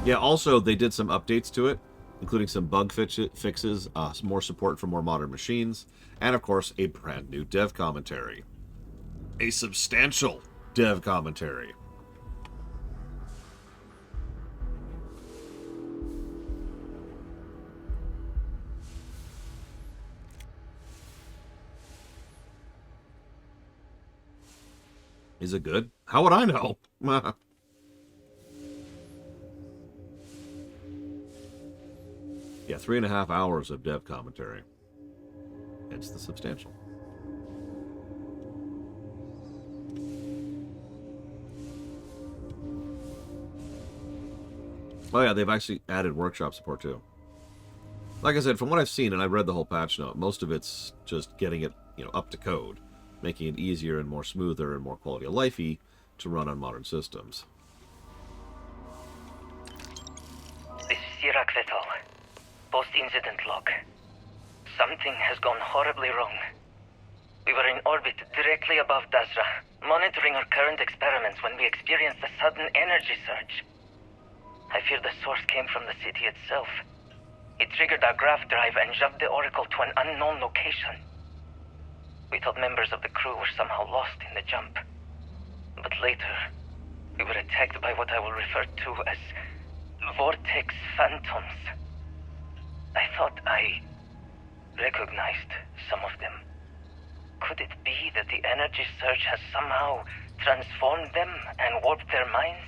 Speaker 1: Yeah, also, they did some updates to it, including some bug fixes, some more support for more modern machines, and of course, a brand new dev commentary. A substantial dev commentary. Is it good? How would I know? Yeah, 3.5 hours of dev commentary. It's the substantial. Oh yeah, they've actually added workshop support too. Like I said, from what I've seen, and I've read the whole patch note, most of it's just getting it, up to code, making it easier and more smoother and more quality of lifey to run on modern systems.
Speaker 4: This is Sirac Vetal. Post-incident log. Something has gone horribly wrong. We were in orbit directly above Dazra, monitoring our current experiments when we experienced a sudden energy surge. I fear the source came from the city itself. It triggered our graph drive and jumped the Oracle to an unknown location. We thought members of the crew were somehow lost in the jump. But later, we were attacked by what I will refer to as vortex phantoms. I thought I recognized some of them. Could it be that the energy surge has somehow transformed them and warped their minds?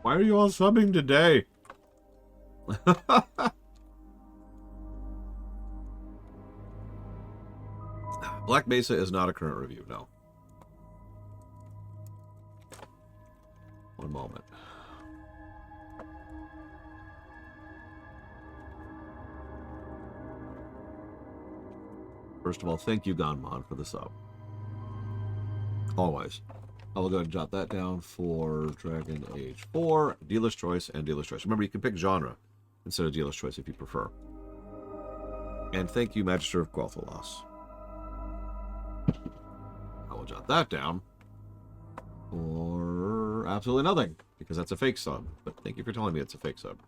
Speaker 1: Why are you all subbing today? Black Mesa is not a current review, no. One moment. First of all, thank you, Gonmon, for the sub. Always. I will go ahead and jot that down for Dragon Age 4, Dealer's Choice, and Dealer's Choice. Remember, you can pick genre instead of Dealer's Choice if you prefer. And thank you, Magister of Quel'Thalas. I will jot that down for absolutely nothing, because that's a fake sub. But thank you for telling me it's a fake sub.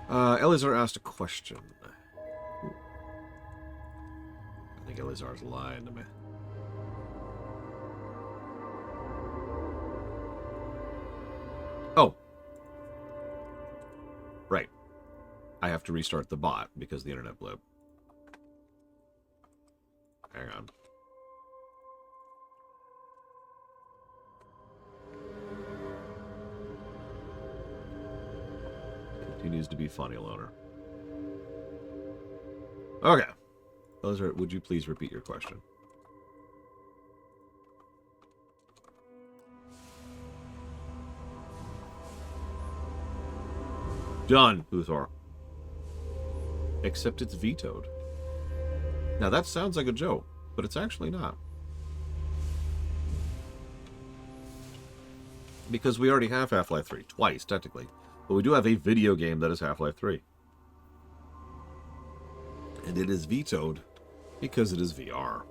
Speaker 1: Eleazar asked a question. I think Eleazar's lying to me. Oh. Right. I have to restart the bot because the internet blew. Hang on. Continues to be funny, loner. Okay. Eleazar, would you please repeat your question? Done, Uthor. Except it's vetoed. Now that sounds like a joke, but it's actually not. Because we already have Half-Life 3, twice, technically. But we do have a video game that is Half-Life 3. And it is vetoed because it is VR.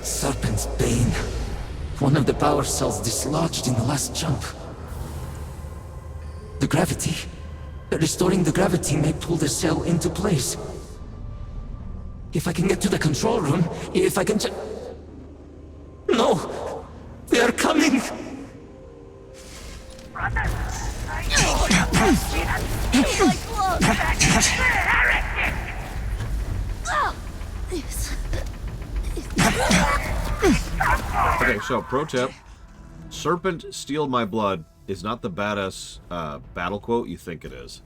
Speaker 2: Serpent's Bane. One of the power cells dislodged in the last jump. The gravity. Restoring the gravity may pull the cell into place. If I can get to the control room, if I can No! They are coming!
Speaker 1: Okay, so pro tip: "Serpent, steal my blood" is not the badass battle quote you think it is.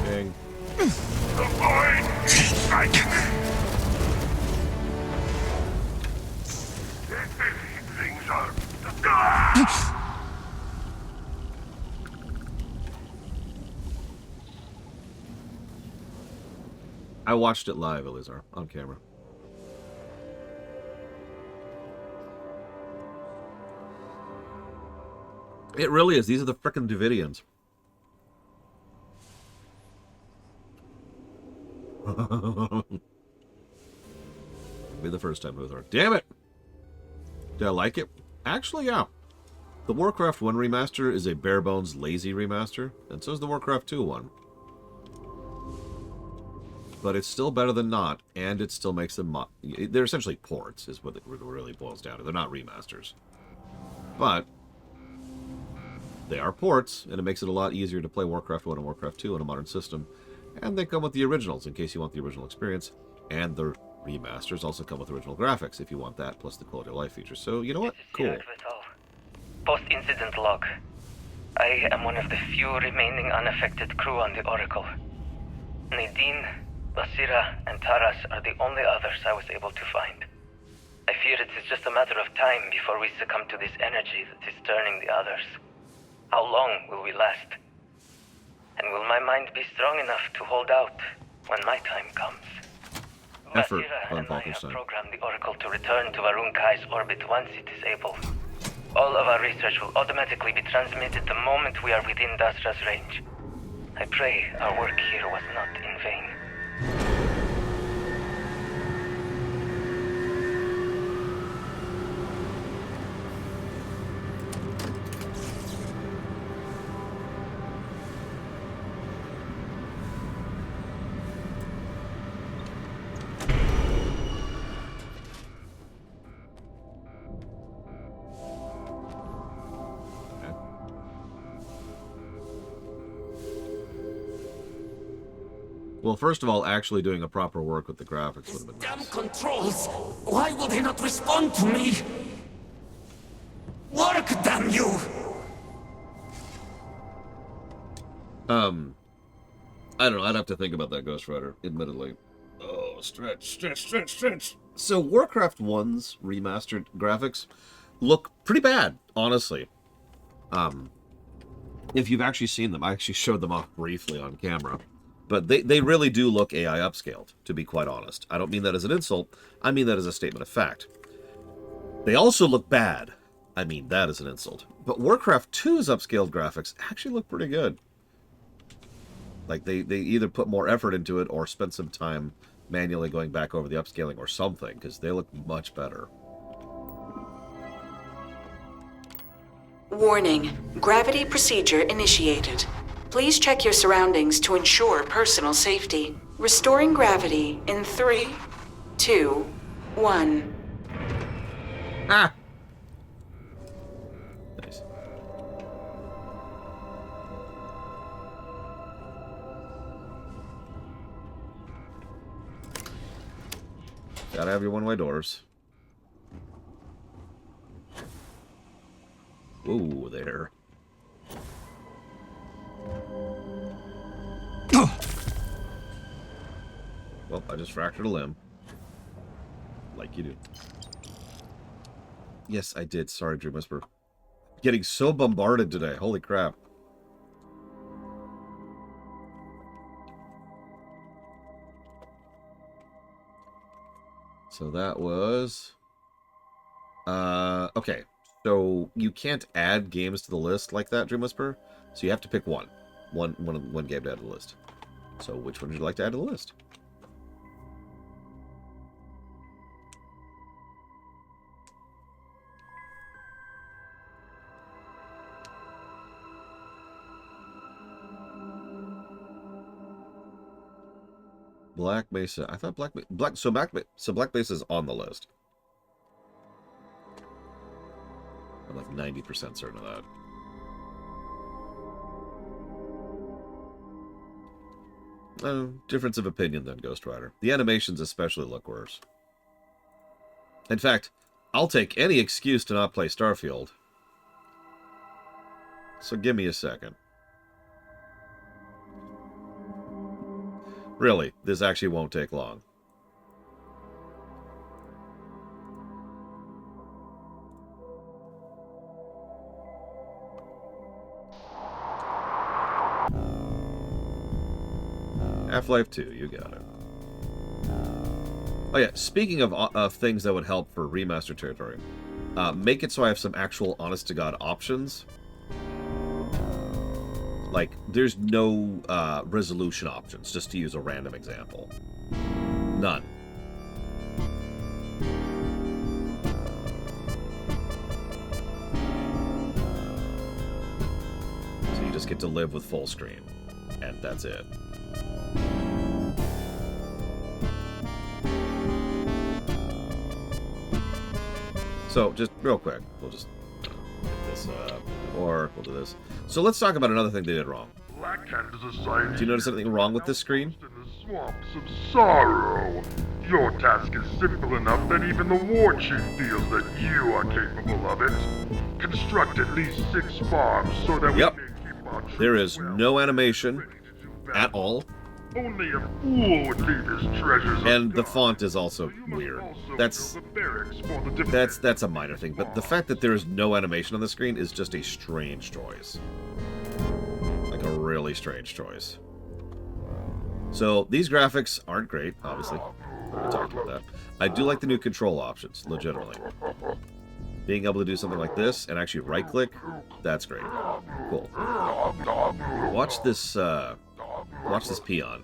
Speaker 1: Ding. I watched it live, Elizar, on camera. It really is. These are the frickin' Davidians. Be the first time with her. Damn it! Did I like it? Actually, yeah. The Warcraft 1 remaster is a bare-bones, lazy remaster, and so is the Warcraft 2 one. But it's still better than not, and it still makes them... They're essentially ports, is what it really boils down to. They're not remasters. But they are ports, and it makes it a lot easier to play Warcraft 1 and Warcraft 2 on a modern system. And they come with the originals, in case you want the original experience. And the remasters also come with original graphics, if you want that, plus the quality of life features. So, you know what? Cool.
Speaker 4: Post-incident log. I am one of the few remaining unaffected crew on the Oracle. Nadine, Basira, and Taras are the only others I was able to find. I fear it is just a matter of time before we succumb to this energy that is turning the others. How long will we last? And will my mind be strong enough to hold out when my time comes?
Speaker 1: Effort
Speaker 4: Basira
Speaker 1: on
Speaker 4: and I have
Speaker 1: Falkenstein.
Speaker 4: programmed the Oracle to return to Varun Kai's orbit once it is able. All of our research will automatically be transmitted the moment we are within Dazra's range. I pray our work here was not in vain.
Speaker 1: Well, first of all, actually doing a proper work with the graphics would have been
Speaker 2: Damn
Speaker 1: nice.
Speaker 2: controls! Why will they not respond to me? Work, damn you!
Speaker 1: I don't know. I'd have to think about that, Ghost Rider, admittedly. Oh, stretch. So, Warcraft 1's remastered graphics look pretty bad, honestly. If you've actually seen them, I actually showed them off briefly on camera. But they really do look AI upscaled, to be quite honest. I don't mean that as an insult. I mean that as a statement of fact. They also look bad. I mean that as an insult. But Warcraft 2's upscaled graphics actually look pretty good. Like, they either put more effort into it or spent some time manually going back over the upscaling or something, because they look much better.
Speaker 6: Warning. Gravity procedure initiated. Please check your surroundings to ensure personal safety. Restoring gravity in 3, 2, 1.
Speaker 1: Ah! Nice. Gotta have your one-way doors. Ooh, there. Well, I just fractured a limb. Like you do. Yes, I did. Sorry, Dream Whisper. Getting so bombarded today. Holy crap. So that was... okay. So you can't add games to the list like that, Dream Whisper. So you have to pick one. One game to add to the list. So which one would you like to add to the list? Black Mesa. I thought Black Mesa is on the list. I'm like 90% certain of that. Difference of opinion then, Ghost Rider. The animations especially look worse. In fact, I'll take any excuse to not play Starfield. So give me a second. Really, this actually won't take long. Half-Life 2, you got it. Oh yeah, speaking of things that would help for remaster territory, make it so I have some actual honest-to-God options. Like, there's no resolution options, just to use a random example. None. So you just get to live with full screen, and that's it. So, just real quick, we'll just get this up, or we'll do this. So let's talk about another thing they did wrong. Do you notice anything wrong with this screen?
Speaker 10: Swamps of sorrow. Your task is simple enough that even the war chief feels that you are capable of it. Construct at least 6 farms so that we may keep our troops.
Speaker 1: There is no animation at all.
Speaker 10: Only a fool would leave his treasures.
Speaker 1: And the font is also weird. That's a minor thing, but the fact that there is no animation on the screen is just a strange choice. Like a really strange choice. So these graphics aren't great, obviously. We talked about that. I do like the new control options, legitimately. Being able to do something like this and actually right-click, that's great. Cool. Watch this peon.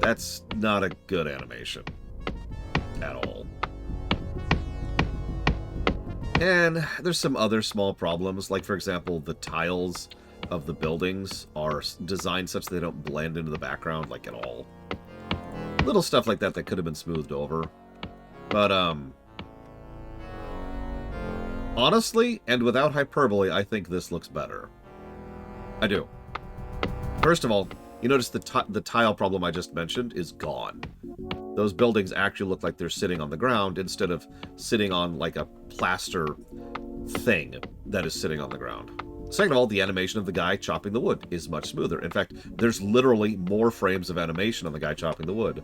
Speaker 1: That's not a good animation at all. And there's some other small problems, like for example, the tiles of the buildings are designed such that they don't blend into the background, like, at all. Little stuff like that that could have been smoothed over. But, honestly, and without hyperbole, I think this looks better. I do. First of all, you notice the tile problem I just mentioned is gone. Those buildings actually look like they're sitting on the ground instead of sitting on, like, a plaster thing that is sitting on the ground. Second of all, the animation of the guy chopping the wood is much smoother. In fact, there's literally more frames of animation on the guy chopping the wood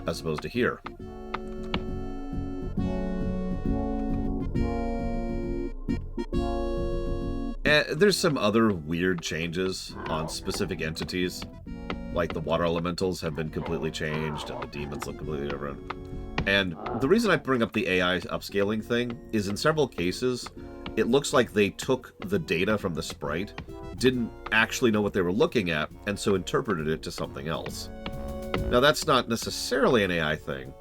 Speaker 1: as opposed to here. And there's some other weird changes on specific entities. Like the water elementals have been completely changed and the demons look completely different. And the reason I bring up the AI upscaling thing is in several cases, it looks like they took the data from the sprite, didn't actually know what they were looking at, and so interpreted it to something else. Now that's not necessarily an AI thing,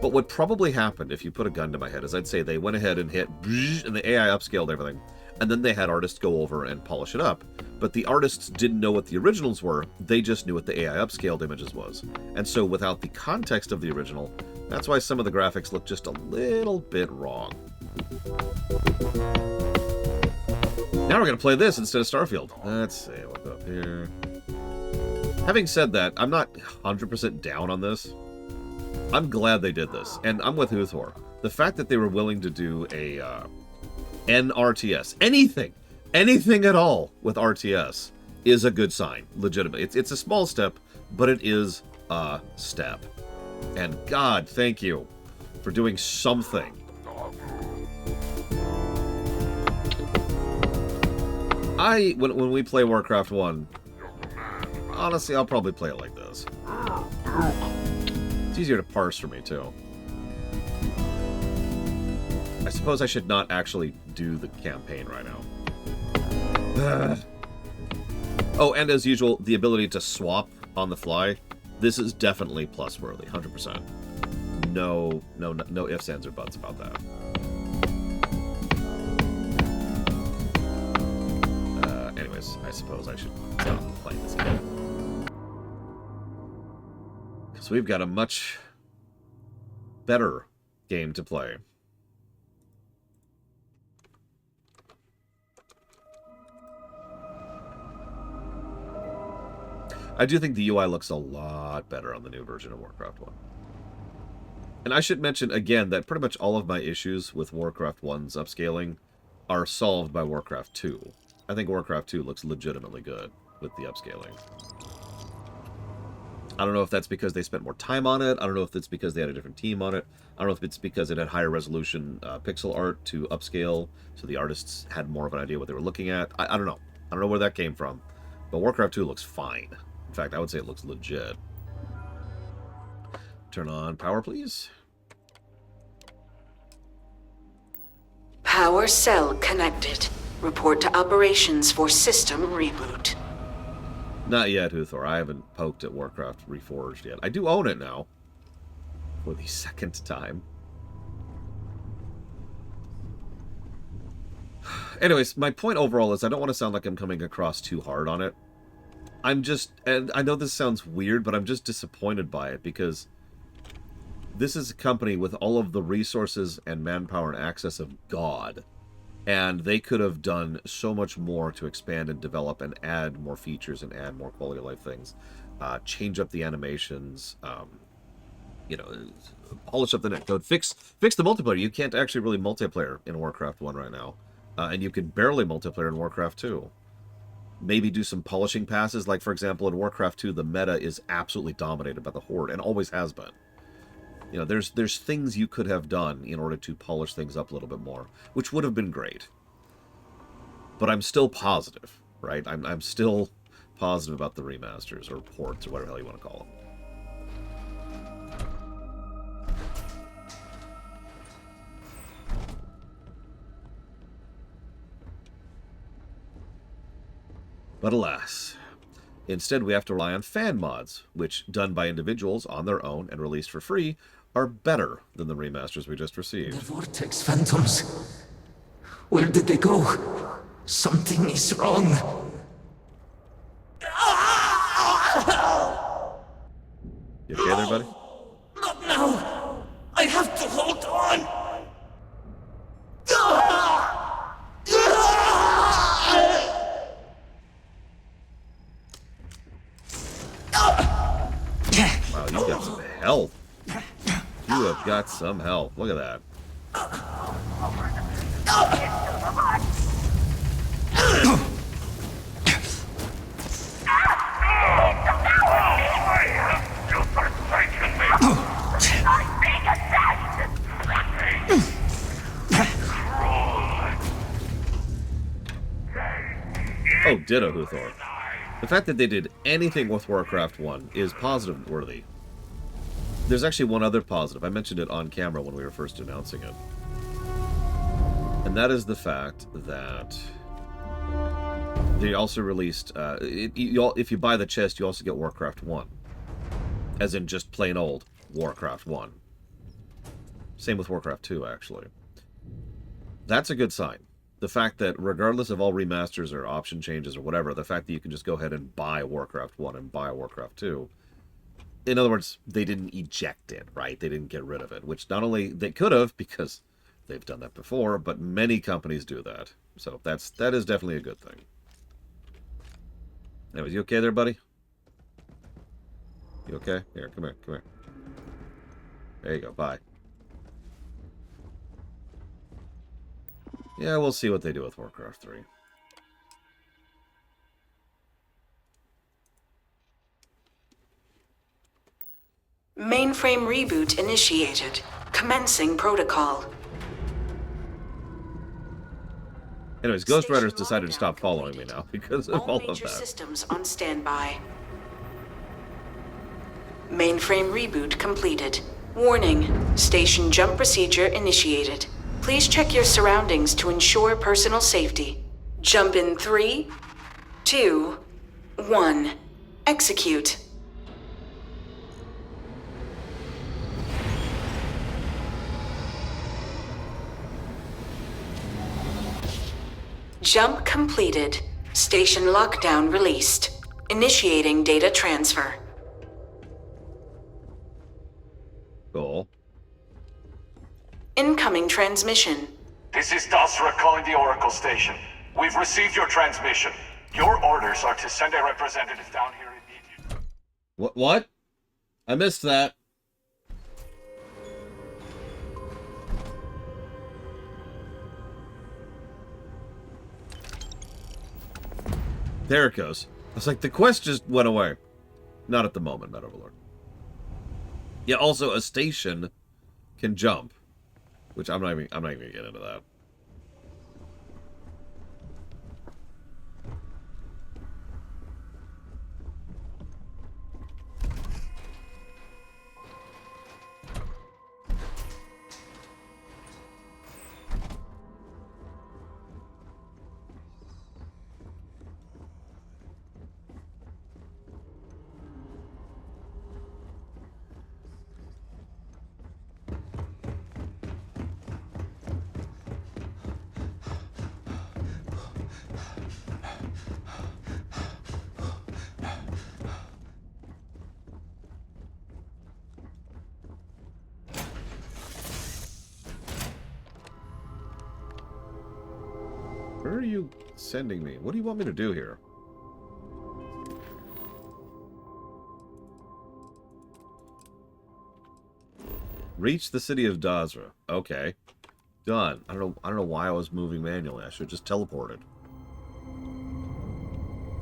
Speaker 1: but what probably happened, if you put a gun to my head, is I'd say they went ahead and hit, and the AI upscaled everything, and then they had artists go over and polish it up. But the artists didn't know what the originals were, they just knew what the AI upscaled images was. And so without the context of the original, that's why some of the graphics look just a little bit wrong. Now we're going to play this instead of Starfield. Let's see, look up here. Having said that, I'm not 100% down on this. I'm glad they did this, and I'm with Uthor. The fact that they were willing to do a NRTS, anything at all with RTS, is a good sign, legitimately. It's a small step, but it is a step. And God, thank you for doing something. When we play Warcraft 1, honestly, I'll probably play it like this. It's easier to parse for me, too. I suppose I should not actually do the campaign right now. Oh, and as usual, the ability to swap on the fly. This is definitely plus-worthy, 100%. No ifs, ands, or buts about that. Anyways, I suppose I should stop playing this game. Because we've got a much better game to play. I do think the UI looks a lot better on the new version of Warcraft 1. And I should mention again that pretty much all of my issues with Warcraft 1's upscaling are solved by Warcraft 2. I think Warcraft 2 looks legitimately good with the upscaling. I don't know if that's because they spent more time on it. I don't know if it's because they had a different team on it. I don't know if it's because it had higher resolution pixel art to upscale, so the artists had more of an idea what they were looking at. I don't know. I don't know where that came from. But Warcraft 2 looks fine. In fact, I would say it looks legit. Turn on power, please.
Speaker 6: Power cell connected. Report to operations for system reboot.
Speaker 1: Not yet, Huthor. I haven't poked at Warcraft Reforged yet. I do own it now. For the second time. Anyways, my point overall is I don't want to sound like I'm coming across too hard on it. I'm just, and I know this sounds weird, but I'm just disappointed by it because this is a company with all of the resources and manpower and access of God. And they could have done so much more to expand and develop and add more features and add more quality of life things. Change up the animations, you know, polish up the netcode, fix the multiplayer. You can't actually really multiplayer in Warcraft 1 right now. And you can barely multiplayer in Warcraft 2. Maybe do some polishing passes. Like, for example, in Warcraft 2, the meta is absolutely dominated by the Horde, and always has been. You know, there's things you could have done in order to polish things up a little bit more, which would have been great. But I'm still positive, right? I'm still positive about the remasters, or ports, or whatever the hell you want to call them. But alas, instead we have to rely on fan mods, which, done by individuals on their own and released for free, are better than the remasters we just received.
Speaker 2: The Vortex Phantoms. Where did they go? Something is wrong.
Speaker 1: You okay there, buddy?
Speaker 2: Not now. I have to hold on.
Speaker 1: Wow, you got some health. You have got some health. Look at that. Oh, ditto, Huthor. The fact that they did anything with Warcraft 1 is positive worthy. There's actually one other positive. I mentioned it on camera when we were first announcing it. And that is the fact that they also released... if you buy the chest, you also get Warcraft 1. As in just plain old Warcraft 1. Same with Warcraft 2, actually. That's a good sign. The fact that regardless of all remasters or option changes or whatever, the fact that you can just go ahead and buy Warcraft 1 and buy Warcraft 2... In other words, they didn't eject it, right? They didn't get rid of it, which not only they could have, because they've done that before, but many companies do that. So that is definitely a good thing. Anyways, you okay there, buddy? You okay? Here, come here. There you go, bye. Yeah, we'll see what they do with Warcraft 3.
Speaker 6: Mainframe reboot initiated. Commencing protocol.
Speaker 1: Anyways, Ghost Riders decided to stop following me now because of all of
Speaker 6: Major
Speaker 1: that.
Speaker 6: systems on standby. Mainframe reboot completed. Warning. Station jump procedure initiated. Please check your surroundings to ensure personal safety. Jump in 3, 2, 1. Execute. Jump completed. Station lockdown released. Initiating data transfer.
Speaker 1: Cool.
Speaker 6: Incoming transmission.
Speaker 7: This is Dazra calling the Oracle Station. We've received your transmission. Your orders are to send a representative down here immediately.
Speaker 1: What? I missed that. There it goes. I was like, the quest just went away. Not at the moment, Meta Overlord. Yeah, also a station can jump. Which I'm not even gonna get into that. are you sending me? What do you want me to do here? Reach the city of Dazra. Okay. Done. I don't know why I was moving manually. I should have just teleported.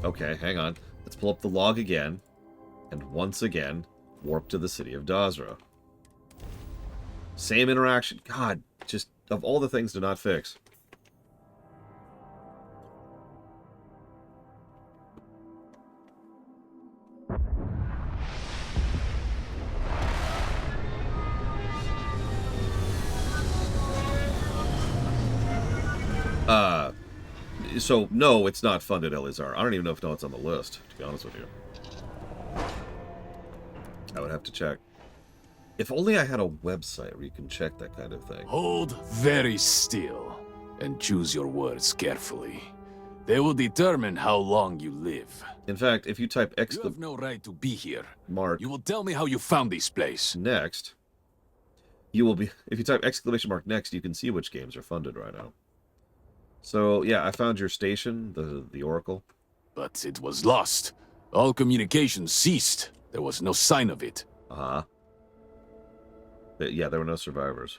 Speaker 1: Okay, hang on. Let's pull up the log again. And once again, warp to the city of Dazra. Same interaction. God, just of all the things to not fix. So, no, it's not funded, Elizar. I don't even know if it's on the list, to be honest with you. I would have to check. If only I had a website where you can check that kind of thing.
Speaker 11: Hold very still, and choose your words carefully. They will determine how long you live.
Speaker 1: In fact, if you type
Speaker 11: You have no right to be here.
Speaker 1: mark
Speaker 11: You will tell me how you found this place.
Speaker 1: next, you will be... If you type exclamation mark next, you can see which games are funded right now. So, yeah, I found your station, the Oracle.
Speaker 11: But it was lost. All communication ceased. There was no sign of it.
Speaker 1: Uh-huh. Yeah, there were no survivors.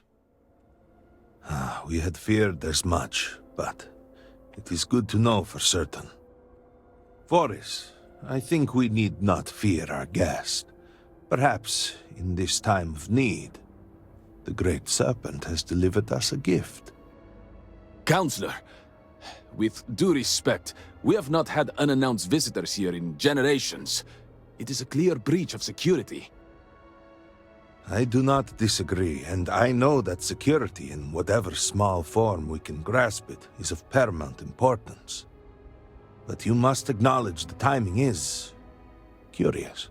Speaker 9: We had feared as much, but it is good to know for certain. Forrest, I think we need not fear our guest. Perhaps, in this time of need, the Great Serpent has delivered us a gift.
Speaker 11: Counselor, with due respect, we have not had unannounced visitors here in generations. It is a clear breach of security.
Speaker 9: I do not disagree, and I know that security, in whatever small form we can grasp it, is of paramount importance. But you must acknowledge the timing is curious.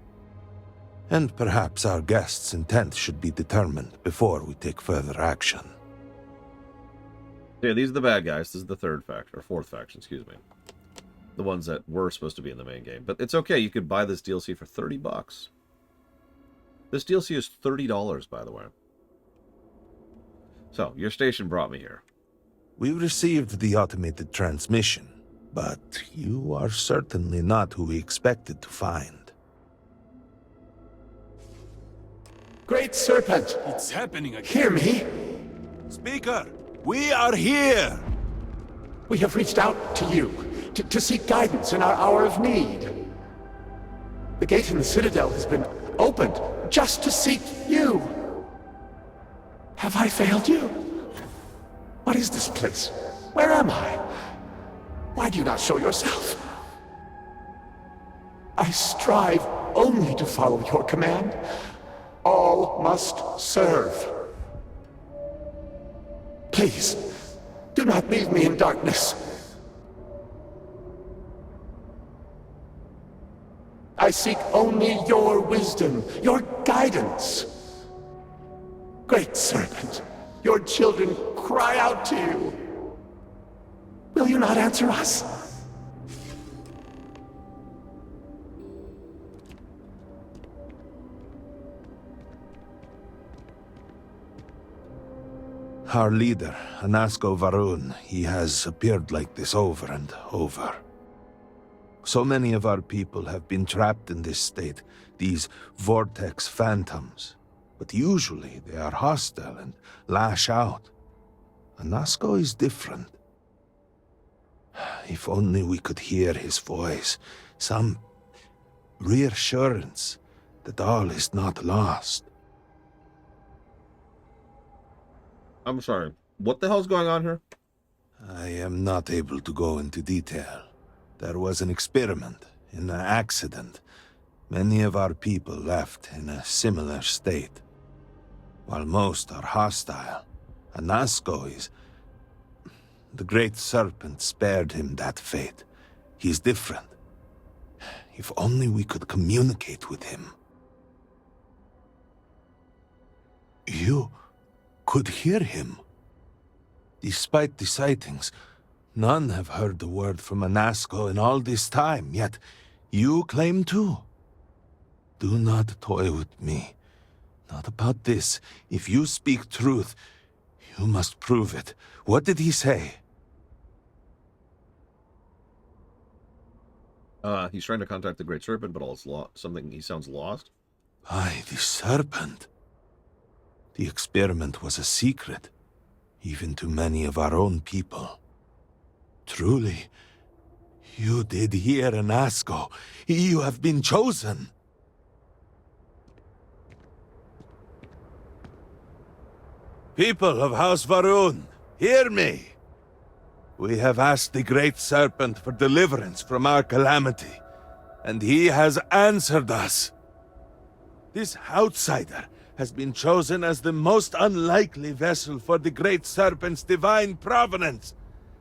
Speaker 9: And perhaps our guest's intent should be determined before we take further action.
Speaker 1: Yeah, these are the bad guys. This is the third faction, or fourth faction, excuse me. The ones that were supposed to be in the main game. But it's okay, you could buy this DLC for $30. This DLC is $30, by the way. So, your station brought me here.
Speaker 9: We received the automated transmission, but you are certainly not who we expected to find.
Speaker 2: Great Serpent!
Speaker 11: It's happening again.
Speaker 2: Hear me!
Speaker 9: Speaker, we are here!
Speaker 2: We have reached out to you to seek guidance in our hour of need. The gate in the Citadel has been opened just to seek you. Have I failed you? What is this place? Where am I? Why do you not show yourself? I strive only to follow your command. All must serve. Please, do not leave me in darkness. I seek only your wisdom, your guidance. Great Serpent, your children cry out to you. Will you not answer us?
Speaker 9: Our leader, Anasko Varun, he has appeared like this over and over. So many of our people have been trapped in this state, these vortex phantoms. But usually they are hostile and lash out. Anasko is different. If only we could hear his voice, some reassurance that all is not lost.
Speaker 1: I'm sorry. What the hell's going on here?
Speaker 9: I am not able to go into detail. There was an experiment, an accident. Many of our people left in a similar state. While most are hostile, Anasko is... The Great Serpent spared him that fate. He's different. If only we could communicate with him. You could hear him. Despite the sightings, none have heard the word from Anasko in all this time, yet you claim to. Do not toy with me. Not about this. If you speak truth, you must prove it. What did he say?
Speaker 1: He's trying to contact the Great Serpent, but something he sounds lost.
Speaker 9: By the serpent. The experiment was a secret, even to many of our own people. Truly, you did hear an Asco. You have been chosen. People of House Varun, hear me. We have asked the Great Serpent for deliverance from our calamity, and he has answered us. This outsider has been chosen as the most unlikely vessel for the Great Serpent's divine providence,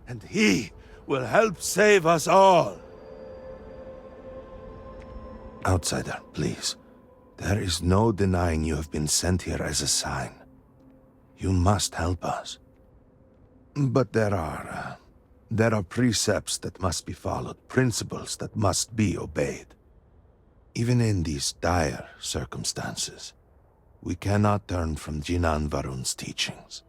Speaker 9: and he will help save us all. Outsider, please. There is no denying you have been sent here as a sign. You must help us. But there are precepts that must be followed, principles that must be obeyed. Even in these dire circumstances, we cannot turn from Jinan Varun's teachings.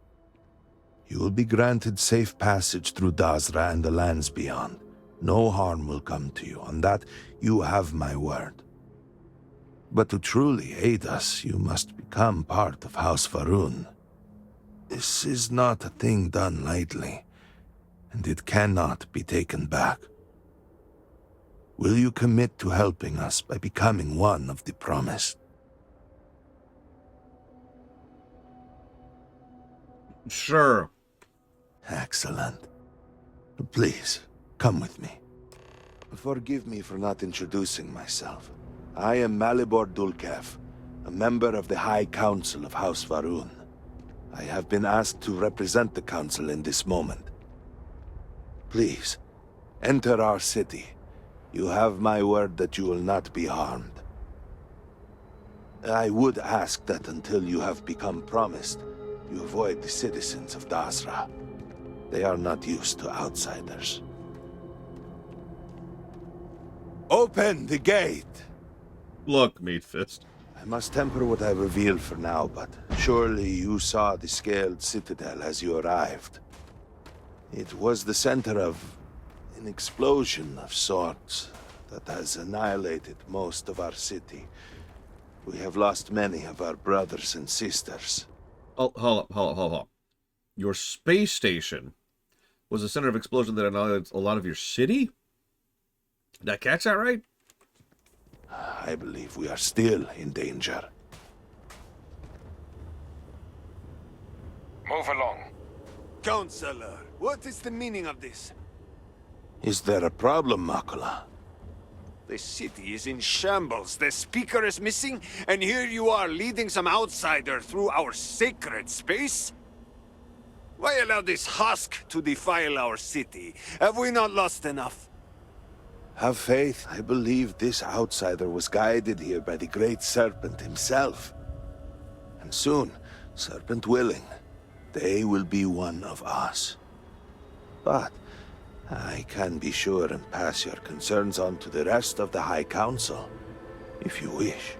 Speaker 9: You will be granted safe passage through Dazra and the lands beyond. No harm will come to you. On that, you have my word. But to truly aid us, you must become part of House Varun. This is not a thing done lightly, and it cannot be taken back. Will you commit to helping us by becoming one of the promised?
Speaker 1: Sure.
Speaker 9: Excellent. Please, come with me. Forgive me for not introducing myself. I am Malibor Dulkev, a member of the High Council of House Varun. I have been asked to represent the Council in this moment. Please, enter our city. You have my word that you will not be harmed. I would ask that until you have become promised, you avoid the citizens of Dazra. They are not used to outsiders. Open the gate!
Speaker 1: Look, Meatfist.
Speaker 9: I must temper what I reveal for now, but surely you saw the scaled citadel as you arrived. It was the center of an explosion of sorts that has annihilated most of our city. We have lost many of our brothers and sisters.
Speaker 1: Oh, hold up. Your space station was the center of explosion that annihilated a lot of your city? Did I catch that right?
Speaker 9: I believe we are still in danger.
Speaker 13: Move along.
Speaker 9: Counselor, what is the meaning of this? Is there a problem, Makula?
Speaker 13: The city is in shambles. The speaker is missing, and here you are leading some outsider through our sacred space? Why allow this husk to defile our city? Have we not lost enough?
Speaker 9: Have faith. I believe this outsider was guided here by the Great Serpent himself. And soon, Serpent willing, they will be one of us. But I can be sure and pass your concerns on to the rest of the High Council, if you wish.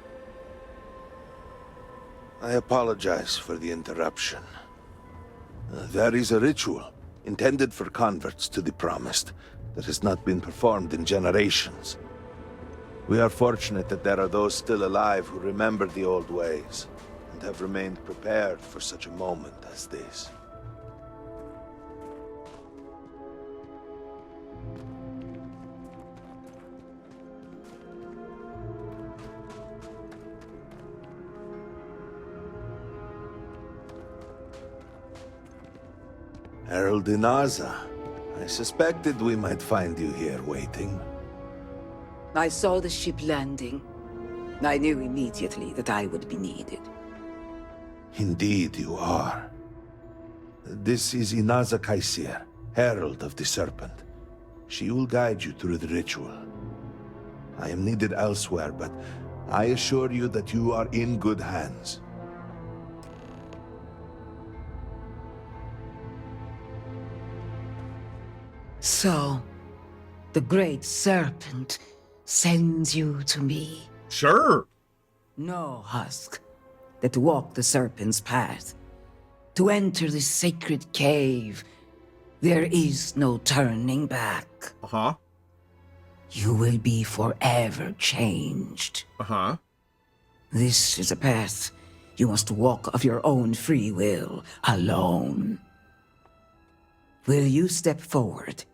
Speaker 9: I apologize for the interruption. There is a ritual intended for converts to the Promised that has not been performed in generations. We are fortunate that there are those still alive who remember the old ways and have remained prepared for such a moment as this. Herald Dazra, I suspected we might find you here waiting.
Speaker 14: I saw the ship landing. I knew immediately that I would be needed.
Speaker 9: Indeed you are. This is Inaza Kaisir, Herald of the Serpent. She will guide you through the ritual. I am needed elsewhere, but I assure you that you are in good hands.
Speaker 14: So, the Great Serpent sends you to me?
Speaker 1: Sure.
Speaker 14: No husk that walk the Serpent's path. To enter the sacred cave, there is no turning back.
Speaker 1: Uh-huh.
Speaker 14: you will be forever changed.
Speaker 1: Uh-huh.
Speaker 14: This is a path you must walk of your own free will, alone. Will you step forward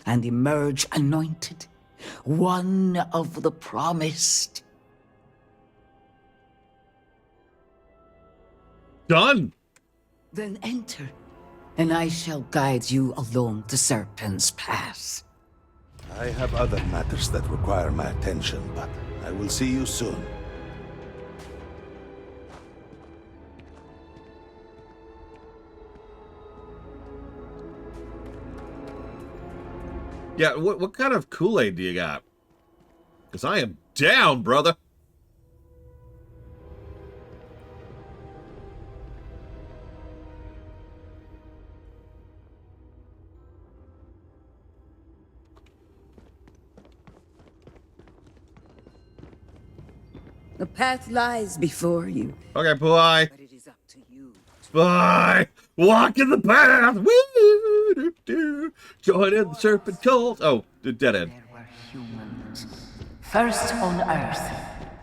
Speaker 14: and emerge anointed, one of the promised?
Speaker 1: Done!
Speaker 14: Then enter, and I shall guide you along the Serpent's path.
Speaker 9: I have other matters that require my attention, but I will see you soon.
Speaker 1: Yeah, what kind of Kool-Aid do you got? Because I am down, brother.
Speaker 14: The path lies before you.
Speaker 1: Okay, boy.
Speaker 14: But it is up to you.
Speaker 1: Bye. Walk in the path. Woo! Join in the serpent cult. Oh, the dead end.
Speaker 14: There were humans. First on Earth,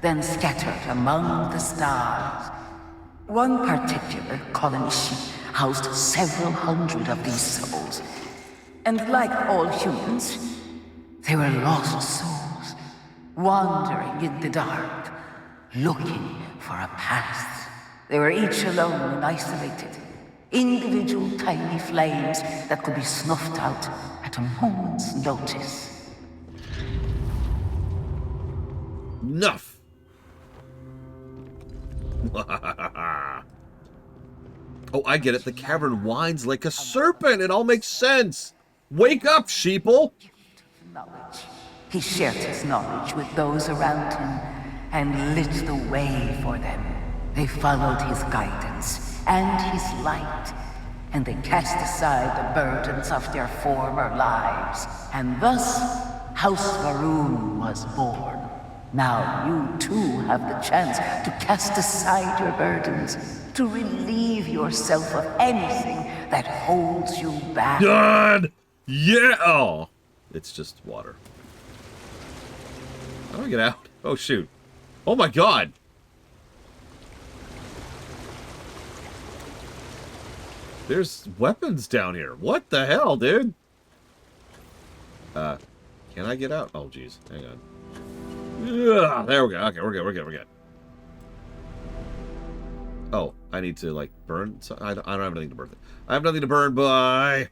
Speaker 14: then scattered among the stars. One particular colony ship housed several hundred of these souls. And like all humans, they were lost souls, wandering in the dark, looking for a path. They were each alone and isolated, individual tiny flames that could be snuffed out at a moment's notice.
Speaker 1: Enough. Oh, I get it. The cavern winds like a serpent. It all makes sense. Wake up, sheeple.
Speaker 14: Knowledge. He shared his knowledge with those around him and lit the way for them. They followed his guidance and his light, and they cast aside the burdens of their former lives. And thus, House Varun was born. Now you too have the chance to cast aside your burdens, to relieve yourself of anything that holds you back.
Speaker 1: Done! Yeah! Oh, it's just water. How do I get out? Oh, shoot. Oh, my God! There's weapons down here. What the hell, dude? Can I get out? Oh, jeez. Hang on. Yeah, there we go. Okay, we're good. Oh, I need to, like, burn? I don't have anything to burn. I have nothing to burn. Bye.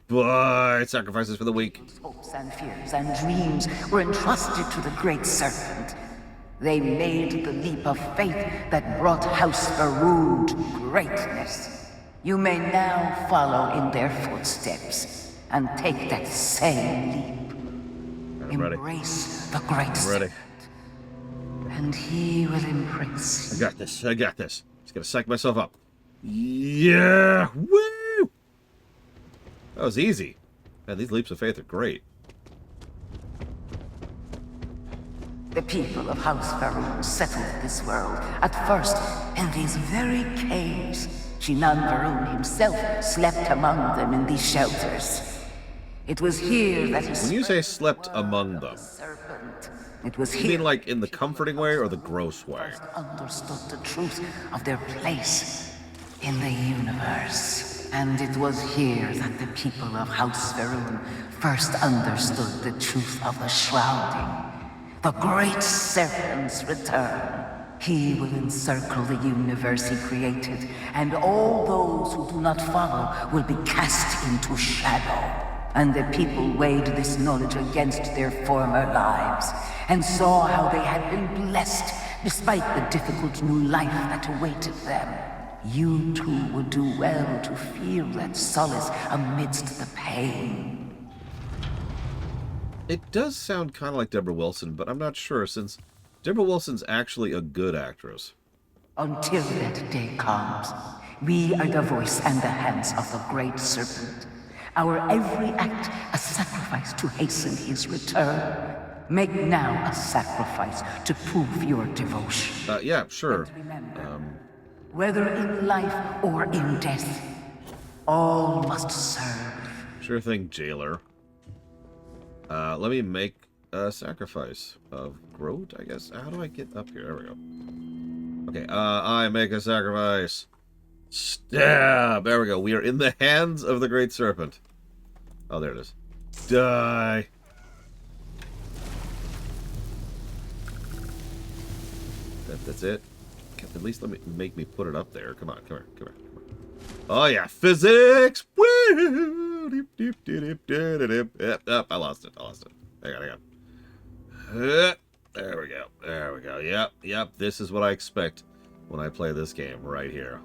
Speaker 1: Sacrifices for the weak.
Speaker 14: Hopes and fears and dreams were entrusted to the Great Serpent. They made the leap of faith that brought House Varun to greatness. You may now follow in their footsteps and take that same leap.
Speaker 1: I'm
Speaker 14: Embrace the Great Serpent. And he will embrace you.
Speaker 1: I got this. Just gotta psych myself up. Yeah! Woo! That was easy. Man, these leaps of faith are great.
Speaker 14: The people of House Varun settled this world, at first in these very caves. Shinan Varun himself slept among them in these shelters. It was here that he
Speaker 1: When you say slept among them,
Speaker 14: it was
Speaker 1: you
Speaker 14: here
Speaker 1: mean like in the comforting way or the gross way?
Speaker 14: understood the truth of their place in the universe. And it was here that the people of House Varun first understood the truth of the shrouding. The Great Serpent's return. He will encircle the universe he created, and all those who do not follow will be cast into shadow. And the people weighed this knowledge against their former lives, and saw how they had been blessed despite the difficult new life that awaited them. You too would do well to feel that solace amidst the pain.
Speaker 1: It does sound kind of like Deborah Wilson, but I'm not sure, since Deborah Wilson's actually a good actress.
Speaker 14: Until that day comes, we are the voice and the hands of the Great Serpent. Our every act a sacrifice to hasten his return. Make now a sacrifice to prove your devotion.
Speaker 1: Yeah, sure.
Speaker 14: Whether in life or in death, all must serve.
Speaker 1: Sure thing, jailer. Let me make Sacrifice of Groat, I guess. How do I get up here? There we go. Okay, I make a sacrifice. Stab! There we go. We are in the hands of the Great Serpent. Oh, there it is. Die! That's it? At least let me make me put it up there. Come on, come here, come here, come here. Oh, yeah, physics! Woo! Yep, I lost it, Hang on. There we go. Yep, this is what I expect when I play this game right here.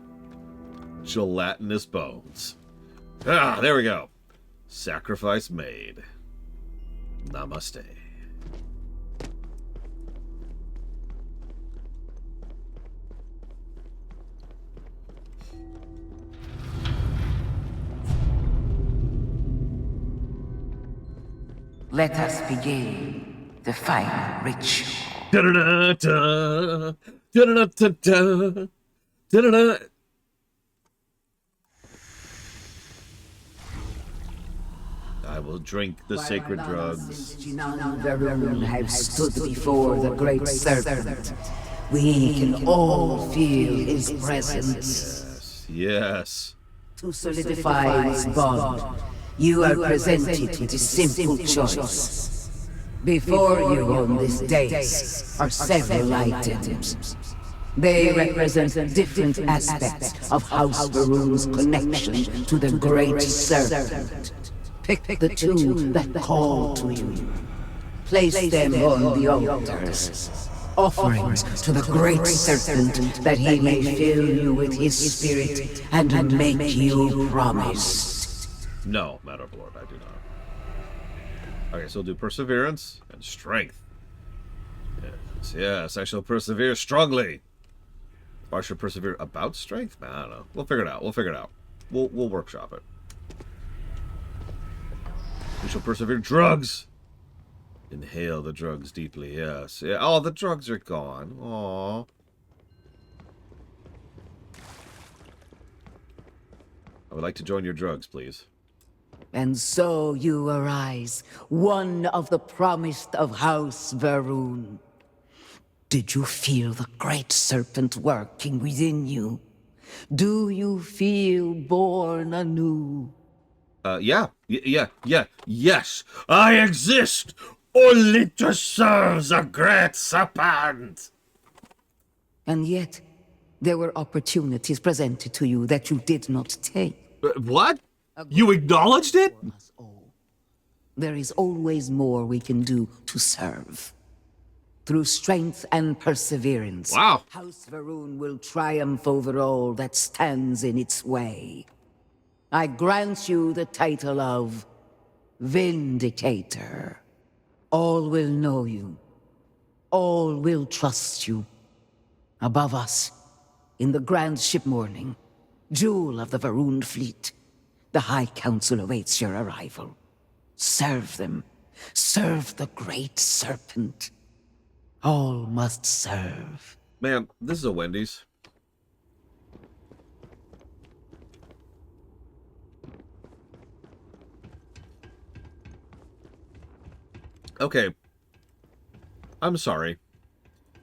Speaker 1: Gelatinous bones. Ah, there we go. Sacrifice made. Namaste.
Speaker 14: Let us begin the final ritual.
Speaker 1: Da-da-da-da. Da-da-da-da-da. Da-da-da. I will drink the sacred drugs.
Speaker 14: Varun have stood before the great serpent. We can all feel his presence.
Speaker 1: Yes.
Speaker 14: To solidify this bond, you are presented with a simple choice. Before you on this dais are several items. They represent different aspects of House Varun's connection to the great serpent. Pick the two that call to you. Place them on the altars. Offerings to the great serpent that he may fill you with his spirit and make you promised.
Speaker 1: No, Matter of Lord, I do not. Okay, so we'll do perseverance and strength. Yes, I shall persevere strongly. Or I should persevere about strength? Man, I don't know. We'll figure it out. We'll workshop it. We shall persevere drugs. Inhale the drugs deeply, yes. Yeah. Oh, the drugs are gone. Aww. I would like to join your drugs, please.
Speaker 14: And so you arise, one of the promised of House Varun. Did you feel the great serpent working within you? Do you feel born anew?
Speaker 1: Yes, I exist only to serve the great serpent.
Speaker 14: And yet, there were opportunities presented to you that you did not take.
Speaker 1: What? You acknowledged it?
Speaker 14: There is always more we can do to serve. Through strength and perseverance,
Speaker 1: wow.
Speaker 14: House Varun will triumph over all that stands in its way. I grant you the title of Vindicator. All will know you. All will trust you. Above us, in the grand ship morning, jewel of the Varun fleet, the High Council awaits your arrival. Serve them. Serve the great serpent. All must serve.
Speaker 1: Man, this is a Wendy's. Okay. I'm sorry.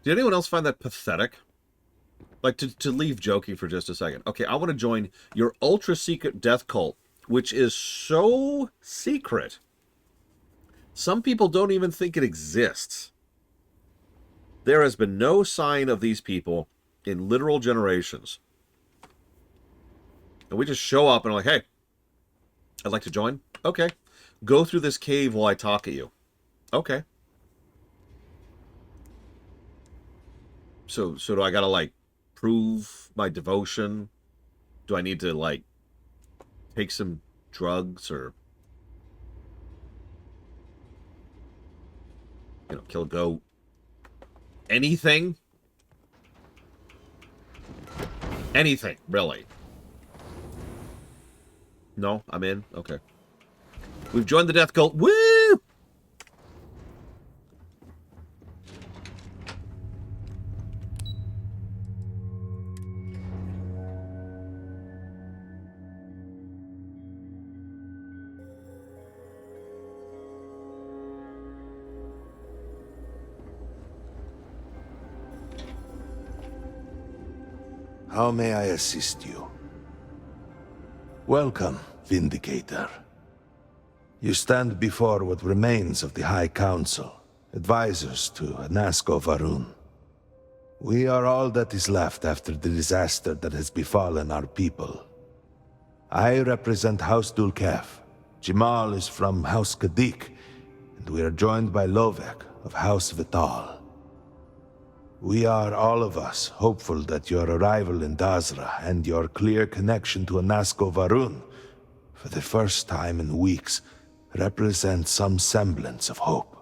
Speaker 1: Did anyone else find that pathetic? Like, to leave joking for just a second. Okay, I want to join your ultra-secret death cult, which is so secret. Some people don't even think it exists. There has been no sign of these people in literal generations. And we just show up and are like, hey, I'd like to join. Okay. Go through this cave while I talk at you. Okay. So do I gotta, like, prove my devotion? Do I need to, like, take some drugs or, you know, kill a goat? Anything? Anything, really. No, I'm in? Okay. We've joined the death cult. Woo!
Speaker 9: How may I assist you? Welcome, Vindicator. You stand before what remains of the High Council, advisors to Anasko Varun. We are all that is left after the disaster that has befallen our people. I represent House Dulkev. Jamal is from House Kadik, and we are joined by Lovek of House Vital. We are, all of us, hopeful that your arrival in Dazra and your clear connection to Anasko Varun, for the first time in weeks, represent some semblance of hope.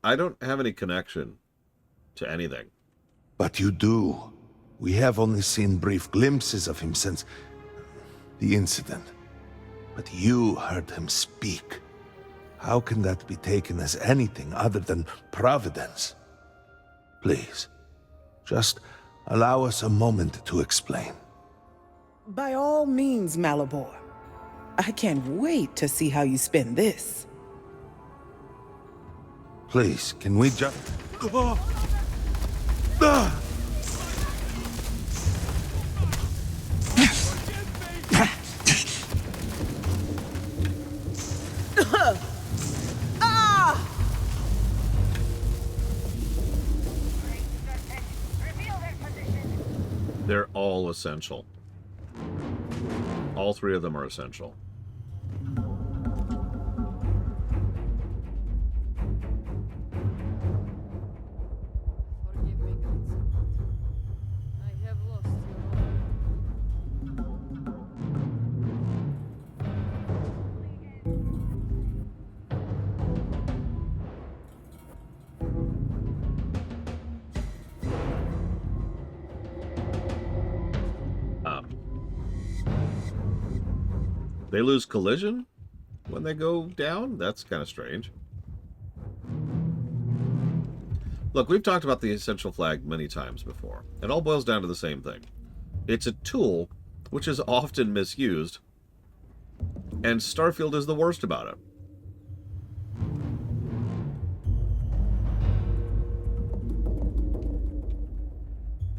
Speaker 1: I don't have any connection to anything.
Speaker 9: But you do. We have only seen brief glimpses of him since the incident. But you heard him speak. How can that be taken as anything other than providence? Please, just allow us a moment to explain.
Speaker 17: By all means, Malabor. I can't wait to see how you spend this.
Speaker 9: Please, can we just...
Speaker 1: They're all essential. All three of them are essential.
Speaker 12: Forgive me, Gunsel. I have lost
Speaker 1: They lose collision when they go down? That's kind of strange. Look, we've talked about the essential flag many times before. It all boils down to the same thing. It's a tool which is often misused, and Starfield is the worst about it.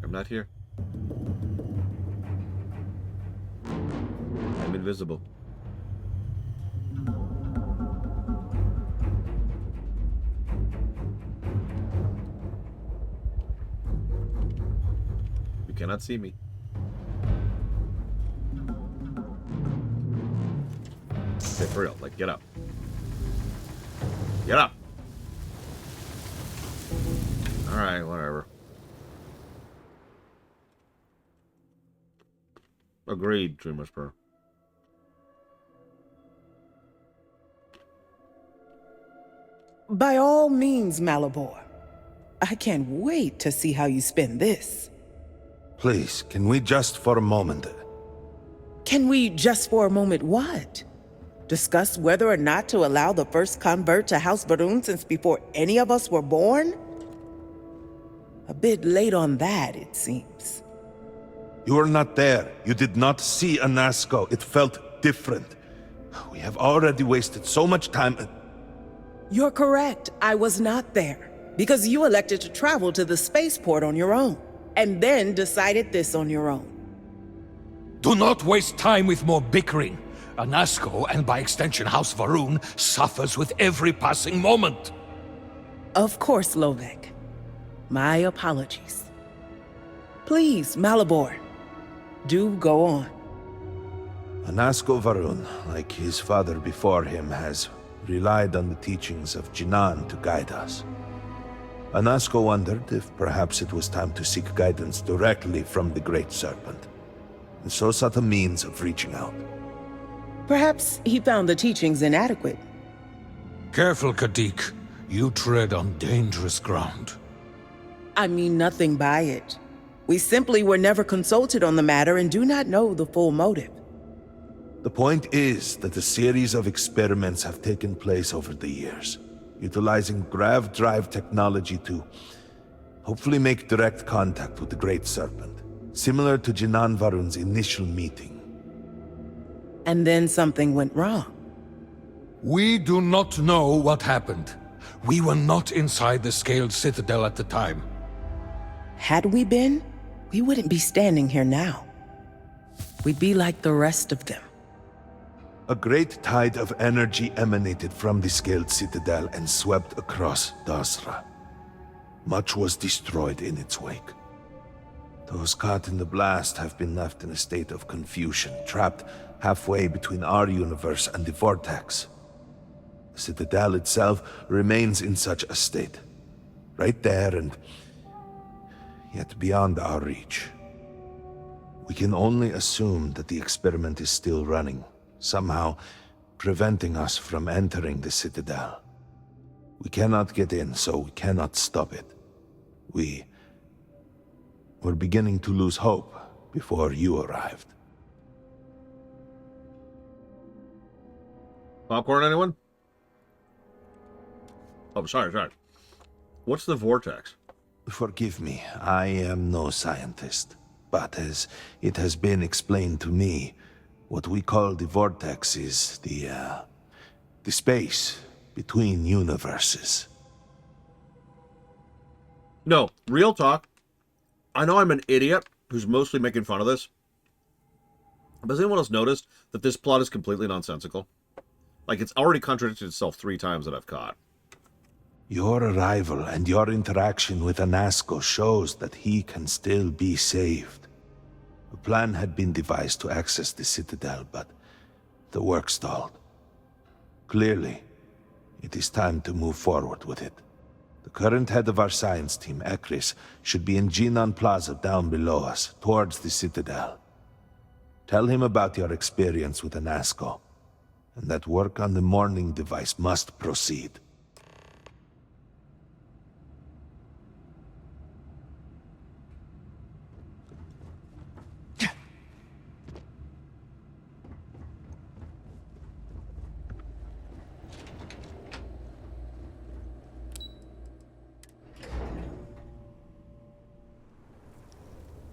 Speaker 1: I'm not here. I'm invisible. You cannot see me. Okay, for real, like, get up. Get up! Alright, whatever. Agreed, Dream Whisperer.
Speaker 17: By all means, Malabor. I can't wait to see how you spend this.
Speaker 9: Please, can we just for a moment...
Speaker 17: Can we just for a moment what? Discuss whether or not to allow the first convert to House Varun since before any of us were born? A bit late on that, it seems.
Speaker 9: You were not there. You did not see Anasko. It felt different. We have already wasted so much time...
Speaker 17: You're correct. I was not there. Because you elected to travel to the spaceport on your own. And then decided this on your own.
Speaker 18: Do not waste time with more bickering. Anasko, and by extension House Varun, suffers with every passing moment.
Speaker 17: Of course, Lovek. My apologies. Please, Malabor, do go on.
Speaker 9: Anasko Varun, like his father before him, has relied on the teachings of Jinan to guide us. Anasko wondered if perhaps it was time to seek guidance directly from the Great Serpent, and so sought a means of reaching out.
Speaker 17: Perhaps he found the teachings inadequate.
Speaker 18: Careful, Kadik. You tread on dangerous ground.
Speaker 17: I mean nothing by it. We simply were never consulted on the matter and do not know the full motive.
Speaker 9: The point is that a series of experiments have taken place over the years, utilizing grav drive technology to hopefully make direct contact with the Great Serpent, similar to Jinan Varun's initial meeting.
Speaker 17: and then something went wrong.
Speaker 18: We do not know what happened. We were not inside the Scaled Citadel at the time.
Speaker 17: Had we been, we wouldn't be standing here now. We'd be like the rest of them.
Speaker 9: A great tide of energy emanated from the Scaled Citadel and swept across Dazra. Much was destroyed in its wake. Those caught in the blast have been left in a state of confusion, trapped halfway between our universe and the Vortex. The Citadel itself remains in such a state. Right there and yet beyond our reach. We can only assume that the experiment is still running, somehow preventing us from entering the Citadel. We cannot get in, so we cannot stop it. We're beginning to lose hope before you arrived.
Speaker 1: Popcorn, anyone? Oh, sorry. What's the vortex?
Speaker 9: Forgive me, I am no scientist. But as it has been explained to me, what we call the vortex is the space between universes.
Speaker 1: No, real talk. I know I'm an idiot who's mostly making fun of this. But has anyone else noticed that this plot is completely nonsensical? Like, it's already contradicted itself 3 times that I've caught.
Speaker 9: Your arrival and your interaction with Anasco shows that he can still be saved. A plan had been devised to access the Citadel, but the work stalled. Clearly, it is time to move forward with it. The current head of our science team, Ekris, should be in Jinan Plaza down below us, towards the Citadel. Tell him about your experience with Anasco, and that work on the morning device must proceed.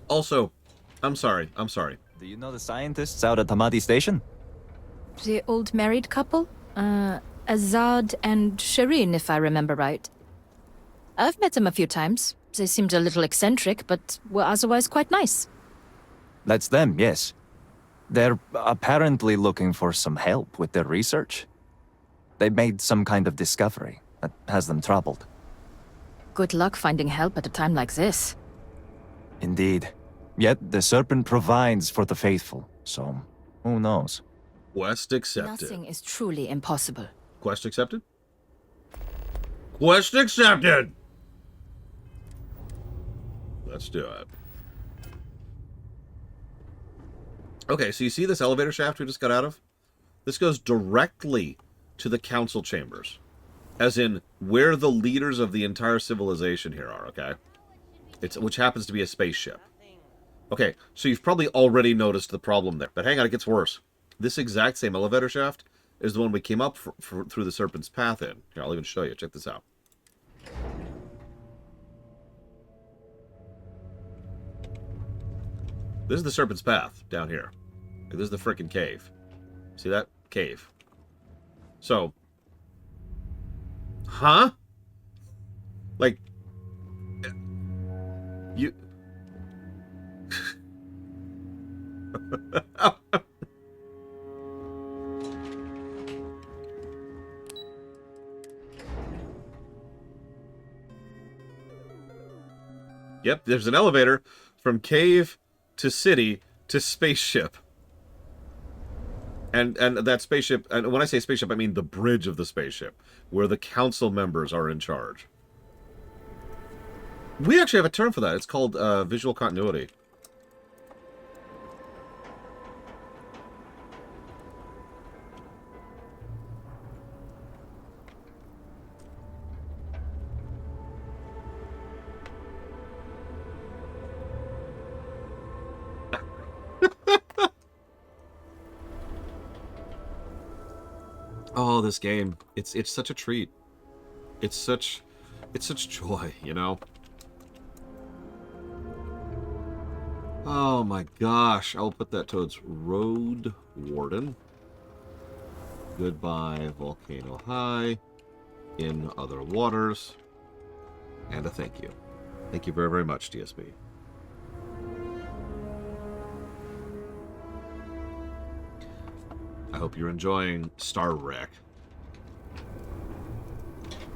Speaker 1: Also, I'm sorry.
Speaker 16: Do you know the scientists out at Hamadi Station?
Speaker 20: The old married couple? Azad and Shireen, if I remember right. I've met them a few times. They seemed a little eccentric, but were otherwise quite nice.
Speaker 16: That's them, yes. They're apparently looking for some help with their research. They made some kind of discovery that has them troubled.
Speaker 20: Good luck finding help at a time like this.
Speaker 16: Indeed. Yet the Serpent provides for the faithful, so who knows?
Speaker 1: Quest accepted.
Speaker 20: Nothing is truly impossible.
Speaker 1: Quest accepted? Quest accepted! Let's do it. Okay, so you see this elevator shaft we just got out of? This goes directly to the council chambers. As in, where the leaders of the entire civilization here are, okay? Which happens to be a spaceship. Okay, so you've probably already noticed the problem there. But hang on, it gets worse. This exact same elevator shaft is the one we came up through the Serpent's Path in. Here, I'll even show you. Check this out. This is the Serpent's Path down here. This is the frickin' cave. See that? Cave. So. Huh? Like. You. Yep, there's an elevator from cave to city to spaceship. And that spaceship, and when I say spaceship, I mean the bridge of the spaceship, where the council members are in charge. We actually have a term for that. It's called visual continuity. Oh, this game. It's such a treat. It's such joy, you know? Oh my gosh. I'll put that towards Road Warden. Goodbye, Volcano High. In other waters. And a thank you. Thank you very, very much, DSB. I hope you're enjoying Star Wreck.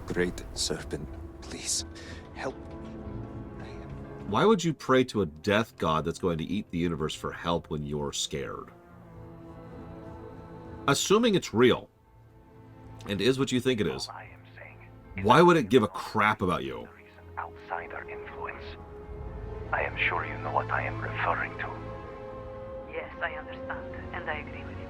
Speaker 16: Great Serpent, please help.
Speaker 1: Why would you pray to a death god that's going to eat the universe for help when you're scared? Assuming it's real, and is what you think it is, why would it give a crap about you?
Speaker 21: Outsider influence. I am sure you know what I am referring to.
Speaker 15: Yes, I understand, and I agree with you.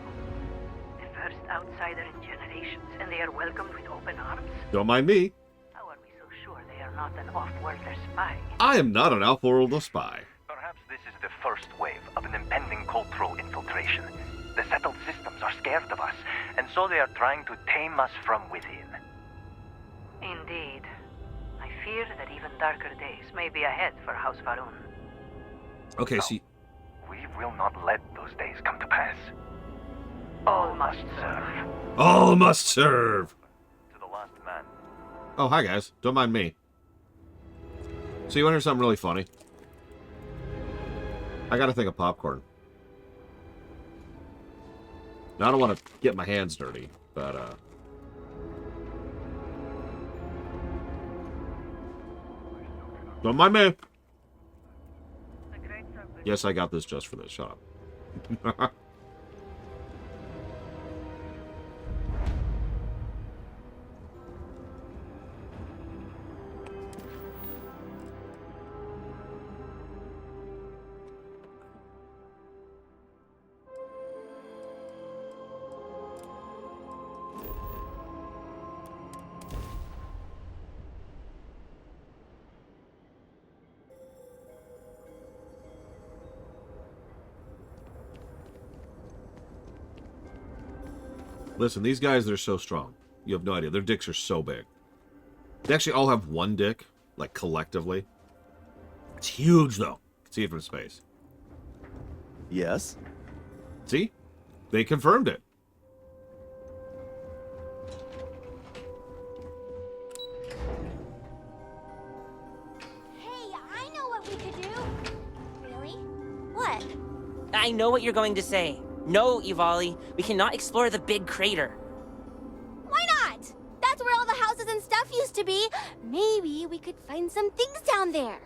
Speaker 15: The first outsider in generations, and they are welcomed with open arms.
Speaker 1: Don't mind me.
Speaker 15: How are we so sure they are not an off-worlder spy?
Speaker 1: I am not an off-world spy.
Speaker 21: Perhaps this is the first wave of an impending cultural infiltration. The settled systems are scared of us, and so they are trying to tame us from within.
Speaker 15: Indeed. I fear that even darker days may be ahead for House Varun.
Speaker 1: Okay, see.
Speaker 21: We will not let those days come to pass. All must serve.
Speaker 1: All must serve.
Speaker 21: To the last man.
Speaker 1: Oh, hi guys. Don't mind me. So you want to hear something really funny? I got to think of popcorn. Now I don't want to get my hands dirty, but don't mind me. Yes, I got this just for this. Shut up. Listen, these guys, they're so strong. You have no idea. Their dicks are so big. They actually all have one dick, like, collectively. It's huge, though. You can see it from space.
Speaker 16: Yes?
Speaker 1: See? They confirmed it.
Speaker 22: Hey, I know what we could do. Really? What?
Speaker 23: I know what you're going to say. No, Ivali, we cannot explore the big crater.
Speaker 22: Why not? That's where all the houses and stuff used to be. Maybe we could find some things down there.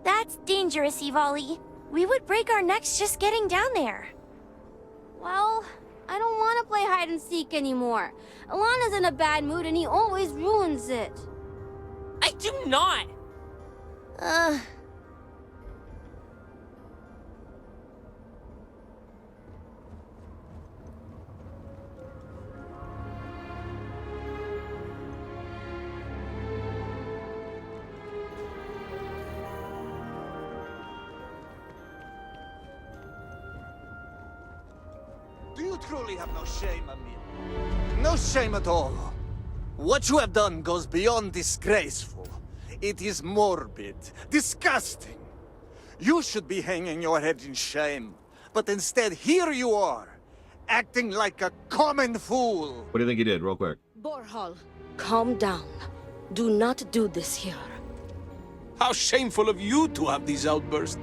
Speaker 22: That's dangerous, Ivali. We would break our necks just getting down there. Well, I don't want to play hide and seek anymore. Alana's in a bad mood and he always ruins it.
Speaker 23: I do not!
Speaker 13: Do you truly have no shame, Amin? No shame at all. What you have done goes beyond disgraceful. It is morbid, disgusting. You should be hanging your head in shame. But instead, here you are, acting like a common fool.
Speaker 1: What do you think he did, real quick?
Speaker 22: Borhal, calm down. Do not do this here.
Speaker 24: How shameful of you to have these outbursts.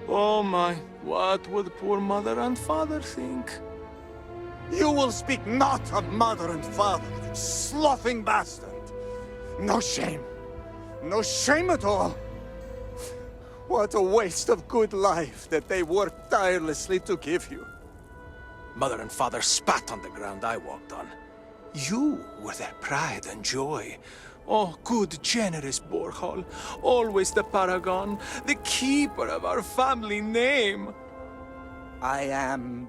Speaker 24: Oh my, what would poor mother and father think?
Speaker 13: You will speak not of mother and father, you sloughing bastard. No shame. No shame at all. What a waste of good life that they worked tirelessly to give you.
Speaker 24: Mother and father spat on the ground I walked on. You were their pride and joy. Oh, good, generous Borhal. Always the paragon, the keeper of our family name.
Speaker 13: I am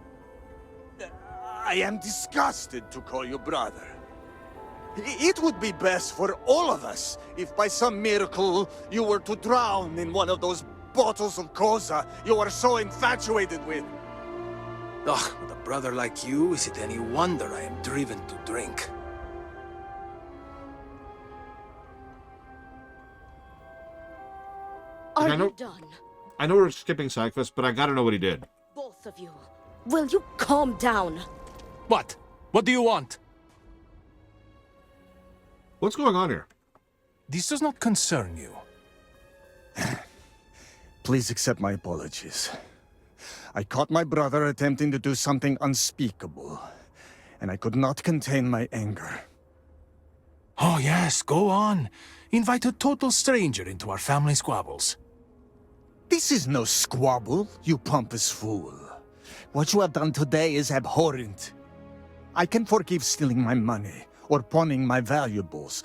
Speaker 13: disgusted to call you brother. It would be best for all of us if by some miracle you were to drown in one of those bottles of Koza you are so infatuated with.
Speaker 24: Ugh, with a brother like you, is it any wonder I am driven to drink?
Speaker 22: Are you done?
Speaker 1: I know we're skipping side quests, but I gotta know what he did.
Speaker 3: Both of you, will you calm down?
Speaker 18: What? What do you want?
Speaker 1: What's going on here?
Speaker 18: This does not concern you.
Speaker 5: Please accept my apologies. I caught my brother attempting to do something unspeakable, and I could not contain my anger.
Speaker 18: Oh yes, go on. Invite a total stranger into our family squabbles.
Speaker 5: This is no squabble, you pompous fool. What you have done today is abhorrent. I can forgive stealing my money or pawning my valuables.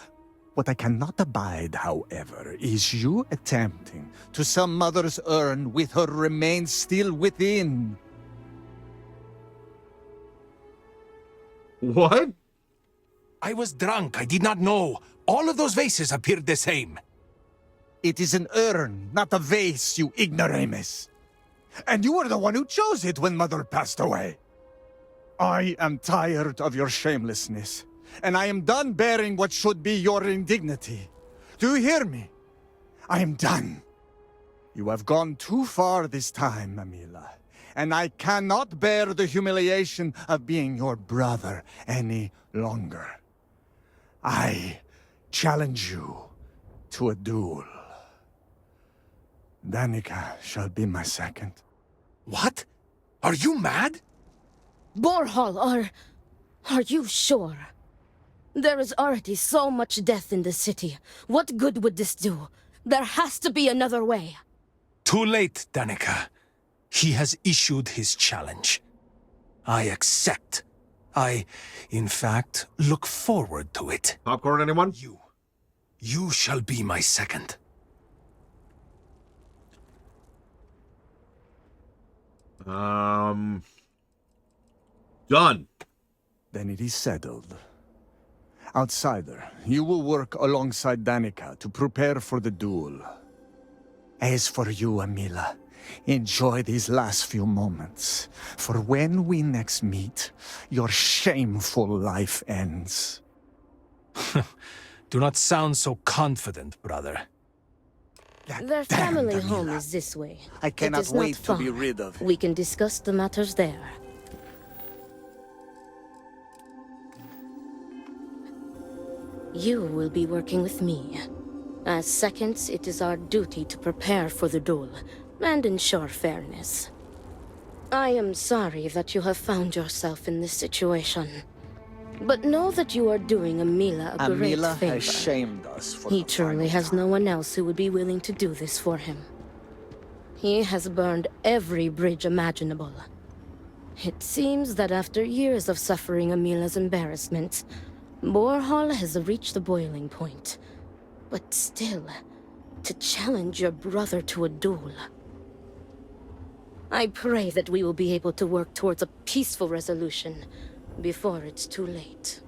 Speaker 5: What I cannot abide, however, is you attempting to sell Mother's urn with her remains still within.
Speaker 1: What?
Speaker 18: I was drunk. I did not know. All of those vases appeared the same.
Speaker 5: It is an urn, not a vase, you ignoramus. And you were the one who chose it when Mother passed away. I am tired of your shamelessness, and I am done bearing what should be your indignity. Do you hear me? I am done. You have gone too far this time, Amila, and I cannot bear the humiliation of being your brother any longer. I challenge you to a duel. Danica shall be my second.
Speaker 18: What? Are you mad?
Speaker 3: Borhal, are you sure? There is already so much death in the city. What good would this do? There has to be another way.
Speaker 18: Too late, Danica. He has issued his challenge. I accept. I, in fact, look forward to it.
Speaker 1: Popcorn, anyone?
Speaker 18: You shall be my second.
Speaker 1: Done.
Speaker 5: Then it is settled. Outsider, you will work alongside Danica to prepare for the duel. As for you, Amila, enjoy these last few moments, for when we next meet, your shameful life ends.
Speaker 18: Do not sound so confident, brother.
Speaker 3: Their family home is this way.
Speaker 5: I cannot
Speaker 3: It is not
Speaker 5: wait to be
Speaker 3: far.
Speaker 5: rid of it.
Speaker 3: We can discuss the matters there. You will be working with me. As seconds, it is our duty to prepare for the duel and ensure fairness. I am sorry that you have found yourself in this situation. But know that you are doing Amila a great
Speaker 5: Amila
Speaker 3: favor.
Speaker 5: has shamed us for
Speaker 3: He
Speaker 5: the
Speaker 3: truly has no one else who would be willing to do this for him. He has burned every bridge imaginable. It seems that after years of suffering Amila's embarrassment, Borhal has reached the boiling point. But still, to challenge your brother to a duel. I pray that we will be able to work towards a peaceful resolution before it's too late.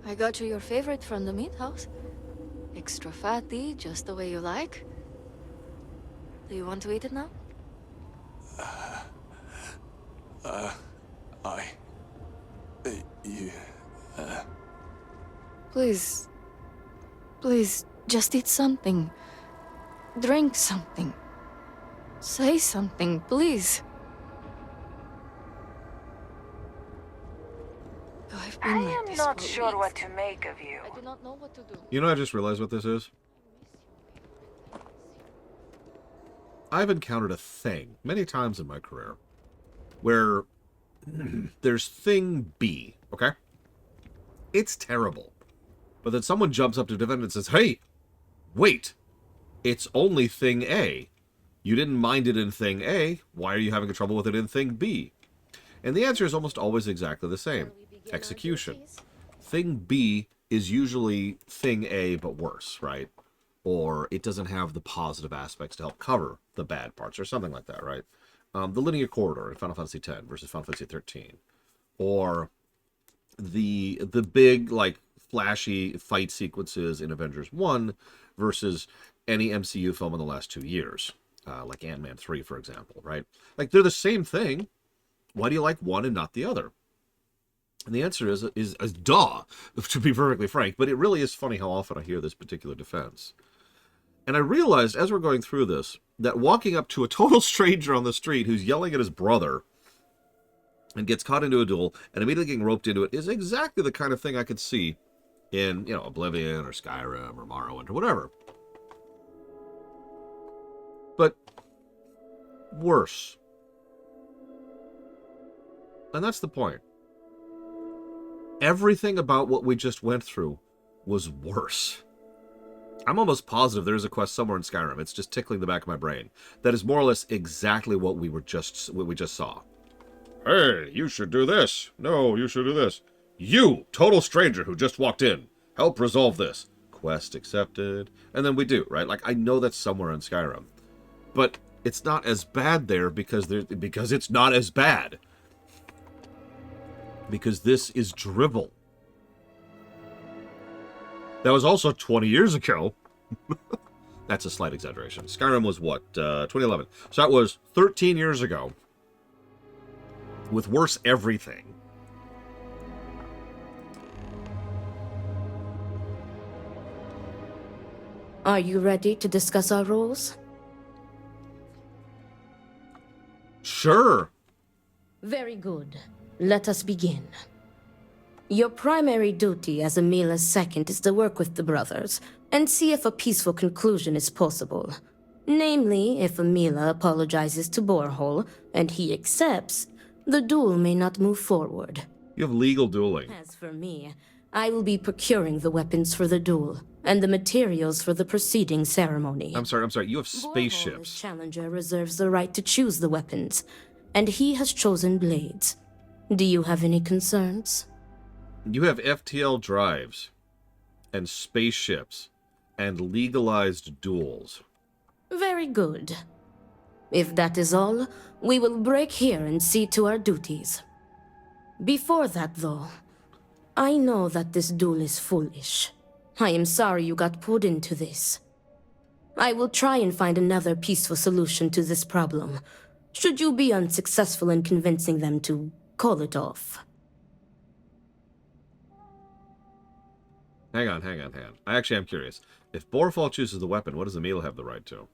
Speaker 12: I got you your favorite from the meat house. Extra fatty, just the way you like. Do you want to eat it now? Please. Please, just eat something. Drink something. Say something, please. I've been like this
Speaker 15: not
Speaker 12: for
Speaker 15: sure
Speaker 12: weeks.
Speaker 15: what to make of you.
Speaker 12: I do not know what to do.
Speaker 1: You know, I just realized what this is. I've encountered a thing many times in my career where there's thing B, okay? It's terrible. But then someone jumps up to defend it and says, hey, wait, it's only thing A. You didn't mind it in thing A. Why are you having trouble with it in thing B? And the answer is almost always exactly the same. Execution. Thing B is usually thing A, but worse, right? Or it doesn't have the positive aspects to help cover the bad parts, or something like that, right? The linear corridor in Final Fantasy X versus Final Fantasy 13. Or the big, like, flashy fight sequences in Avengers 1 versus any MCU film in the last 2 years. Like Ant-Man 3, for example, right? Like, they're the same thing. Why do you like one and not the other? And the answer is duh, to be perfectly frank. But it really is funny how often I hear this particular defense. And I realized as we're going through this that walking up to a total stranger on the street who's yelling at his brother and gets caught into a duel and immediately getting roped into it is exactly the kind of thing I could see in, you know, Oblivion or Skyrim or Morrowind or whatever. But worse. And that's the point. Everything about what we just went through was worse. I'm almost positive there is a quest somewhere in Skyrim. It's just tickling the back of my brain. That is more or less exactly what we just saw. Hey, you should do this. No, you should do this. You, total stranger who just walked in, help resolve this. Quest accepted. And then we do, right? Like, I know that's somewhere in Skyrim. But it's not as bad there because it's not as bad. Because this is drivel. That was also 20 years ago. That's a slight exaggeration. Skyrim was what? 2011. So that was 13 years ago. With worse everything.
Speaker 3: Are you ready to discuss our roles?
Speaker 1: Sure.
Speaker 3: Very good. Let us begin. Your primary duty as Emila's second is to work with the brothers and see if a peaceful conclusion is possible. Namely, if Emila apologizes to Borehole and he accepts, the duel may not move forward.
Speaker 1: You have legal dueling.
Speaker 3: As for me, I will be procuring the weapons for the duel and the materials for the preceding ceremony.
Speaker 1: I'm sorry, you have
Speaker 3: Borehole's
Speaker 1: spaceships.
Speaker 3: challenger reserves the right to choose the weapons, and he has chosen blades. Do you have any concerns?
Speaker 1: You have FTL drives and spaceships and legalized duels.
Speaker 3: Very good. If that is all, we will break here and see to our duties. Before that, though, I know that this duel is foolish. I am sorry you got pulled into this. I will try and find another peaceful solution to this problem, should you be unsuccessful in convincing them to call it off.
Speaker 1: Hang on. I actually am curious. If Borefall chooses the weapon, what does Emil have the right to?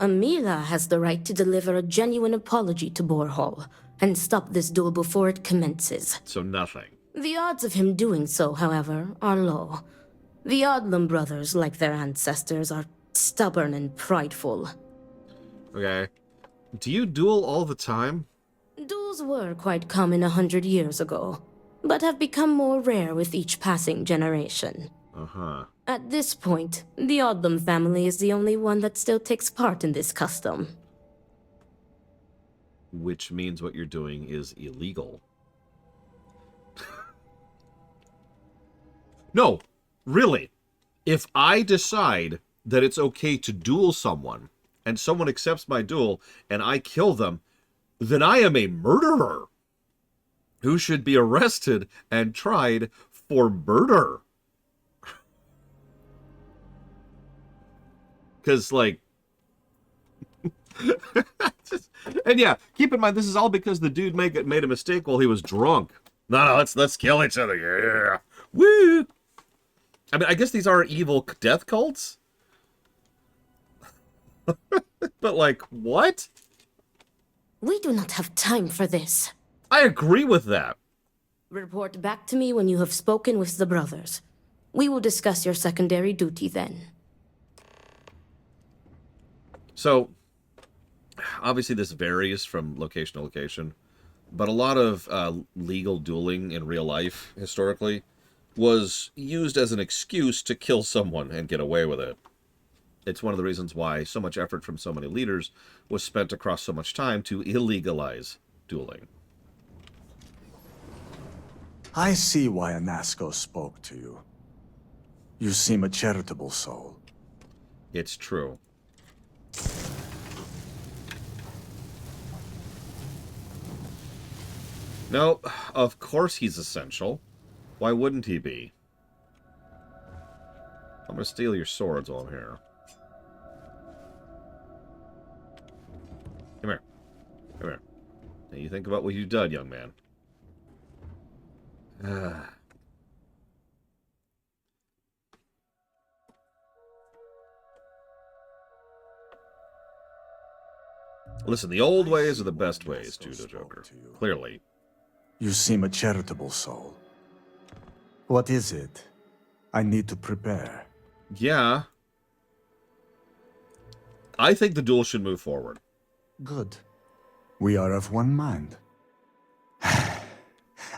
Speaker 3: Emila has the right to deliver a genuine apology to Borehole and stop this duel before it commences.
Speaker 1: So nothing.
Speaker 3: The odds of him doing so, however, are low. The Odlum brothers, like their ancestors, are stubborn and prideful.
Speaker 1: Okay. Do you duel all the time?
Speaker 3: Duels were quite common 100 years ago, but have become more rare with each passing generation.
Speaker 1: Uh-huh.
Speaker 3: At this point, the Odlum family is the only one that still takes part in this custom.
Speaker 1: Which means what you're doing is illegal. No, really. If I decide that it's okay to duel someone, and someone accepts my duel, and I kill them, then I am a murderer who should be arrested and tried for murder. Because, like... and yeah, keep in mind, this is all because the dude made a mistake while he was drunk. No, let's kill each other. Yeah. Woo! I mean, I guess these are evil death cults. But, like, what?
Speaker 3: We do not have time for this.
Speaker 1: I agree with that.
Speaker 3: Report back to me when you have spoken with the brothers. We will discuss your secondary duty then.
Speaker 1: So, obviously this varies from location to location, but a lot of legal dueling in real life, historically, was used as an excuse to kill someone and get away with it. It's one of the reasons why so much effort from so many leaders was spent across so much time to illegalize dueling.
Speaker 5: I see why Anasco spoke to you. You seem a charitable soul.
Speaker 1: It's true. No, of course he's essential. Why wouldn't he be? I'm gonna steal your swords while I'm here. Come here. Come here. Now you think about what you've done, young man. Listen, the old ways are the best ways, Judo Joker. Clearly.
Speaker 5: You seem a charitable soul. What is it? I need to prepare.
Speaker 1: Yeah. I think the duel should move forward.
Speaker 5: Good. We are of one mind.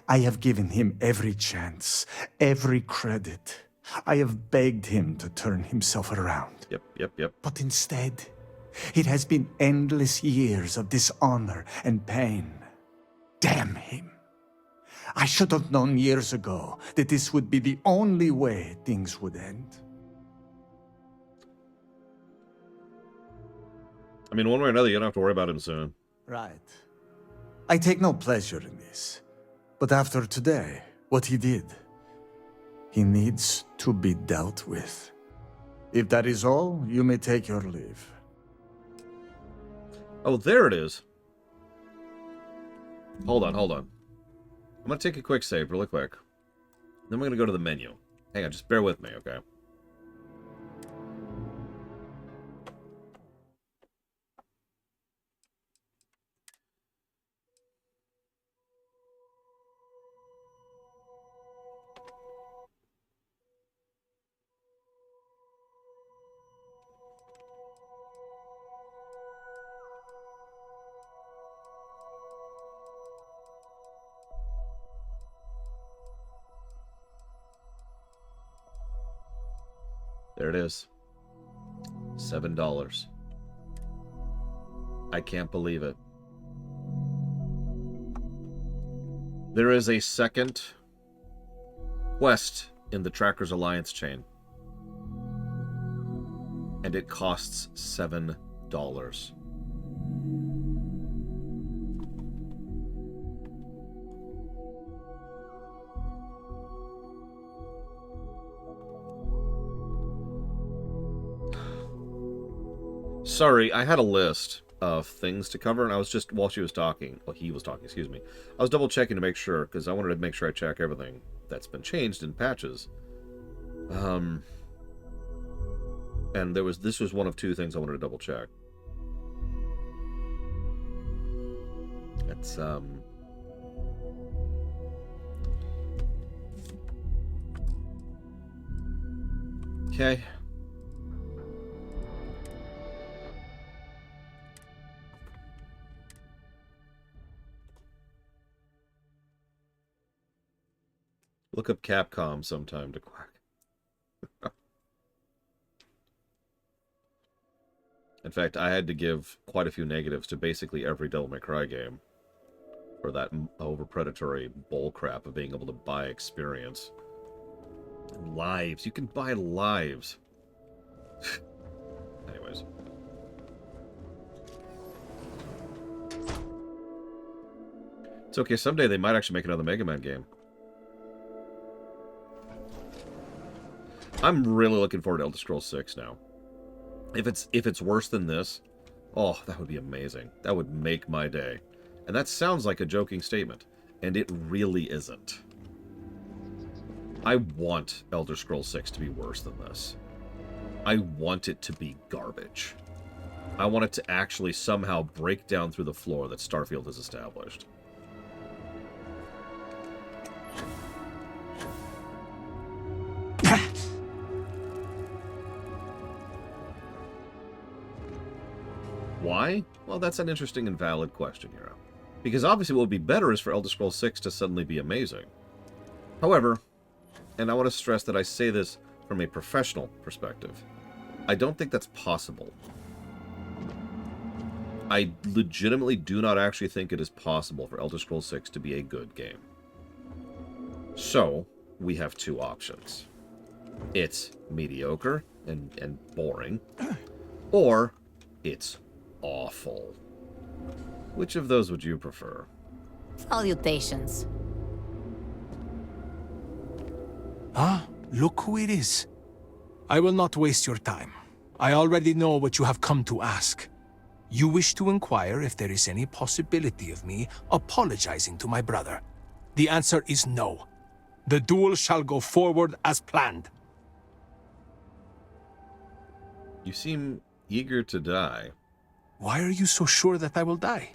Speaker 5: I have given him every chance, every credit. I have begged him to turn himself around.
Speaker 1: Yep.
Speaker 5: But instead, it has been endless years of dishonor and pain. Damn him. I should have known years ago that this would be the only way things would end.
Speaker 1: I mean, one way or another, you don't have to worry about him soon.
Speaker 5: Right. I take no pleasure in this. But after today, what he did, he needs to be dealt with. If that is all, you may take your leave.
Speaker 1: Oh, there it is. Hold on. I'm going to take a quick save really quick. Then we're going to go to the menu. Hang on, just bear with me, okay? There it is. $7. I can't believe it. There is a second quest in the Trackers Alliance chain. And it costs $7. Sorry, I had a list of things to cover, and I was just, while she was talking, well, he was talking, excuse me, I was double checking to make sure, because I wanted to make sure I check everything that's been changed in patches. And this was one of two things I wanted to double check. It's, okay. Look up Capcom sometime to quack. In fact, I had to give quite a few negatives to basically every Devil May Cry game for that over-predatory bullcrap of being able to buy experience. And lives. You can buy lives. Anyways. It's okay, someday they might actually make another Mega Man game. I'm really looking forward to Elder Scrolls 6 now. If it's worse than this, oh, that would be amazing. That would make my day. And that sounds like a joking statement, and it really isn't. I want Elder Scrolls 6 to be worse than this. I want it to be garbage. I want it to actually somehow break down through the floor that Starfield has established. Why? Well, that's an interesting and valid question, Hero. Because obviously what would be better is for Elder Scrolls 6 to suddenly be amazing. However, and I want to stress that I say this from a professional perspective, I don't think that's possible. I legitimately do not actually think it is possible for Elder Scrolls 6 to be a good game. So, we have two options. It's mediocre and boring, or it's awful. Which of those would you prefer?
Speaker 4: Salutations.
Speaker 18: Ah, look who it is. I will not waste your time. I already know what you have come to ask. You wish to inquire if there is any possibility of me apologizing to my brother. The answer is no. The duel shall go forward as planned.
Speaker 1: You seem eager to die.
Speaker 18: Why are you so sure that I will die?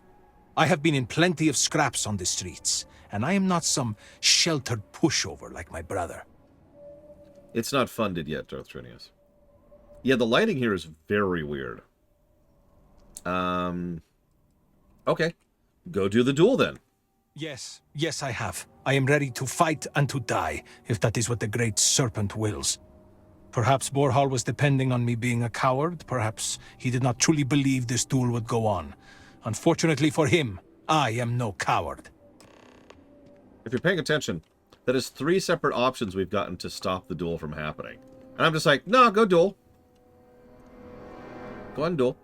Speaker 18: I have been in plenty of scraps on the streets, and I am not some sheltered pushover like my brother.
Speaker 1: It's not funded yet, Darth Trinius. Yeah, the lighting here is very weird. Okay. Go do the duel then.
Speaker 18: Yes, yes, I have. I am ready to fight and to die, if that is what the great serpent wills. Perhaps Borhal was depending on me being a coward. Perhaps he did not truly believe this duel would go on. Unfortunately for him, I am no coward.
Speaker 1: If you're paying attention, that is 3 separate options we've gotten to stop the duel from happening. And I'm just like, no, go duel. Go on, duel.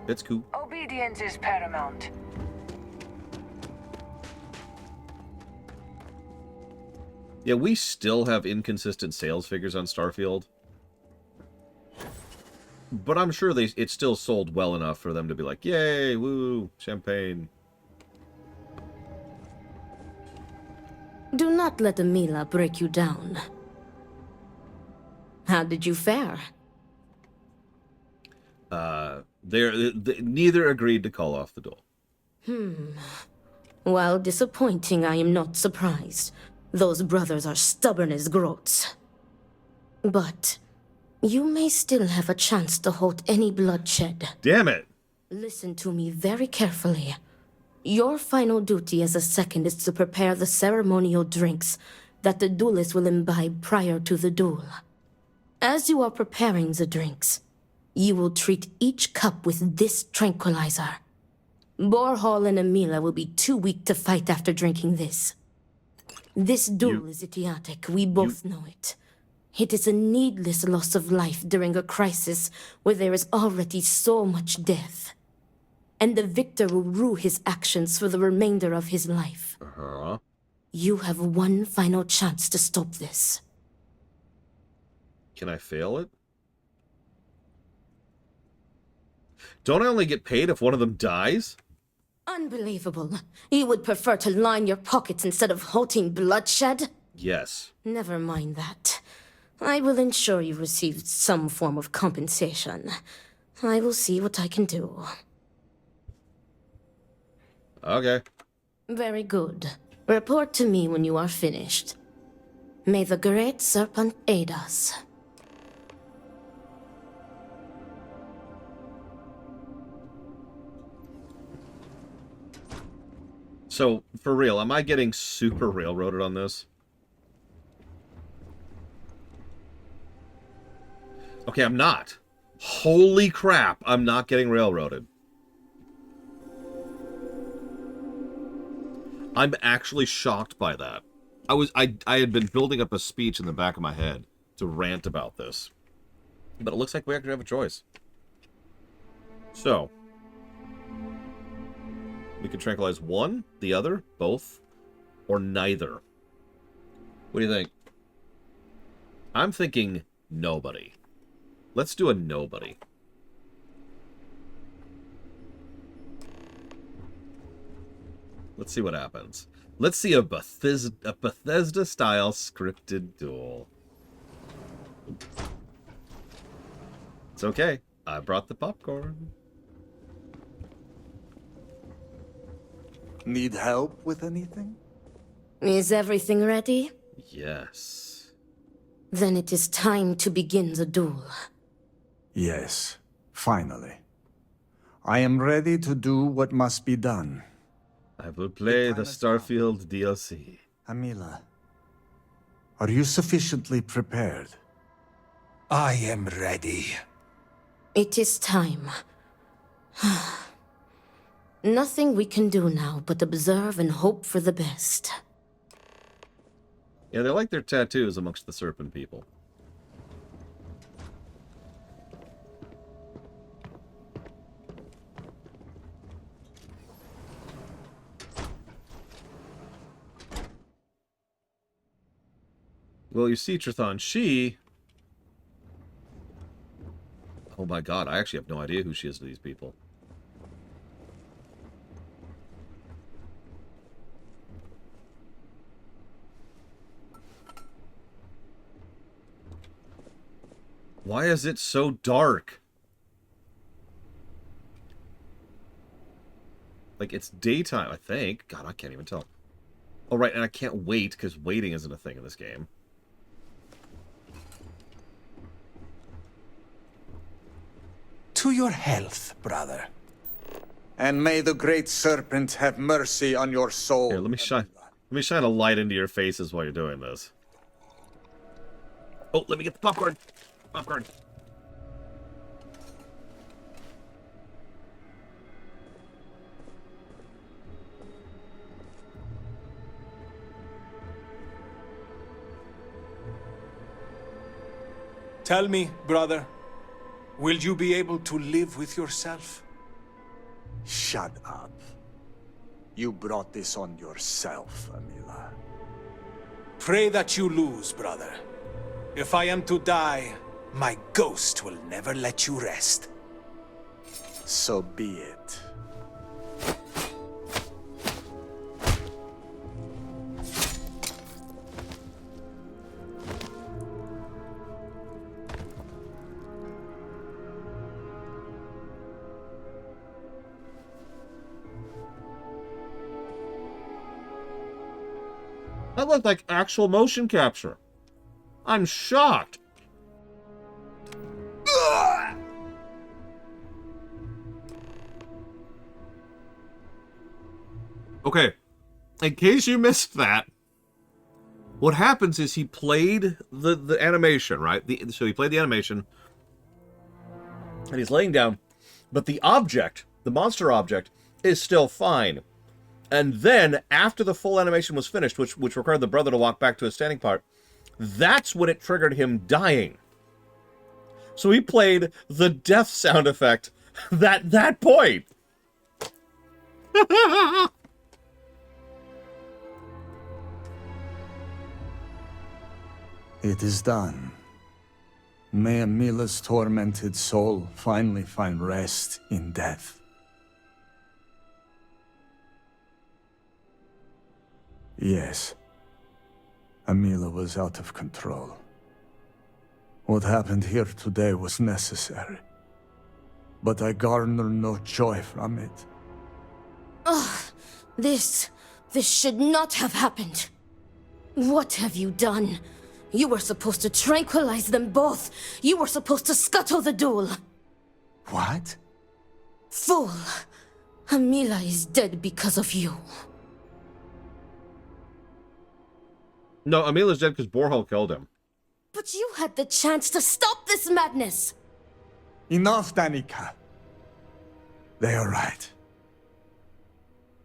Speaker 1: It's cool.
Speaker 14: Obedience is paramount.
Speaker 1: Yeah, we still have inconsistent sales figures on Starfield. But I'm sure it still sold well enough for them to be like, yay, woo, champagne.
Speaker 3: Do not let Amila break you down. How did you fare?
Speaker 1: Neither agreed to call off the duel.
Speaker 3: While disappointing, I am not surprised. Those brothers are stubborn as groats. But you may still have a chance to halt any bloodshed.
Speaker 1: Damn it!
Speaker 3: Listen to me very carefully. Your final duty as a second is to prepare the ceremonial drinks that the duelist will imbibe prior to the duel. As you are preparing the drinks, you will treat each cup with this tranquilizer. Borhal and Amila will be too weak to fight after drinking this. This duel is idiotic, we both know it. It is a needless loss of life during a crisis where there is already so much death. And the victor will rue his actions for the remainder of his life. You have one final chance to stop this.
Speaker 1: Can I fail it? Don't I only get paid if one of them dies?
Speaker 3: Unbelievable. You would prefer to line your pockets instead of halting bloodshed?
Speaker 1: Yes.
Speaker 3: Never mind that. I will ensure you receive some form of compensation. I will see what I can do.
Speaker 1: Okay.
Speaker 3: Very good. Report to me when you are finished. May the great serpent aid us.
Speaker 1: So, for real, am I getting super railroaded on this? Okay, I'm not. Holy crap, I'm not getting railroaded. I'm actually shocked by that. I had been building up a speech in the back of my head to rant about this. But it looks like we actually have a choice. So, we can tranquilize one, the other, both, or neither. What do you think? I'm thinking nobody. Let's do a nobody. Let's see what happens. Let's see a Bethesda-style scripted duel. It's okay. I brought the popcorn.
Speaker 5: Need help with anything?
Speaker 3: Is everything ready?
Speaker 1: Yes.
Speaker 3: Then it is time to begin the duel.
Speaker 5: Yes, finally. I am ready to do what must be done.
Speaker 1: I will play the Starfield DLC.
Speaker 5: Amila, are you sufficiently prepared?
Speaker 18: I am ready.
Speaker 3: It is time. Nothing we can do now but observe and hope for the best.
Speaker 1: Yeah, they like their tattoos amongst the serpent people. Well, you see, Trithon, she... Oh my god, I actually have no idea who she is to these people. Why is it so dark? Like, it's daytime, I think. God, I can't even tell. Oh, right, and I can't wait, because waiting isn't a thing in this game.
Speaker 24: To your health, brother.
Speaker 5: And may the great serpent have mercy on your soul.
Speaker 1: Here, let me shine a light into your faces while you're doing this. Oh, let me get the popcorn. Popcorn.
Speaker 24: Tell me, brother, will you be able to live with yourself?
Speaker 5: Shut up. You brought this on yourself, Amila.
Speaker 24: Pray that you lose, brother. If I am to die, my ghost will never let you rest.
Speaker 5: So be it.
Speaker 1: That looked like actual motion capture. I'm shocked. Okay, in case you missed that, what happens is he played the animation, right? So he played the animation, and he's laying down, but the object, the monster object, is still fine. And then, after the full animation was finished, which required the brother to walk back to his standing part, that's when it triggered him dying. So he played the death sound effect at that point.
Speaker 5: It is done. May Amila's tormented soul finally find rest in death. Yes. Amila was out of control. What happened here today was necessary. But I garner no joy from it.
Speaker 3: Ugh, this should not have happened. What have you done? You were supposed to tranquilize them both. You were supposed to scuttle the duel.
Speaker 5: What?
Speaker 3: Fool! Amila is dead because of you.
Speaker 1: No, Amila's dead because Borhol killed him.
Speaker 3: But you had the chance to stop this madness!
Speaker 5: Enough, Danica. They are right.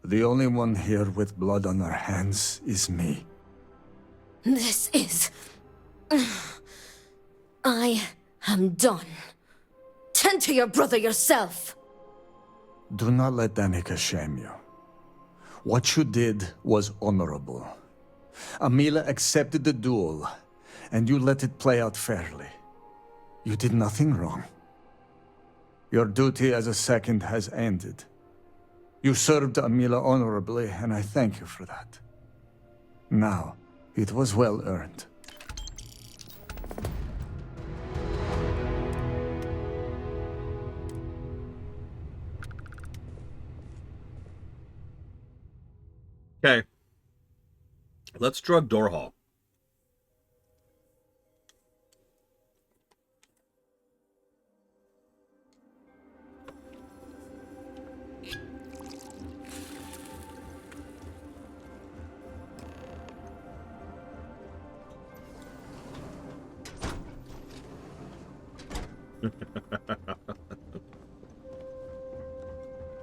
Speaker 5: The only one here with blood on our hands is me.
Speaker 3: This is... I am done. Tend to your brother yourself!
Speaker 5: Do not let Danica shame you. What you did was honorable. Amila accepted the duel, and you let it play out fairly. You did nothing wrong. Your duty as a second has ended. You served Amila honorably, and I thank you for that. Now, it was well earned.
Speaker 1: Okay. Let's drug Dorhall.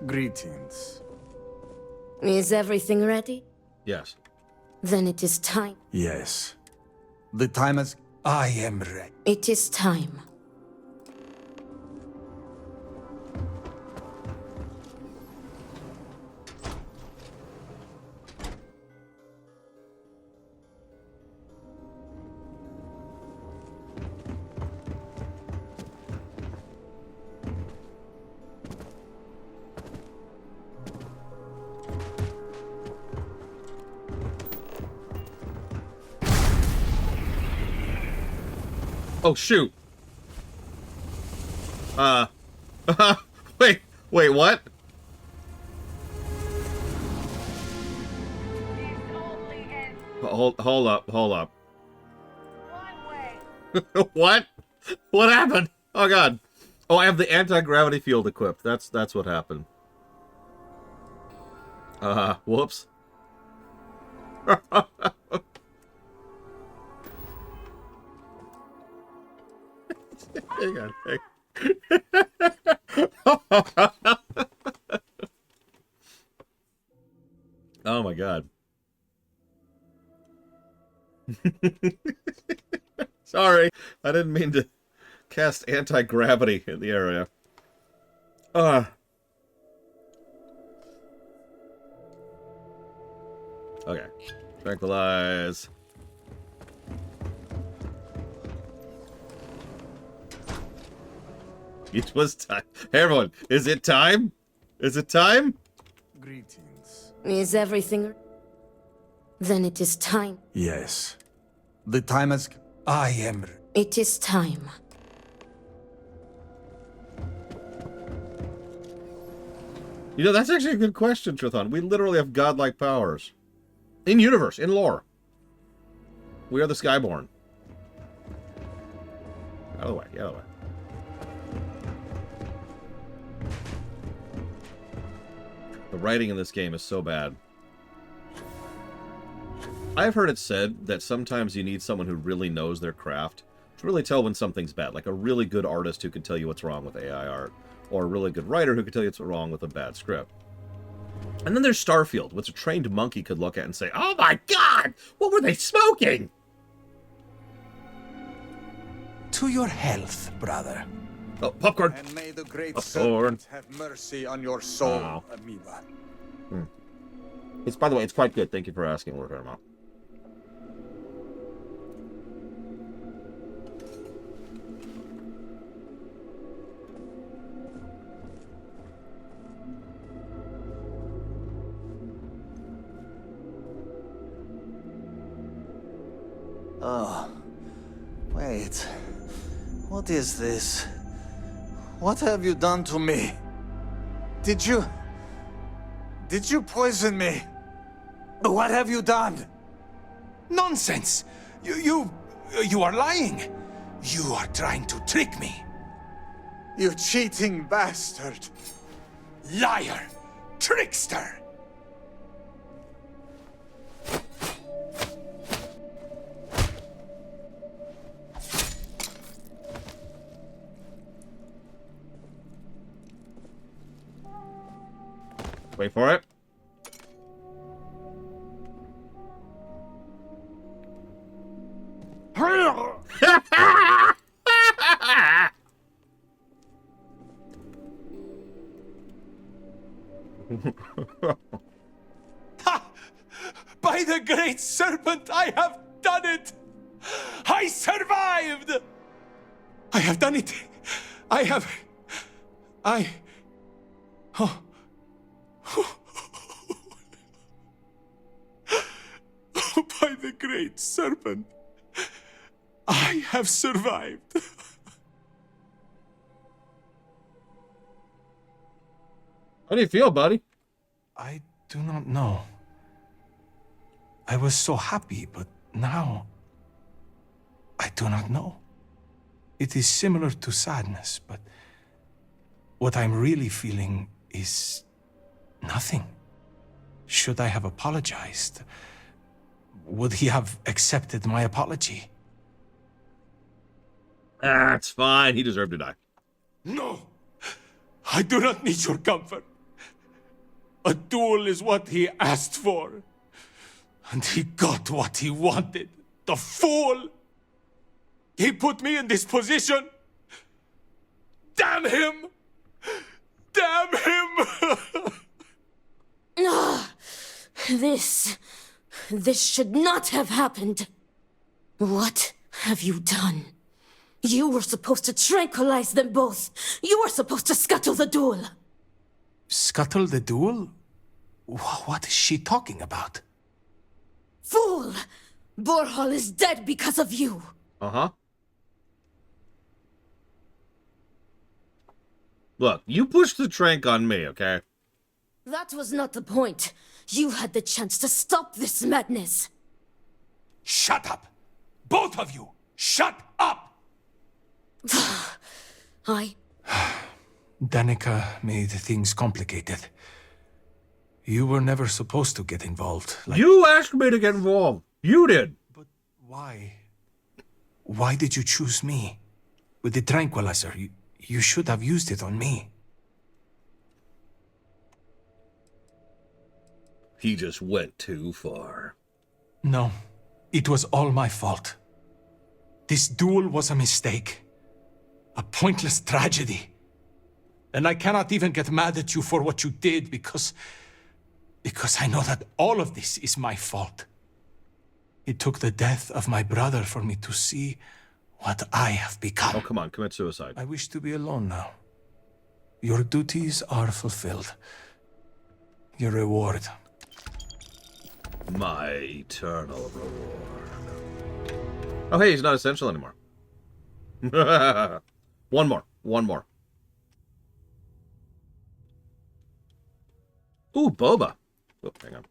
Speaker 5: Greetings.
Speaker 3: Is everything ready?
Speaker 1: Yes.
Speaker 3: Then it is time.
Speaker 5: Yes. The time has...
Speaker 24: I am ready.
Speaker 3: It is time.
Speaker 1: Oh, shoot. Wait, what? Hold up. What? What happened? Oh god. Oh, I have the anti-gravity field equipped. That's what happened. Whoops. Hang on. Oh my god. Sorry, I didn't mean to cast anti-gravity in the area. Okay. Tranquilize. It was time. Hey everyone, is it time? Is it time?
Speaker 5: Greetings.
Speaker 3: Is everything... Then it is time.
Speaker 5: Yes. The time has... I am...
Speaker 3: It is time.
Speaker 1: You know, that's actually a good question, Trithon. We literally have godlike powers. In universe, in lore. We are the Skyborn. Out of the way, get out of the way. The writing in this game is so bad. I've heard it said that sometimes you need someone who really knows their craft to really tell when something's bad. Like a really good artist who can tell you what's wrong with AI art. Or a really good writer who can tell you what's wrong with a bad script. And then there's Starfield, which a trained monkey could look at and say, "Oh my god! What were they smoking?"
Speaker 24: To your health, brother.
Speaker 1: Oh, popcorn!
Speaker 5: And may the great
Speaker 1: Popcorn.
Speaker 5: serpent have mercy on your soul,
Speaker 1: Oh.
Speaker 5: Amoeba.
Speaker 1: It's, by the way, it's quite good. Thank you for asking, Lord Paramount.
Speaker 6: Oh, wait. What is this? What have you done to me?
Speaker 5: Did you poison me? What have you done?
Speaker 24: Nonsense! You are lying! You are trying to trick me!
Speaker 5: You cheating bastard!
Speaker 24: Liar! Trickster!
Speaker 1: Wait for it.
Speaker 24: Ha! By the great serpent, I have done it! I survived! I have done it! Oh. Oh, by the great serpent, I have survived.
Speaker 1: How do you feel, buddy?
Speaker 24: I do not know. I was so happy, but now I do not know. It is similar to sadness, but what I'm really feeling is nothing. Should I have apologized? Would he have accepted my apology?
Speaker 1: Ah, it's fine. He deserved to die.
Speaker 24: No! I do not need your comfort. A duel is what he asked for. And he got what he wanted. The fool! He put me in this position. Damn him! Damn him!
Speaker 3: This should not have happened. What have you done? You were supposed to tranquilize them both. You were supposed to scuttle the duel.
Speaker 24: Scuttle the duel? What is she talking about?
Speaker 3: Fool! Borhall is dead because of you.
Speaker 1: Uh-huh. Look, you pushed the trank on me, okay?
Speaker 3: That was not the point. You had the chance to stop this madness.
Speaker 18: Shut up! Both of you! Shut up! Danica made things complicated. You were never supposed to get involved.
Speaker 1: You asked me to get involved. You did.
Speaker 18: But why? Why did you choose me? With the tranquilizer, you should have used it on me.
Speaker 1: He just went too far.
Speaker 18: No, it was all my fault. This duel was a mistake. A pointless tragedy. And I cannot even get mad at you for what you did because I know that all of this is my fault. It took the death of my brother for me to see what I have become.
Speaker 1: Oh, come on, commit suicide.
Speaker 18: I wish to be alone now. Your duties are fulfilled. Your reward.
Speaker 1: My eternal reward. Oh, hey, he's not essential anymore. One more. Ooh, boba. Oh, hang on.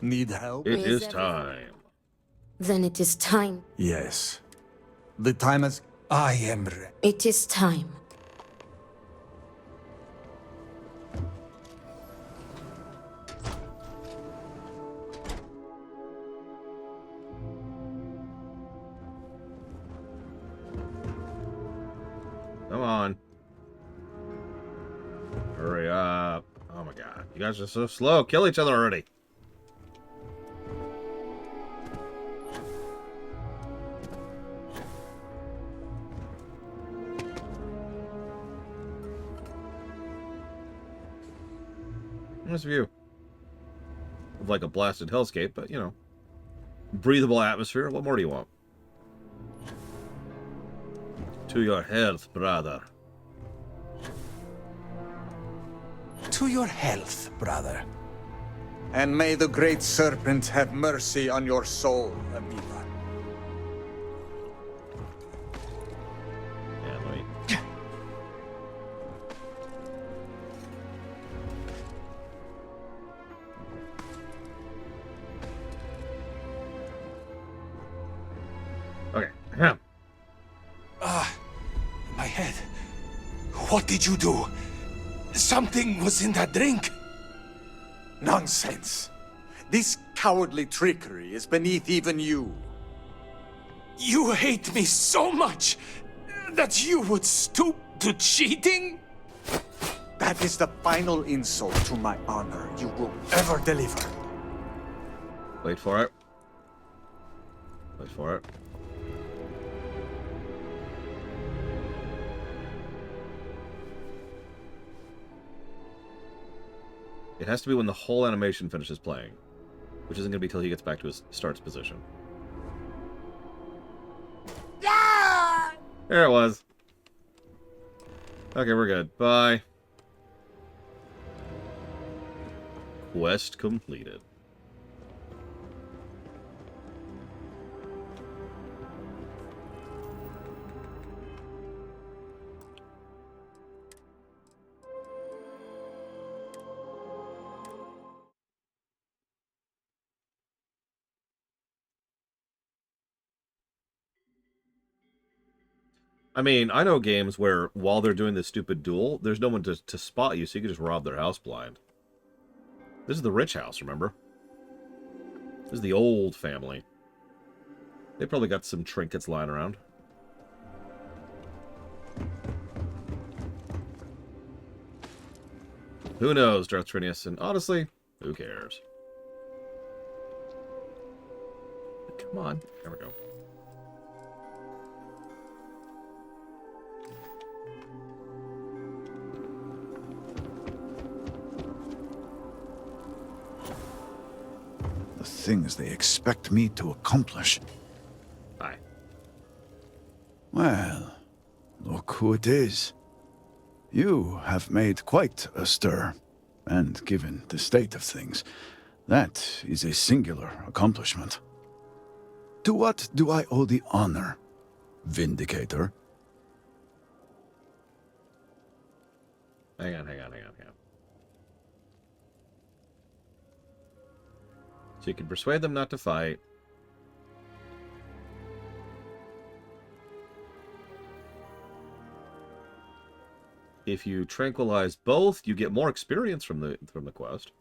Speaker 5: Need help?
Speaker 1: It is time.
Speaker 3: Then it is time.
Speaker 5: Yes. The time has...
Speaker 18: I am ready.
Speaker 3: It is time.
Speaker 1: Come on. Hurry up. Oh my god. You guys are so slow. Kill each other already. Nice view. Of like a blasted hellscape, but you know. Breathable atmosphere. What more do you want? To your health, brother.
Speaker 18: To your health, brother.
Speaker 5: And may the great serpent have mercy on your soul, Amiga.
Speaker 1: Yeah, let me... Okay.
Speaker 18: My head. What did you do? Something was in that drink.
Speaker 5: Nonsense. This cowardly trickery is beneath even you.
Speaker 18: You hate me so much that you would stoop to cheating?
Speaker 5: That is the final insult to my honor you will ever deliver.
Speaker 1: Wait for it. Wait for it. It has to be when the whole animation finishes playing, which isn't going to be till he gets back to his starts position.
Speaker 22: Yeah!
Speaker 1: There it was. Okay, we're good. Bye. Quest completed. I mean, I know games where while they're doing this stupid duel, there's no one to spot you, so you can just rob their house blind. This is the rich house, remember? This is the old family. They probably got some trinkets lying around. Who knows, Darth Trinius, and honestly, who cares? Come on. There we go.
Speaker 5: The things they expect me to accomplish.
Speaker 1: Aye.
Speaker 5: Well, look who it is. You have made quite a stir, and given the state of things, that is a singular accomplishment. To what do I owe the honor, Vindicator?
Speaker 1: Hang on. So you can persuade them not to fight. If you tranquilize both, you get more experience from the quest.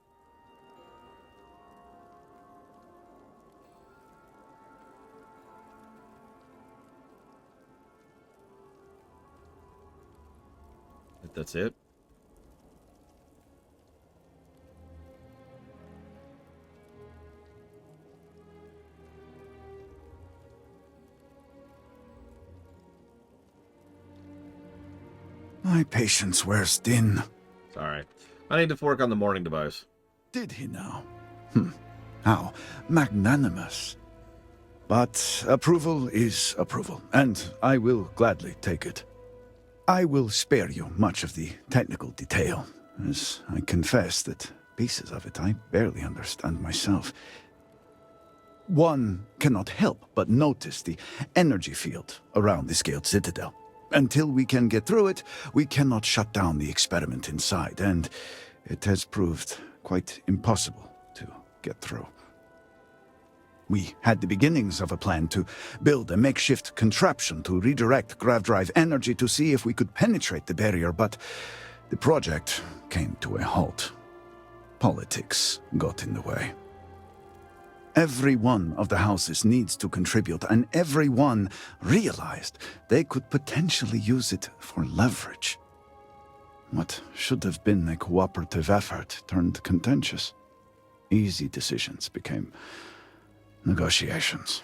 Speaker 1: That's it.
Speaker 5: My patience wears thin.
Speaker 1: Sorry. I need to work on the morning device.
Speaker 5: Did he now? How magnanimous. But approval is approval, and I will gladly take it. I will spare you much of the technical detail, as I confess that pieces of it I barely understand myself. One cannot help but notice the energy field around the Scaled Citadel. Until we can get through it, we cannot shut down the experiment inside, and it has proved quite impossible to get through. We had the beginnings of a plan to build a makeshift contraption to redirect grav drive energy to see if we could penetrate the barrier, but the project came to a halt. Politics got in the way. Every one of the houses needs to contribute, and everyone realized they could potentially use it for leverage. What should have been a cooperative effort turned contentious. Easy decisions became negotiations.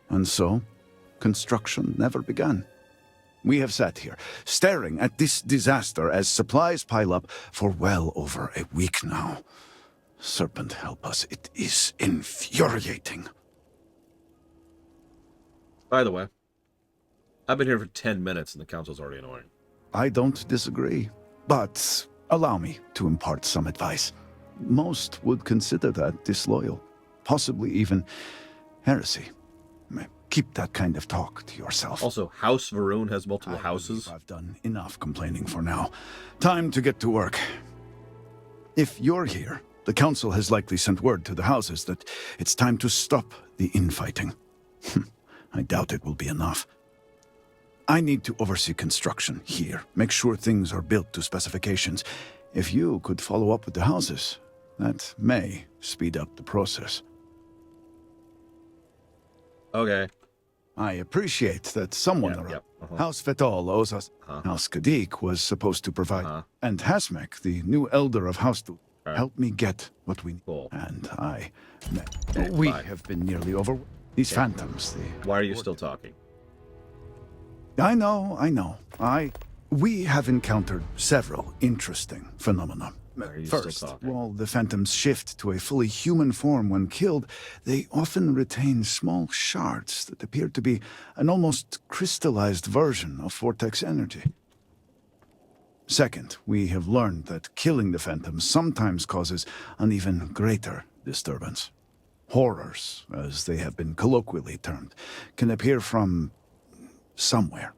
Speaker 5: And so, construction never began. We have sat here, staring at this disaster as supplies pile up for well over a week now. Serpent help us, it is infuriating.
Speaker 1: By the way, I've been here for 10 minutes and the council's already annoying.
Speaker 5: I don't disagree, but allow me to impart some advice. Most would consider that disloyal, possibly even heresy. Keep that kind of talk to yourself.
Speaker 1: Also, House Varun has multiple houses.
Speaker 5: I've done enough complaining for now. Time to get to work. If you're here, the council has likely sent word to the houses that it's time to stop the infighting. I doubt it will be enough. I need to oversee construction here, make sure things are built to specifications. If you could follow up with the houses, that may speed up the process.
Speaker 1: Okay.
Speaker 5: I appreciate that someone around House Fetal owes us. House Kadik was supposed to provide, and Hasmek, the new elder of House Du, helped me get what we need. And I met. We have been nearly over. These phantoms,
Speaker 1: Why are you still talking?
Speaker 5: I know. We have encountered several interesting phenomena. First, while the phantoms shift to a fully human form when killed, they often retain small shards that appear to be an almost crystallized version of vortex energy. Second, we have learned that killing the phantoms sometimes causes an even greater disturbance. Horrors, as they have been colloquially termed, can appear from somewhere.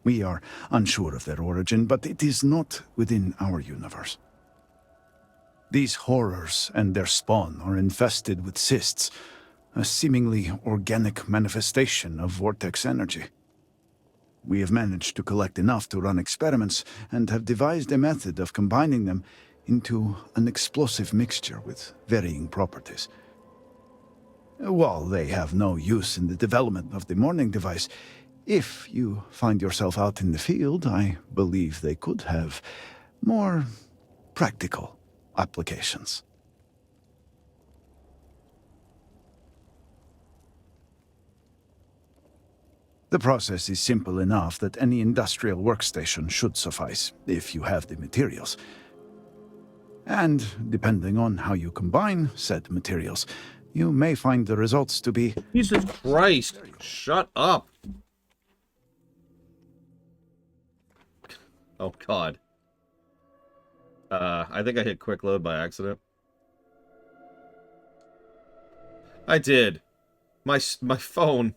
Speaker 5: We are unsure of their origin, but it is not within our universe. These horrors and their spawn are infested with cysts, a seemingly organic manifestation of vortex energy. We have managed to collect enough to run experiments and have devised a method of combining them into an explosive mixture with varying properties. While they have no use in the development of the morning device, if you find yourself out in the field, I believe they could have more practical applications. The process is simple enough that any industrial workstation should suffice, if you have the materials.
Speaker 7: And depending on how you combine said materials, you may find the results to be...
Speaker 1: Jesus Christ! Shut up! Oh, God. I think I hit quick load by accident. I did. My phone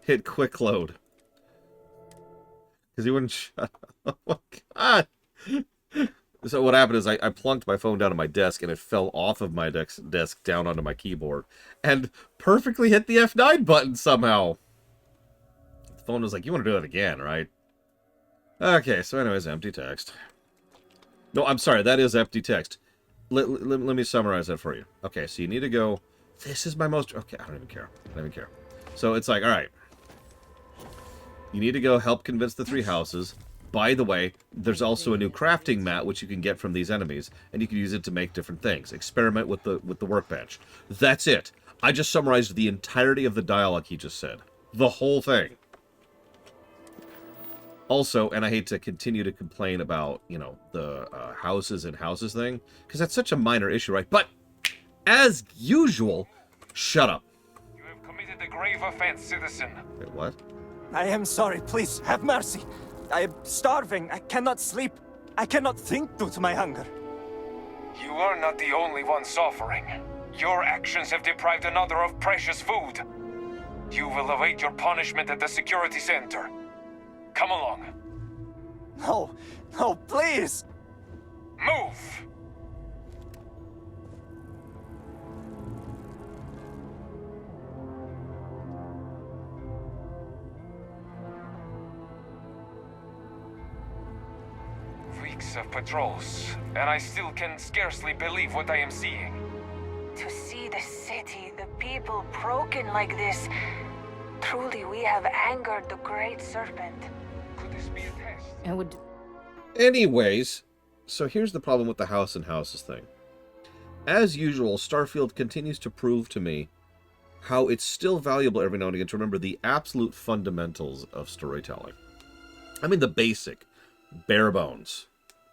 Speaker 1: hit quick load. Because he wouldn't shut up. Oh, my God! So what happened is I plunked my phone down on my desk, and it fell off of my desk down onto my keyboard. And perfectly hit the F9 button somehow. The phone was like, you want to do that again, right? Okay, so anyways, empty text. No, I'm sorry, that is empty text. Let me summarize that for you. Okay, so you need to go... This is my most... Okay, I don't even care. I don't even care. So it's like, alright. You need to go help convince the 3 houses. By the way, there's also a new crafting mat which you can get from these enemies, and you can use it to make different things. Experiment with the workbench. That's it. I just summarized the entirety of the dialogue he just said. The whole thing. Also, and I hate to continue to complain about, you know, the houses and houses thing, because that's such a minor issue, right? But, as usual, shut up.
Speaker 8: You have committed a grave offense, citizen.
Speaker 1: Wait, what?
Speaker 10: I am sorry. Please, have mercy. I am starving. I cannot sleep. I cannot think due to my hunger.
Speaker 8: You are not the only one suffering. Your actions have deprived another of precious food. You will await your punishment at the security center. Come along.
Speaker 10: No, no, please!
Speaker 8: Move! Weeks of patrols, and I still can scarcely believe what I am seeing.
Speaker 15: To see the city, the people broken like this, truly we have angered the great serpent.
Speaker 8: Could this be a test?
Speaker 3: I would...
Speaker 1: Anyways, so here's the problem with the house and houses thing. As usual, Starfield continues to prove to me how it's still valuable every now and again to remember the absolute fundamentals of storytelling. I mean the basic, bare bones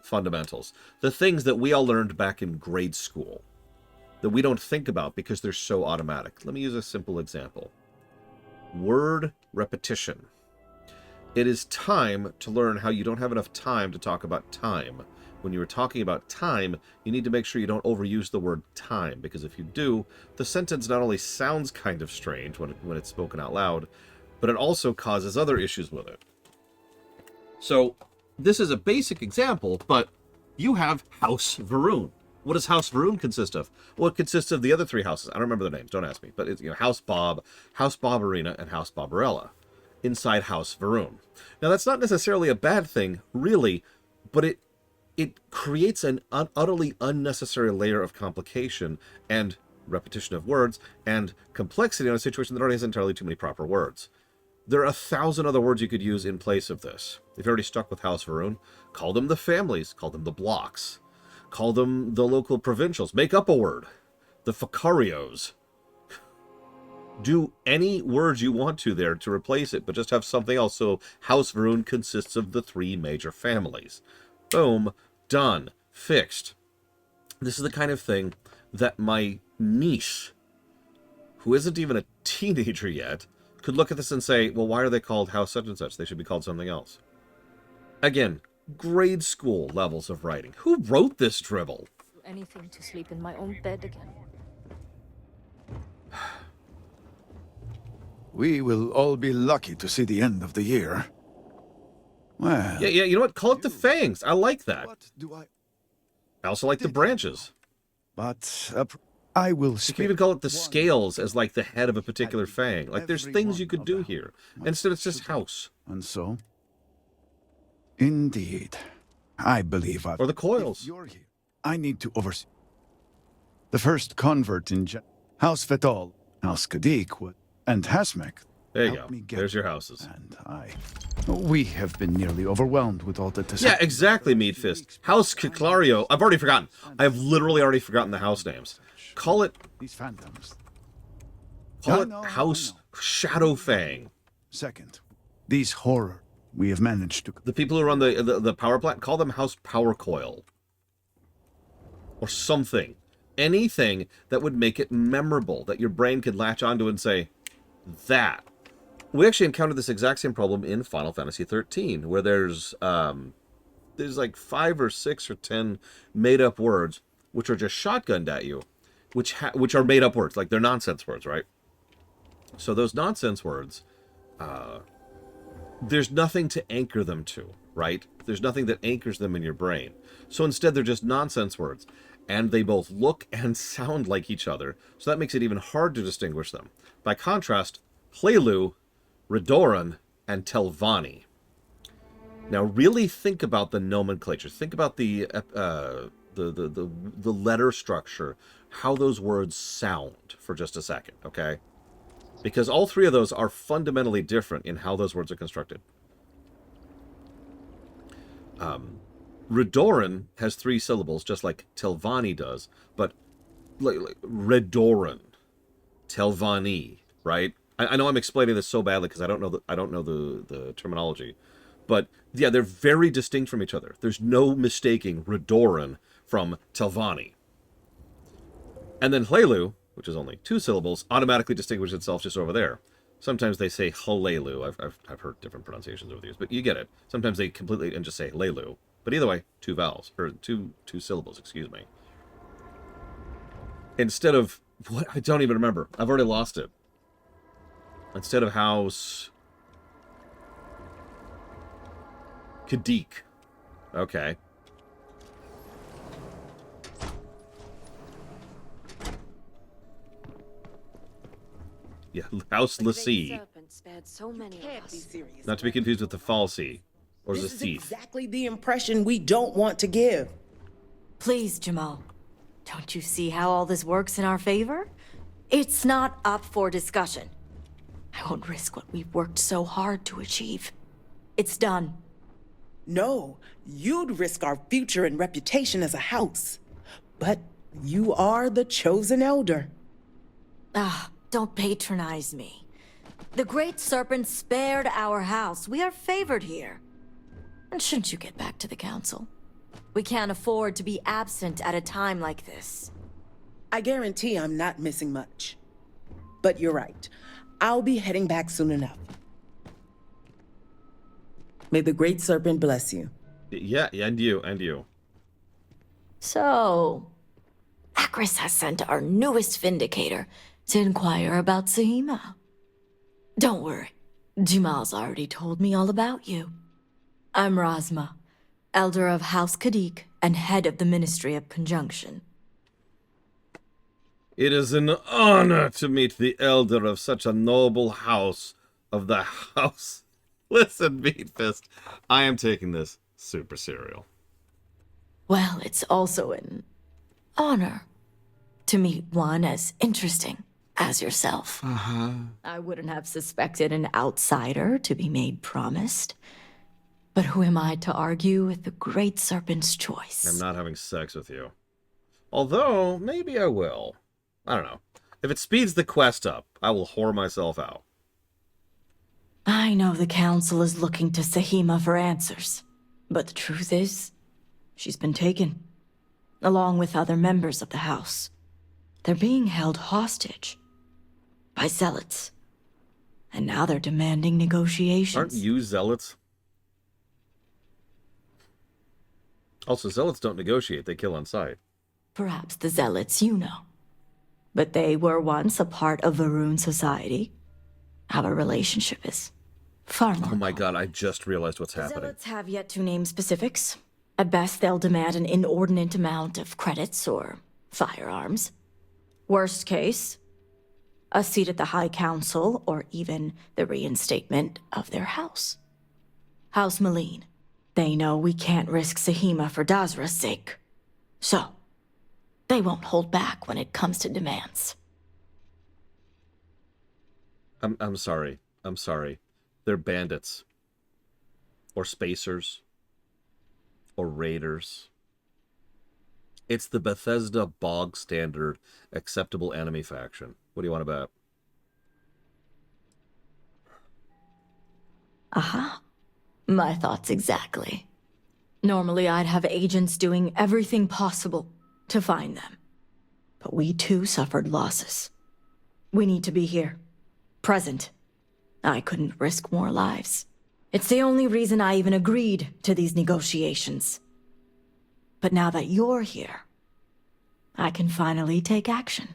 Speaker 1: fundamentals. The things that we all learned back in grade school that we don't think about because they're so automatic. Let me use a simple example. Word repetition. It is time to learn how you don't have enough time to talk about time. When you are talking about time, you need to make sure you don't overuse the word time, because if you do, the sentence not only sounds kind of strange when it's spoken out loud, but it also causes other issues with it. So, this is a basic example, but you have House Varun. What does House Varun consist of? Well, it consists of the other 3 houses. I don't remember their names, don't ask me. But it's, you know, House Bob, House Barbarina, and House Barbarella inside House Varun. Now, that's not necessarily a bad thing, really, but it creates an utterly unnecessary layer of complication and repetition of words and complexity in a situation that already has entirely too many proper words. There are 1,000 other words you could use in place of this. If you're already stuck with House Varun, call them the families, call them the blocks, call them the local provincials. Make up a word. The Ficarios. Do any words you want to there to replace it, but just have something else. So House Varun consists of the 3 major families. Boom. Done. Fixed. This is the kind of thing that my niece, who isn't even a teenager yet, could look at this and say, well, why are they called House such and such? They should be called something else. Again, grade school levels of writing. Who wrote this dribble?
Speaker 3: Anything to sleep in my own bed again.
Speaker 7: We will all be lucky to see the end of the year. Well...
Speaker 1: Yeah, you know what? Call it the fangs. I like that.
Speaker 7: What do I
Speaker 1: also like the branches.
Speaker 7: But I will
Speaker 1: You can even call it the scales as like the head of a particular fang. Like there's things you could do here. Instead it's just house.
Speaker 7: And so? Indeed. I believe I've...
Speaker 1: Or the coils.
Speaker 7: If you're here, I need to oversee. The first convert in House Fetal, House Kadik, and Hasmek.
Speaker 1: There you go. There's your houses.
Speaker 7: And we have been nearly overwhelmed with all the...
Speaker 1: Yeah, exactly, Meatfist. House Kiclario. I've already forgotten. I've literally already forgotten the house names. Call it...
Speaker 7: These phantoms.
Speaker 1: Call it House Shadowfang.
Speaker 7: Second, these horror we have managed to...
Speaker 1: The people who run the power plant, call them House Power Coil. or something. Anything that would make it memorable, that your brain could latch onto and say, that. We actually encountered this exact same problem in Final Fantasy 13, where there's like 5 or 6 or 10 made-up words, which are just shotgunned at you, which are made-up words, like they're nonsense words, right? So those nonsense words, there's nothing to anchor them to, right? There's nothing that anchors them in your brain. So instead, they're just nonsense words, and they both look and sound like each other, so that makes it even hard to distinguish them. By contrast, Hlelu, Redoran, and Telvanni. Now, really think about the nomenclature. Think about the letter structure, how those words sound for just a second, okay? Because all three of those are fundamentally different in how those words are constructed. Redoran has 3 syllables, just like Telvanni does, but like Redoran, Telvanni, right? I know I'm explaining this so badly because I don't know the terminology, but yeah, they're very distinct from each other. There's no mistaking Redoran from Telvanni. And then Hlelu, which is only 2 syllables, automatically distinguishes itself just over there. Sometimes they say Hlelu. I've heard different pronunciations over the years, but you get it. Sometimes they completely and just say Hlelu. But either way, 2 vowels, or two syllables, excuse me. Instead of, what? I don't even remember. I've already lost it. Instead of house, Kadik. Okay. Yeah, House Lassie. Not to be confused with the Falsey. Or
Speaker 2: This is
Speaker 1: Zathith.
Speaker 2: exactly the impression we don't want to give.
Speaker 11: Please, Jamal. Don't you see how all this works in our favor? It's not up for discussion. I won't risk what we've worked so hard to achieve. It's done.
Speaker 2: No, you'd risk our future and reputation as a house. But you are the chosen elder.
Speaker 11: Ah, don't patronize me. The Great Serpent spared our house. We are favored here. And shouldn't you get back to the council? We can't afford to be absent at a time like this.
Speaker 2: I guarantee I'm not missing much. But you're right. I'll be heading back soon enough. May the Great Serpent bless you.
Speaker 1: Yeah, and you.
Speaker 11: So, Akris has sent our newest Vindicator to inquire about Sahima. Don't worry, Jamal's already told me all about you. I'm Razma, Elder of House Kadik and head of the Ministry of Conjunction.
Speaker 1: It is an honor to meet the elder of such a noble house of the house. Listen, Meatfist, I am taking this super serial.
Speaker 11: Well, it's also an honor to meet one as interesting as yourself. I wouldn't have suspected an outsider to be made promised. But who am I to argue with the Great Serpent's choice?
Speaker 1: I'm not having sex with you. Although, maybe I will. I don't know. If it speeds the quest up, I will whore myself out.
Speaker 11: I know the Council is looking to Sahima for answers. But the truth is, she's been taken. Along with other members of the House. They're being held hostage. By zealots. And now they're demanding negotiations.
Speaker 1: Aren't you zealots? Also, zealots don't negotiate, they kill on sight.
Speaker 11: Perhaps the zealots you know. But they were once a part of Varun society. Our relationship is far more.
Speaker 1: Oh my god, I just realized what's
Speaker 11: The
Speaker 1: happening.
Speaker 11: zealots have yet to name specifics. At best, they'll demand an inordinate amount of credits or firearms. Worst case, a seat at the High Council or even the reinstatement of their house. House Maleen. They know we can't risk Sahima for Dazra's sake. So, they won't hold back when it comes to demands.
Speaker 1: I'm sorry. I'm sorry. They're bandits. Or spacers. Or raiders. It's the Bethesda bog standard acceptable enemy faction. What do you want to bet?
Speaker 11: Aha. My thoughts exactly. Normally I'd have agents doing everything possible to find them. But we too suffered losses. We need to be here. Present. I couldn't risk more lives. It's the only reason I even agreed to these negotiations. But now that you're here, I can finally take action.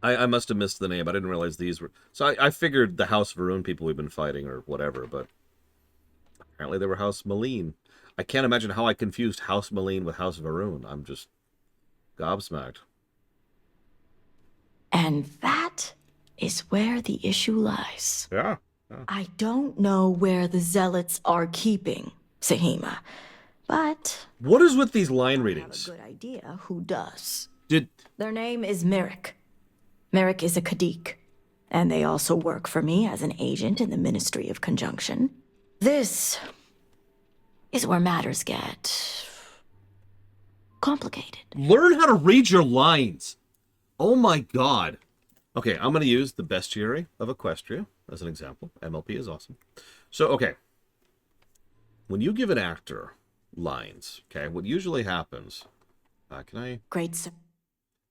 Speaker 1: I must have missed the name. I didn't realize these were... So I figured the House Varun people we've been fighting or whatever, but apparently they were House Maleen. I can't imagine how I confused House Maleen with House Varun. I'm just gobsmacked.
Speaker 11: And that is where the issue lies.
Speaker 1: Yeah.
Speaker 11: I don't know where the Zealots are keeping Sahima, but...
Speaker 1: What is with these line readings?
Speaker 11: I have a good idea who does.
Speaker 1: Did...
Speaker 11: Their name is Merrick. Merrick is a Kadik, and they also work for me as an agent in the Ministry of Conjunction. This is where matters get complicated.
Speaker 1: Learn how to read your lines. Oh my god. Okay, I'm going to use the bestiary of Equestria as an example. MLP is awesome. So, okay. When you give an actor lines, okay, what usually happens... can I...
Speaker 11: Great, sir.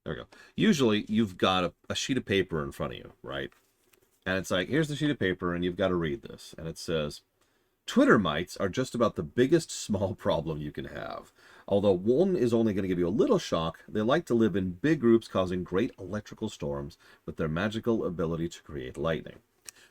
Speaker 1: There we go. Usually, you've got a sheet of paper in front of you, right? And it's like, here's the sheet of paper, and you've got to read this. And it says, Twitter mites are just about the biggest small problem you can have. Although one is only going to give you a little shock, they like to live in big groups causing great electrical storms with their magical ability to create lightning.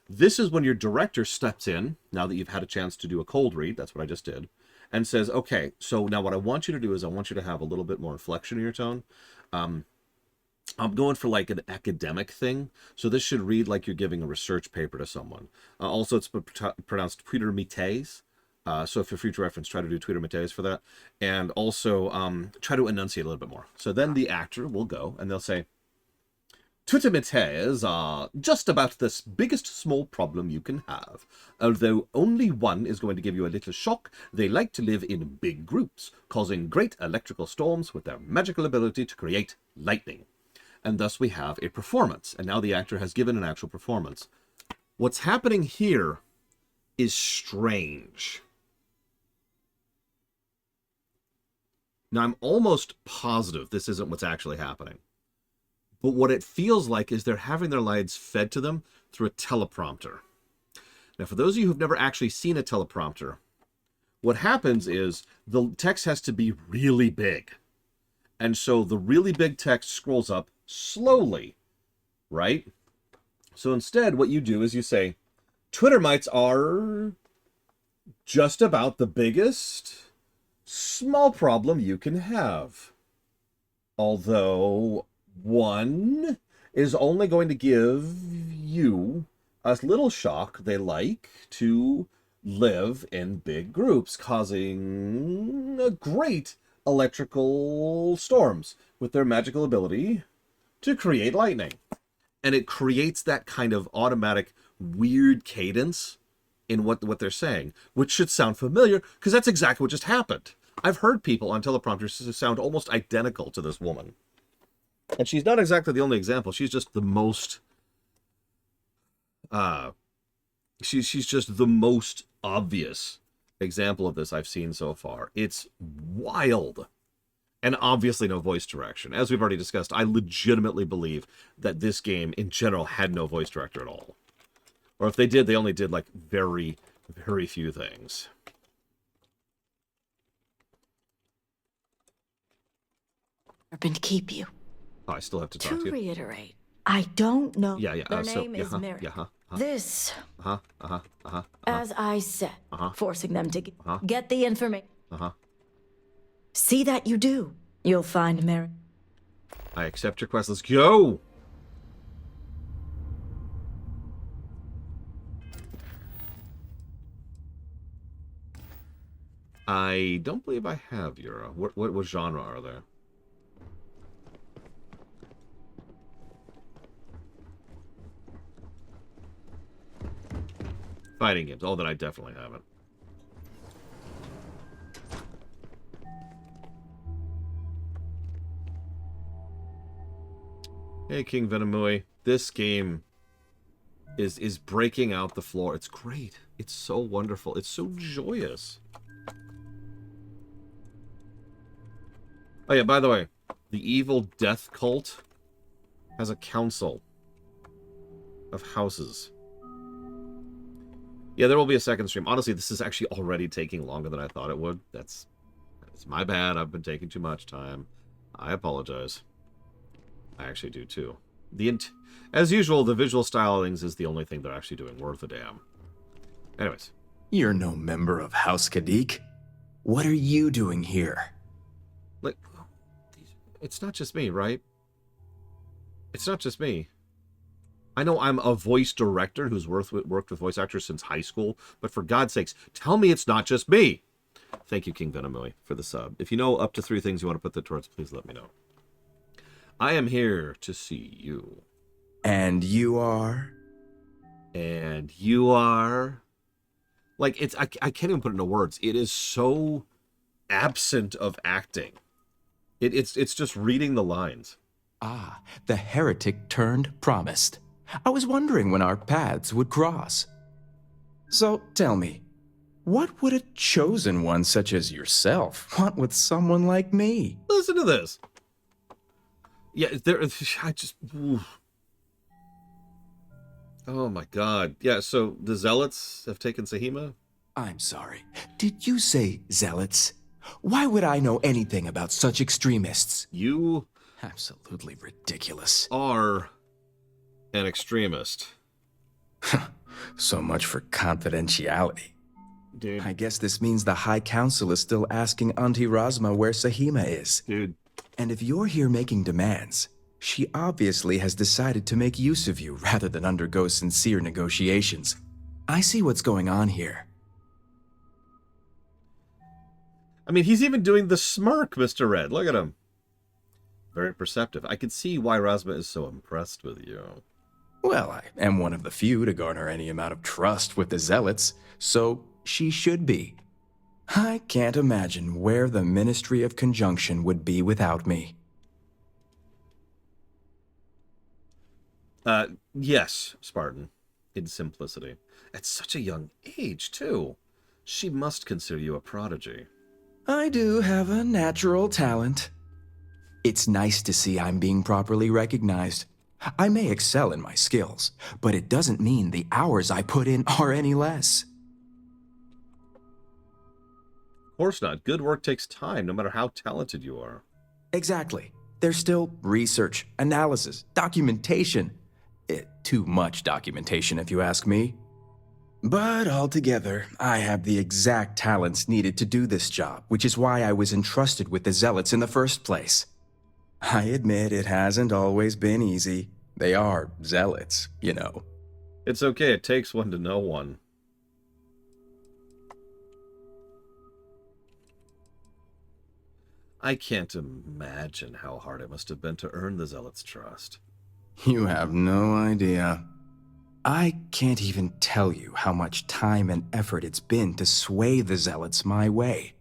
Speaker 1: This is when your director steps in, now that you've had a chance to do a cold read, that's what I just did, and says, okay, so now what I want you to do is I want you to have a little bit more inflection in your tone. I'm going for like an academic thing, so this should read like you're giving a research paper to someone. Also, it's pronounced Twitter mites. So for future reference, try to do Twitter mites for that. And also try to enunciate a little bit more. So then the actor will go and they'll say, Twitter mites are just about the biggest small problem you can have. Although only one is going to give you a little shock, they like to live in big groups, causing great electrical storms with their magical ability to create lightning. And thus we have a performance. And now the actor has given an actual performance. What's happening here is strange. Now, I'm almost positive this isn't what's actually happening. But what it feels like is they're having their lines fed to them through a teleprompter. Now, for those of you who've never actually seen a teleprompter, what happens is the text has to be really big. And so the really big text scrolls up slowly, right? So instead, what you do is you say, Twitter mites are just about the biggest small problem you can have. Although one is only going to give you a little shock. They like to live in big groups, causing great electrical storms with their magical ability to create lightning. And it creates that kind of automatic weird cadence in what they're saying, which should sound familiar because that's exactly what just happened. I've heard people on teleprompters sound almost identical to this woman. And she's not exactly the only example. She's just the most she's just the most obvious example of this I've seen so far. It's wild. And obviously no voice direction. As we've already discussed, I legitimately believe that this game in general had no voice director at all. Or if they did, they only did like very, very few things.
Speaker 11: Been to keep you.
Speaker 1: Oh, I still have to talk to you.
Speaker 11: To reiterate, I don't know.
Speaker 1: Yeah.
Speaker 11: Their name is Merrick. This, as I said, forcing them to get the information. See that you do. You'll find Merrick.
Speaker 1: I accept your quest. Let's go! I don't believe I have Yura. What genre are there? Fighting games. Oh, then I definitely haven't. Hey, King Venomui. This game is breaking out the floor. It's great. It's so wonderful. It's so joyous. Oh yeah, by the way, the evil death cult has a council of houses. Yeah, there will be a second stream. Honestly, this is actually already taking longer than I thought it would. That's my bad. I've been taking too much time. I apologize. I actually do too. As usual, the visual stylings is the only thing they're actually doing worth a damn. Anyways.
Speaker 9: You're no member of House Kadik. What are you doing here?
Speaker 1: Like, it's not just me, right? It's not just me. I know I'm a voice director who's worked with voice actors since high school, but for God's sakes, tell me it's not just me. Thank you, King Venomui, for the sub. If you know up to 3 things you want to put that towards, please let me know. I am here to see you.
Speaker 9: And you are?
Speaker 1: And you are? Like, I can't even put it into words. It is so absent of acting. It's just reading the lines.
Speaker 9: Ah, the heretic turned promised. I was wondering when our paths would cross. So tell me, what would a chosen one such as yourself want with someone like me?
Speaker 1: Listen to this. Yeah, I just... Oof. Oh my god. Yeah, so the Zealots have taken Sahima?
Speaker 9: I'm sorry. Did you say Zealots? Why would I know anything about such extremists?
Speaker 1: You...
Speaker 9: Absolutely ridiculous.
Speaker 1: Are an extremist.
Speaker 9: So much for confidentiality.
Speaker 1: Dude.
Speaker 9: I guess this means the High Council is still asking Auntie Razma where Sahima is.
Speaker 1: Dude.
Speaker 9: And if you're here making demands, she obviously has decided to make use of you rather than undergo sincere negotiations. I see what's going on here.
Speaker 1: I mean, he's even doing the smirk, Mr. Red. Look at him. Very perceptive. I can see why Razma is so impressed with you.
Speaker 9: Well, I am one of the few to garner any amount of trust with the Zealots, so she should be. I can't imagine where the Ministry of Conjunction would be without me.
Speaker 1: Yes, Spartan. In simplicity. At such a young age, too. She must consider you a prodigy.
Speaker 9: I do have a natural talent. It's nice to see I'm being properly recognized. I may excel in my skills, but it doesn't mean the hours I put in are any less.
Speaker 1: Of course not. Good work takes time, no matter how talented you are.
Speaker 9: Exactly. There's still research, analysis, documentation. Too much documentation, if you ask me. But altogether, I have the exact talents needed to do this job, which is why I was entrusted with the Zealots in the first place. I admit it hasn't always been easy. They are Zealots, you know.
Speaker 1: It's okay, it takes one to know one. I can't imagine how hard it must have been to earn the Zealots' trust.
Speaker 9: You have no idea. I can't even tell you how much time and effort it's been to sway the Zealots my way.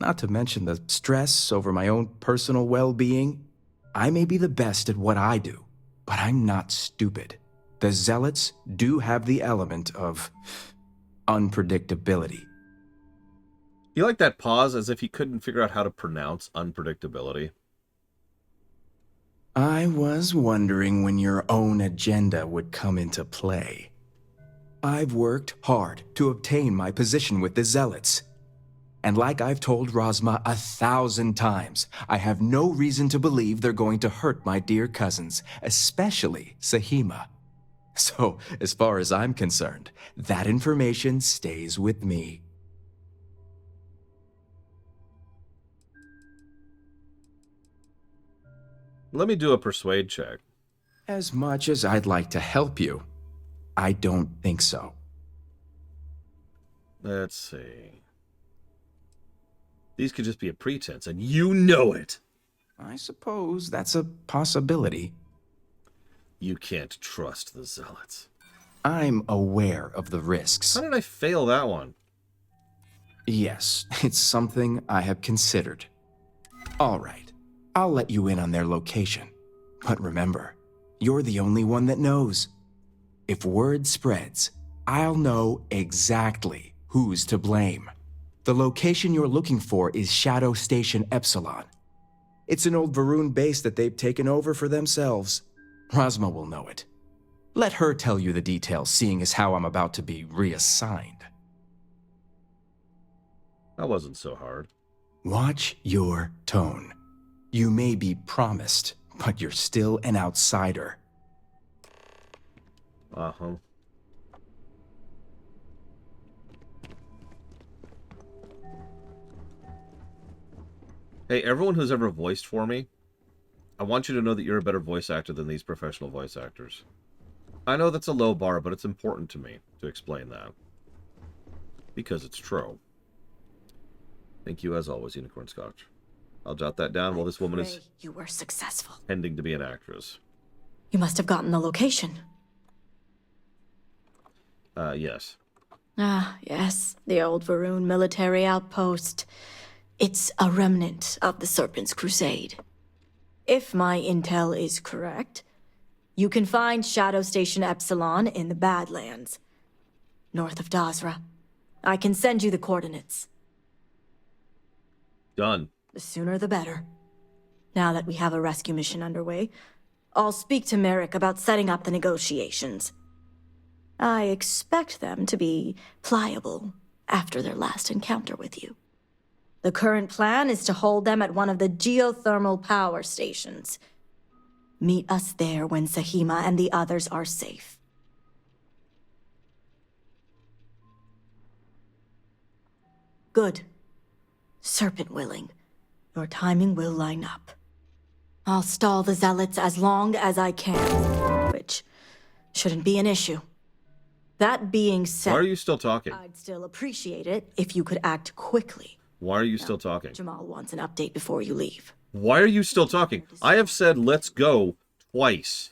Speaker 9: Not to mention the stress over my own personal well-being. I may be the best at what I do, but I'm not stupid. The Zealots do have the element of unpredictability.
Speaker 1: You like that pause as if he couldn't figure out how to pronounce unpredictability?
Speaker 9: I was wondering when your own agenda would come into play. I've worked hard to obtain my position with the Zealots. And like I've told Razma 1,000 times, I have no reason to believe they're going to hurt my dear cousins, especially Sahima. So, as far as I'm concerned, that information stays with me.
Speaker 1: Let me do a persuade check.
Speaker 9: As much as I'd like to help you, I don't think so.
Speaker 1: Let's see. These could just be a pretense, and you know it.
Speaker 9: I suppose that's a possibility.
Speaker 1: You can't trust the Zealots.
Speaker 9: I'm aware of the risks.
Speaker 1: How did I fail that one?
Speaker 9: Yes, it's something I have considered. All right. I'll let you in on their location. But remember, you're the only one that knows. If word spreads, I'll know exactly who's to blame. The location you're looking for is Shadow Station Epsilon. It's an old Varun base that they've taken over for themselves. Rosma will know it. Let her tell you the details, seeing as how I'm about to be reassigned.
Speaker 1: That wasn't so hard.
Speaker 9: Watch your tone. You may be promised, but you're still an outsider.
Speaker 1: Uh-huh. Hey, everyone who's ever voiced for me, I want you to know that you're a better voice actor than these professional voice actors. I know that's a low bar, but it's important to me to explain that. Because it's true. Thank you, as always, Unicorn Scotch. I'll jot that down while this woman is
Speaker 11: You were successful.
Speaker 1: pretending to be an actress.
Speaker 11: You must have gotten the location.
Speaker 1: Yes.
Speaker 11: Ah, yes, the old Varun military outpost. It's a remnant of the Serpent's Crusade. If my intel is correct, you can find Shadow Station Epsilon in the Badlands, north of Dazra. I can send you the coordinates.
Speaker 1: Done.
Speaker 11: The sooner the better. Now that we have a rescue mission underway, I'll speak to Merrick about setting up the negotiations. I expect them to be pliable after their last encounter with you. The current plan is to hold them at one of the geothermal power stations. Meet us there when Sahima and the others are safe. Good. Serpent willing, your timing will line up. I'll stall the Zealots as long as I can, which shouldn't be an issue. That being said,
Speaker 1: Why are you still talking?
Speaker 11: I'd still appreciate it if you could act quickly.
Speaker 1: Why are you still talking?
Speaker 11: Jamal wants an update before you leave.
Speaker 1: Why are you still talking? I have said let's go twice.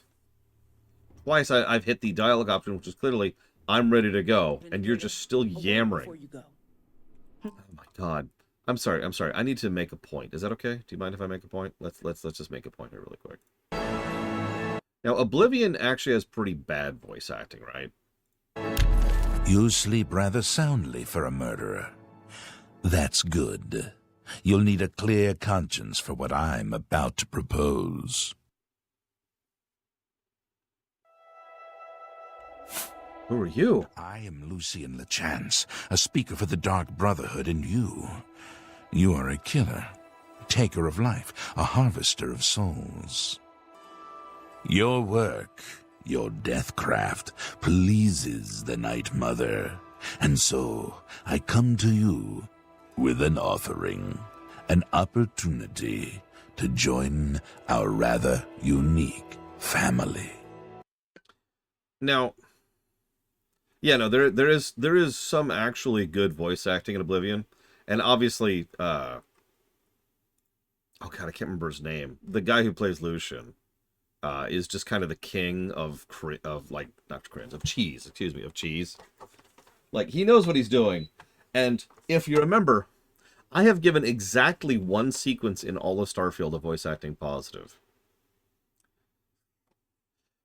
Speaker 1: Twice I've hit the dialogue option, which is clearly I'm ready to go, and you're just still yammering. Oh my god. I'm sorry. I need to make a point. Is that okay? Do you mind if I make a point? Let's just make a point here really quick. Now, Oblivion actually has pretty bad voice acting, right?
Speaker 17: You sleep rather soundly for a murderer. That's good. You'll need a clear conscience for what I'm about to propose.
Speaker 1: Who are you?
Speaker 17: I am Lucian LeChance, a speaker for the Dark Brotherhood, and you are a killer, taker of life, a harvester of souls. Your work, your deathcraft, pleases the Night Mother, and so I come to you with an offering, an opportunity to join our rather unique family.
Speaker 1: Now, yeah, no, there is some actually good voice acting in Oblivion, and obviously, oh god, I can't remember his name. The guy who plays Lucian is just kind of the king of cheese. Excuse me, of cheese. Like, he knows what he's doing, and if you remember, I have given exactly one sequence in all of Starfield of voice acting positive.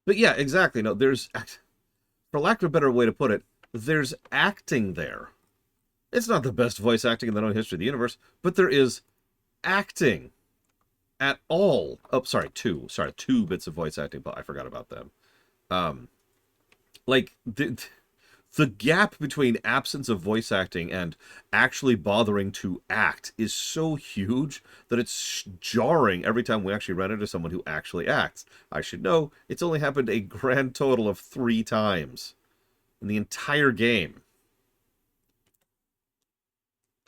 Speaker 1: But yeah, exactly. No, there's, for lack of a better way to put it, there's acting there. It's not the best voice acting in the known history of the universe, but there is acting at all. Oh, sorry, two bits of voice acting, but I forgot about them. Like, the gap between absence of voice acting and actually bothering to act is so huge that it's jarring every time we actually run into someone who actually acts. I should know, it's only happened a grand total of 3 times in the entire game.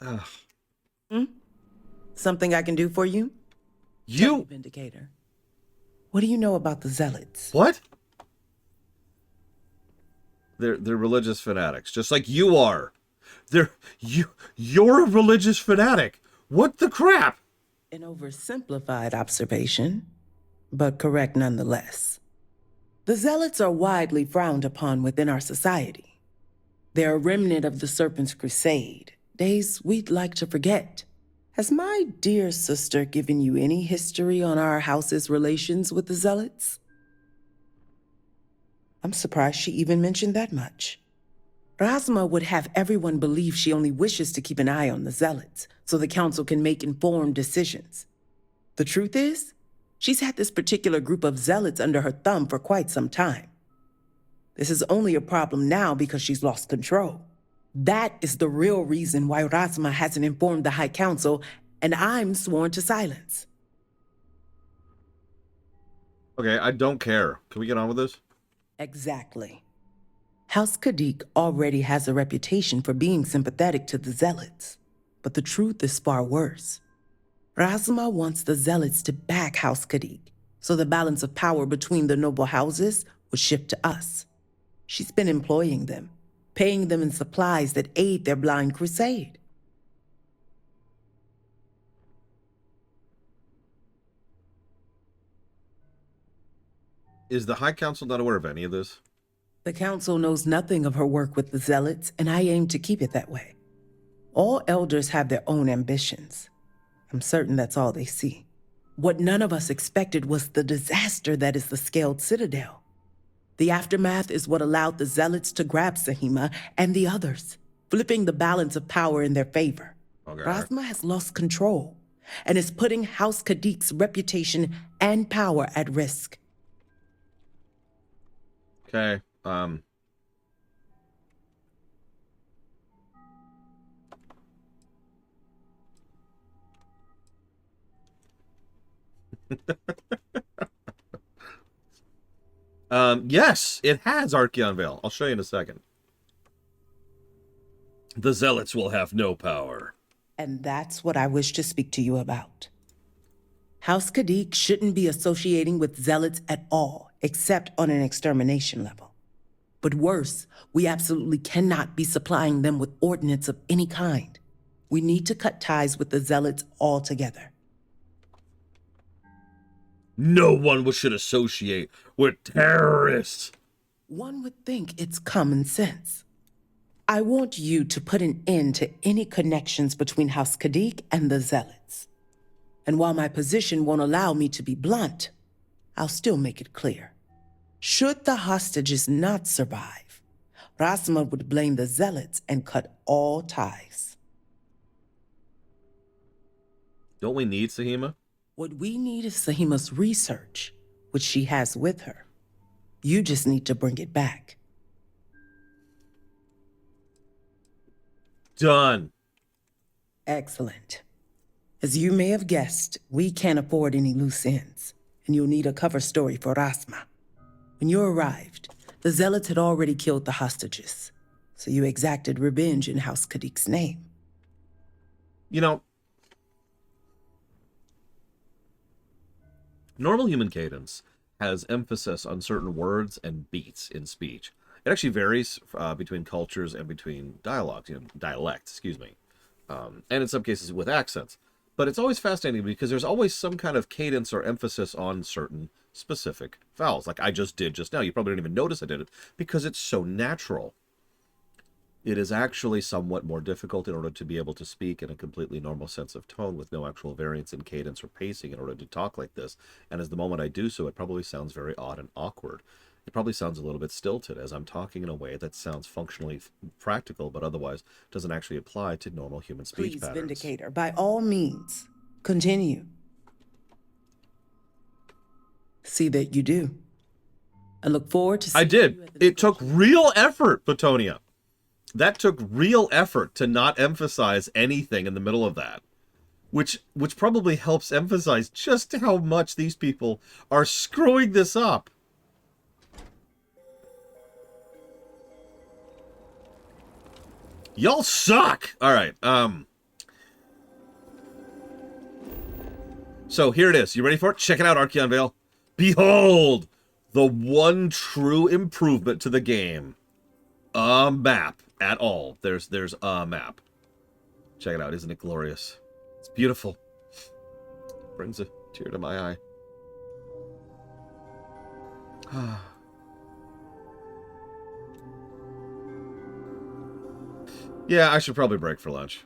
Speaker 1: Ugh.
Speaker 2: Something I can do for you?
Speaker 1: You
Speaker 2: Vindicator. What do you know about the Zealots?
Speaker 1: What? They're religious fanatics, just like you are. You're a religious fanatic. What the crap?
Speaker 2: An oversimplified observation, but correct nonetheless. The Zealots are widely frowned upon within our society. They're a remnant of the Serpent's Crusade, days we'd like to forget. Has my dear sister given you any history on our house's relations with the Zealots? I'm surprised she even mentioned that much. Rasma would have everyone believe she only wishes to keep an eye on the Zealots, so the Council can make informed decisions. The truth is, she's had this particular group of zealots under her thumb for quite some time. This is only a problem now because she's lost control. That is the real reason why Razma hasn't informed the High Council, and I'm sworn to silence.
Speaker 1: Okay, I don't care. Can we get on with this?
Speaker 2: Exactly. House Kadik already has a reputation for being sympathetic to the zealots. But the truth is far worse. Razma wants the zealots to back House Kadik, so the balance of power between the noble houses would shift to us. She's been employing them, paying them in supplies that aid their blind crusade.
Speaker 1: Is the High Council not aware of any of this?
Speaker 2: The Council knows nothing of her work with the zealots, and I aim to keep it that way. All elders have their own ambitions. I'm certain that's all they see. What none of us expected was the disaster that is the Scaled Citadel. The aftermath is what allowed the zealots to grab Sahima and the others, flipping the balance of power in their favor.
Speaker 1: Okay.
Speaker 2: Razma has lost control and is putting House Kadik's reputation and power at risk.
Speaker 1: Okay, yes, it has Archeon Veil. I'll show you in a second. The zealots will have no power.
Speaker 2: And that's what I wish to speak to you about. House Kadik shouldn't be associating with zealots at all, except on an extermination level. But worse, we absolutely cannot be supplying them with ordnance of any kind. We need to cut ties with the zealots altogether.
Speaker 1: No one should associate with terrorists.
Speaker 2: One would think it's common sense. I want you to put an end to any connections between House Kadik and the zealots. And while my position won't allow me to be blunt, I'll still make it clear. Should the hostages not survive, Razma would blame the zealots and cut all ties.
Speaker 1: Don't we need Sahima?
Speaker 2: What we need is Sahima's research, which she has with her. You just need to bring it back.
Speaker 1: Done.
Speaker 2: Excellent. As you may have guessed, we can't afford any loose ends, and you'll need a cover story for Razma. When you arrived, the zealots had already killed the hostages, so you exacted revenge in House Kadik's name.
Speaker 1: You know, normal human cadence has emphasis on certain words and beats in speech. It actually varies between cultures and between dialogues, dialects, excuse me, and in some cases with accents. But it's always fascinating because there's always some kind of cadence or emphasis on certain specific vowels, like I just did just now. You probably don't even notice I did it because it's so natural. It is actually somewhat more difficult in order to be able to speak in a completely normal sense of tone with no actual variance in cadence or pacing in order to talk like this. And as the moment I do so, it probably sounds very odd and awkward. It probably sounds a little bit stilted as I'm talking in a way that sounds functionally practical, but otherwise doesn't actually apply to normal human speech
Speaker 2: Please,
Speaker 1: patterns.
Speaker 2: Vindicator, by all means, continue. See that you do. I look forward to seeing
Speaker 1: I did.
Speaker 2: you at the
Speaker 1: It took real effort, Platonia. That took real effort to not emphasize anything in the middle of that. Which probably helps emphasize just how much these people are screwing this up. Y'all suck! Alright, so here it is. You ready for it? Check it out, Archeon Veil. Behold! The one true improvement to the game. A map at all. There's a map. Check it out. Isn't it glorious? It's beautiful. Brings a tear to my eye. Yeah, I should probably break for lunch.